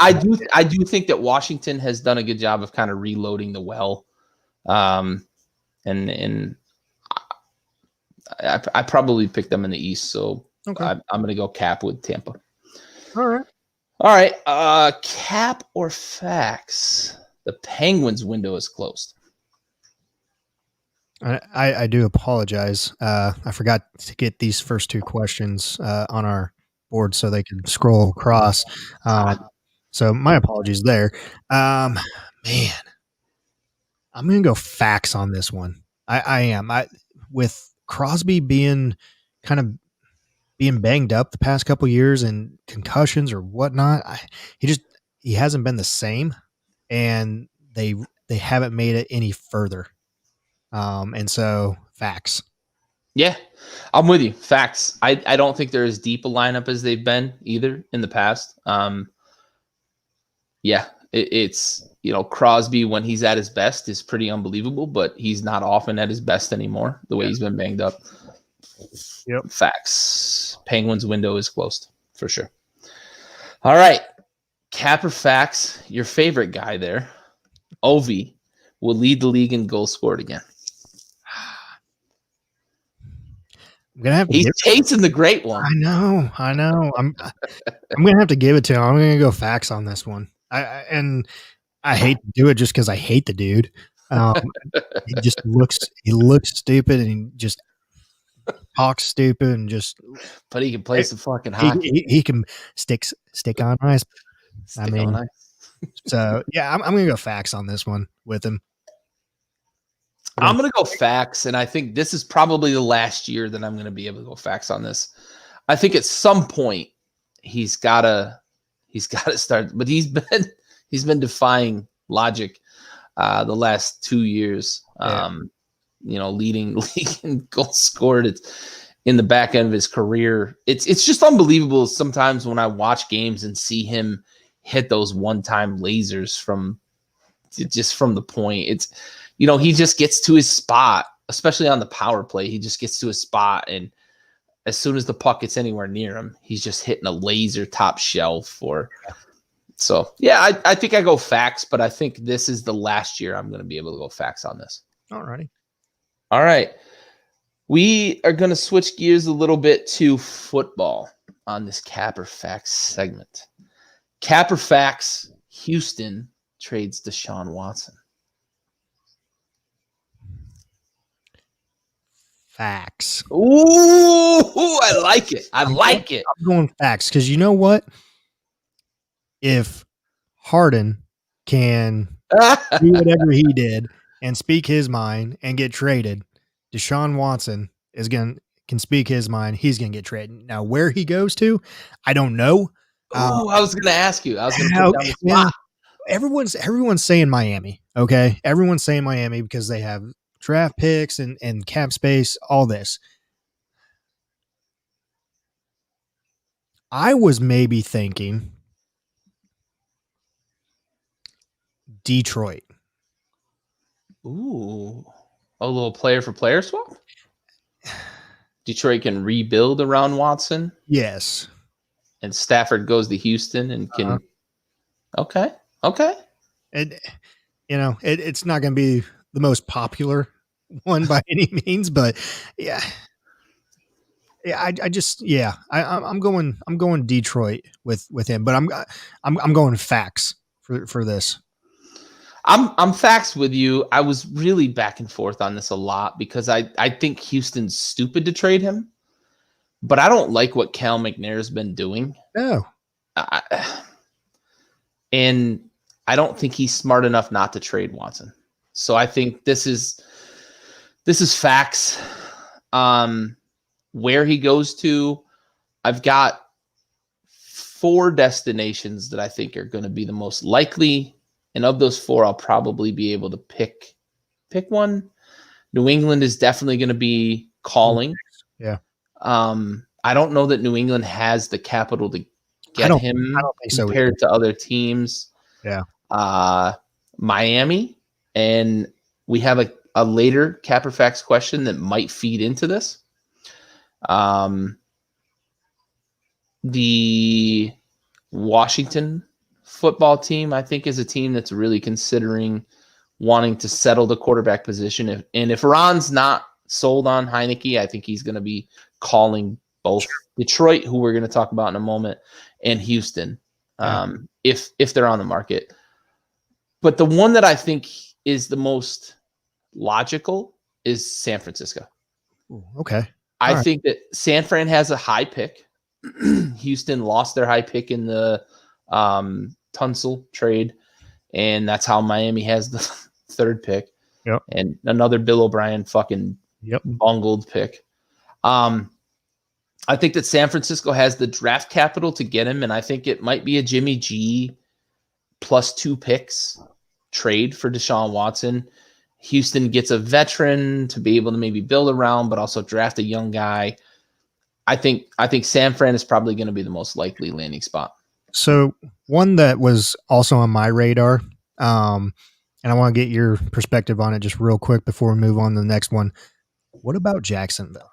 S2: I do think that Washington has done a good job of kind of reloading the well. And I probably picked them in the East, so
S3: okay.
S2: I'm going to go Cap with Tampa.
S3: All right.
S2: Cap or Fax? The Penguins window is closed.
S3: I do apologize. I forgot to get these first two questions on our board so they can scroll across. So my apologies there. Man, I'm going to go Fax on this one. I am. With Crosby being banged up the past couple years and concussions or whatnot, he hasn't been the same, and they haven't made it any further. And so Fax.
S2: Yeah, I'm with you. Fax. I don't think they're as deep a lineup as they've been either in the past. It's Crosby when he's at his best is pretty unbelievable, but he's not often at his best anymore the way he's been banged up.
S3: Yep.
S2: Fax. Penguins window is closed for sure. All right. Cap or Fax, your favorite guy there, Ovi, will lead the league in goals scored again. He's chasing the great one.
S3: I know. I'm gonna have to give it to him. I'm gonna go Fax on this one. I hate to do it just because I hate the dude. He looks stupid and he just talks stupid and just.
S2: But he can play some fucking hockey.
S3: He can stick on ice. So yeah, I'm gonna go Fax on this one with him.
S2: I'm going to go Fax, and I think this is probably the last year that I'm going to be able to go Fax on this. I think at some point he's got to start, but he's been defying logic the last 2 years. Leading in goals scored. It's in the back end of his career. It's just unbelievable sometimes when I watch games and see him hit those one-time lasers from the point. It's he just gets to his spot, especially on the power play. He just gets to his spot, and as soon as the puck gets anywhere near him, he's just hitting a laser top shelf. So yeah, I think I go Fax, but I think this is the last year I'm going to be able to go Fax on this.
S3: Alrighty.
S2: All right. We are going to switch gears a little bit to football on this Cap or Fax segment. Cap or Fax, Houston trades Deshaun Watson.
S3: Fax.
S2: Ooh, I like it. I'm
S3: going Fax because you know what? If Harden can do whatever he did and speak his mind and get traded, Deshaun Watson can speak his mind. He's gonna get traded. Now where he goes to, I don't know.
S2: I was gonna ask you. I was gonna put down the spot.
S3: Everyone's saying Miami. Okay, everyone's saying Miami because they have draft picks and cap space, all this. I was maybe thinking Detroit.
S2: Ooh, a little player for player swap? Detroit can rebuild around Watson?
S3: Yes.
S2: And Stafford goes to Houston and can. Okay.
S3: And it's not going to be the most popular one by any means, but yeah. I'm going Detroit with him, but I'm going Fax for this.
S2: I'm Fax with you. I was really back and forth on this a lot because I think Houston's stupid to trade him, but I don't like what Cal McNair's been doing.
S3: No.
S2: And I don't think he's smart enough not to trade Watson. So I think this is facts. Where he goes to, I've got 4 destinations that I think are going to be the most likely. And of those 4, I'll probably be able to pick one. New England is definitely going to be calling.
S3: Yeah.
S2: I don't know that New England has the capital to get him
S3: I don't think so
S2: compared to other teams.
S3: Yeah.
S2: Miami, and we have a later Capperfax question that might feed into this. The Washington football team, I think, is a team that's really considering wanting to settle the quarterback position. If Ron's not sold on Heineke, I think he's going to be calling both Detroit, who we're going to talk about in a moment, and Houston, if they're on the market. But the one that I think is the most logical is San Francisco.
S3: Okay.
S2: I think that San Fran has a high pick. Houston lost their high pick in the Tunsil trade, and that's how Miami has the 3rd pick.
S3: Yep.
S2: And another Bill O'Brien fucking bungled pick. I think that San Francisco has the draft capital to get him, and I think it might be a Jimmy G plus 2 picks trade for Deshaun Watson. Houston gets a veteran to be able to maybe build around, but also draft a young guy. I think San Fran is probably going to be the most likely landing spot.
S3: So one that was also on my radar, and I want to get your perspective on it just real quick before we move on to the next one. What about Jacksonville?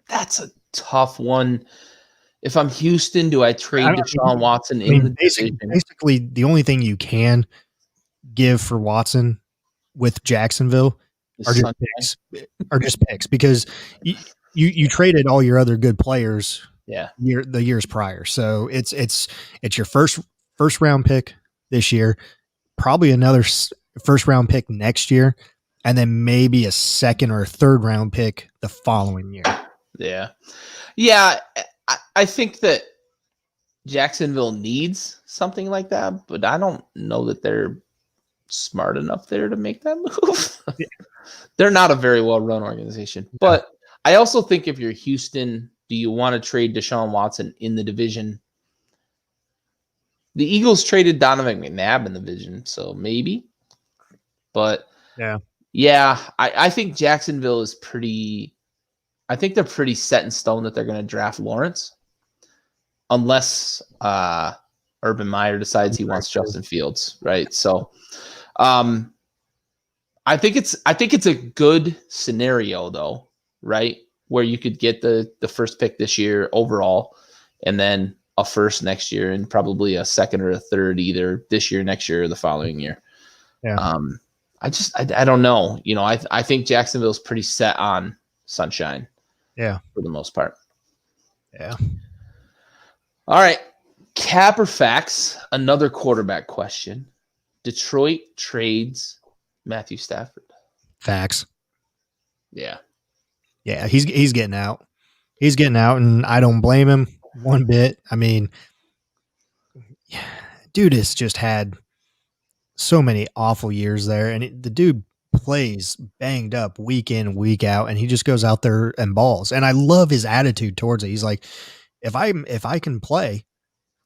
S2: That's a tough one. If I'm Houston, do I trade Deshaun Watson in the division?
S3: Basically, the only thing you can give for Watson with Jacksonville are just picks because you traded all your other good players the years prior. So it's your first round pick this year, probably another first round pick next year, and then maybe a 2nd or a 3rd round pick the following year.
S2: Yeah. I think that Jacksonville needs something like that, but I don't know that they're smart enough there to make that move. They're not a very well-run organization. But I also think if you're Houston, do you want to trade Deshaun Watson in the division? The Eagles traded Donovan McNabb in the division, so maybe. But I think Jacksonville is pretty – I think they're pretty set in stone that they're going to draft Lawrence unless Urban Meyer decides he wants Justin Fields, right? So I think it's a good scenario though, right? Where you could get the first pick this year overall and then a first next year and probably a 2nd or a 3rd either this year, next year, or the following year. Yeah. I don't know. You know, I think Jacksonville's pretty set on sunshine.
S3: Yeah.
S2: For the most part.
S3: Yeah.
S2: All right. Capperfax, another quarterback question. Detroit trades Matthew Stafford.
S3: Facts.
S2: Yeah.
S3: Yeah, he's getting out. He's getting out, and I don't blame him one bit. I mean, dude has just had so many awful years there, and the dude plays banged up week in, week out, and he just goes out there and balls. And I love his attitude towards it. He's like, if I can play,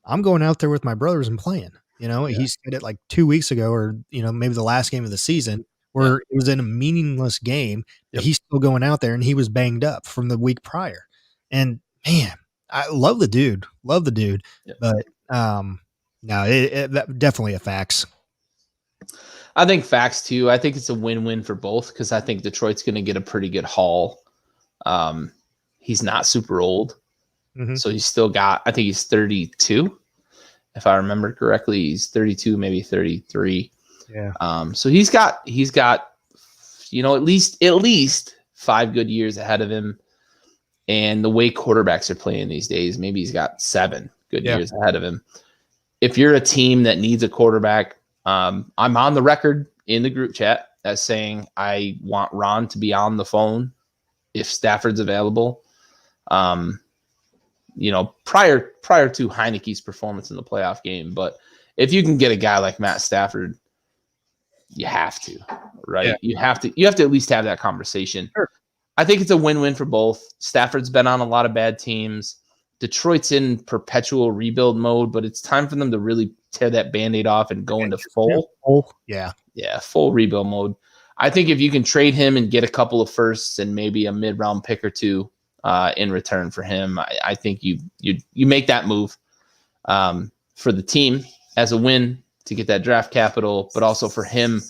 S3: I'm going out there with my brothers and playing. You know, he said it like 2 weeks ago, or maybe the last game of the season, where it was in a meaningless game. He's still going out there, and he was banged up from the week prior. And man, I love the dude, but no, that definitely a fax.
S2: I think facts too. I think it's a win-win for both because I think Detroit's going to get a pretty good haul. He's not super old, so he's still got. I think he's 32, if I remember correctly. He's 32, maybe 33. Yeah. So he's got at least 5 good years ahead of him. And the way quarterbacks are playing these days, maybe he's got 7 good years ahead of him. If you're a team that needs a quarterback. I'm on the record in the group chat as saying I want Ron to be on the phone if Stafford's available. Prior to Heineke's performance in the playoff game. But if you can get a guy like Matt Stafford, you have to, right?
S3: Yeah.
S2: You have to at least have that conversation.
S3: Sure.
S2: I think it's a win-win for both. Stafford's been on a lot of bad teams. Detroit's in perpetual rebuild mode, but it's time for them to really tear that Band-Aid off and go into full rebuild mode. I think if you can trade him and get a couple of firsts and maybe a mid-round pick or two in return for him, I think you make that move for the team as a win to get that draft capital, but also for him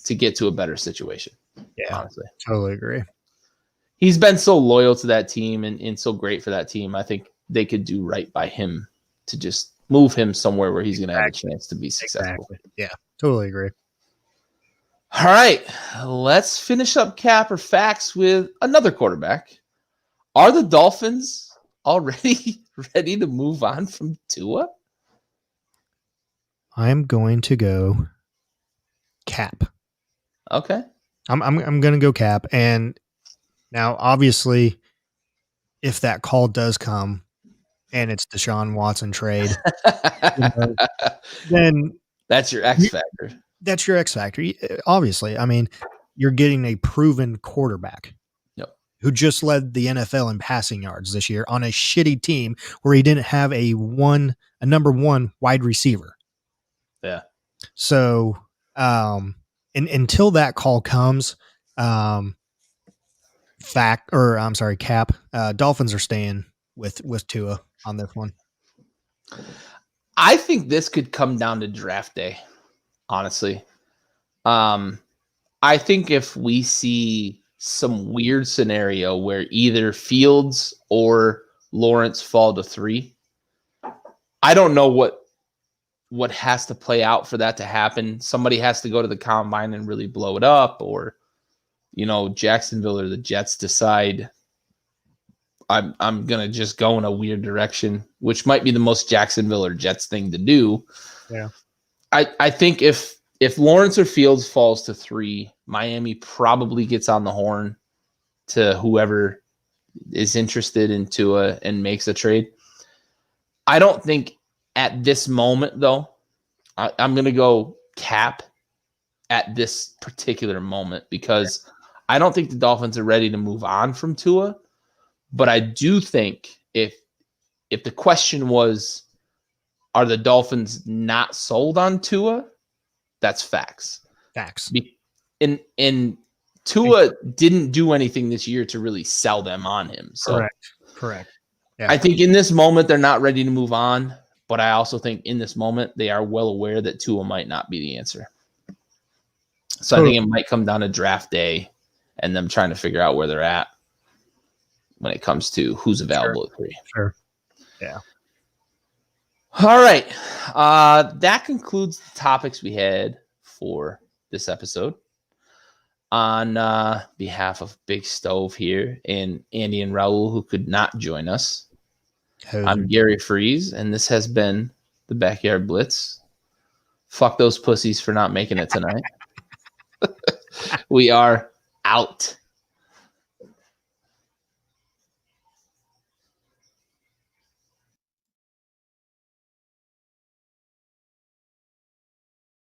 S2: to get to a better situation.
S3: Yeah,
S2: honestly.
S3: Totally agree.
S2: He's been so loyal to that team and so great for that team. I think they could do right by him to just move him somewhere where he's going to have a chance to be successful.
S3: Exactly. Yeah, totally agree.
S2: All right, let's finish up Cap or Facts with another quarterback. Are the Dolphins already ready to move on from Tua?
S3: I'm going to go Cap.
S2: Okay.
S3: I'm going to go Cap. And now, obviously, if that call does come and it's Deshaun Watson trade, then
S2: that's your X factor.
S3: That's your X factor. Obviously, I mean, you're getting a proven quarterback who just led the NFL in passing yards this year on a shitty team where he didn't have a number one wide receiver.
S2: Yeah.
S3: So, until that call comes, Cap, Dolphins are staying with Tua on this one.
S2: I think this could come down to draft day, honestly. I think if we see some weird scenario where either Fields or Lawrence fall to 3, I don't know what has to play out for that to happen. Somebody has to go to the combine and really blow it up, or Jacksonville or the Jets decide I'm gonna just go in a weird direction, which might be the most Jacksonville or Jets thing to do.
S3: Yeah.
S2: I think if Lawrence or Fields falls to 3, Miami probably gets on the horn to whoever is interested in Tua and makes a trade. I don't think at this moment, though, I'm going to go Cap at this particular moment because I don't think the Dolphins are ready to move on from Tua. But I do think if the question was, are the Dolphins not sold on Tua? That's facts. And Tua didn't do anything this year to really sell them on him. So
S3: Correct. Yeah.
S2: I think in this moment, they're not ready to move on. But I also think in this moment, they are well aware that Tua might not be the answer. So I think it might come down to draft day and them trying to figure out where they're at when it comes to who's available at 3.
S3: Sure. Yeah.
S2: All right. That concludes the topics we had for this episode. On behalf of Big Stove here and Andy and Raul, who could not join us, I'm Gary Freeze, and this has been the Backyard Blitz. Fuck those pussies for not making it tonight. We are out.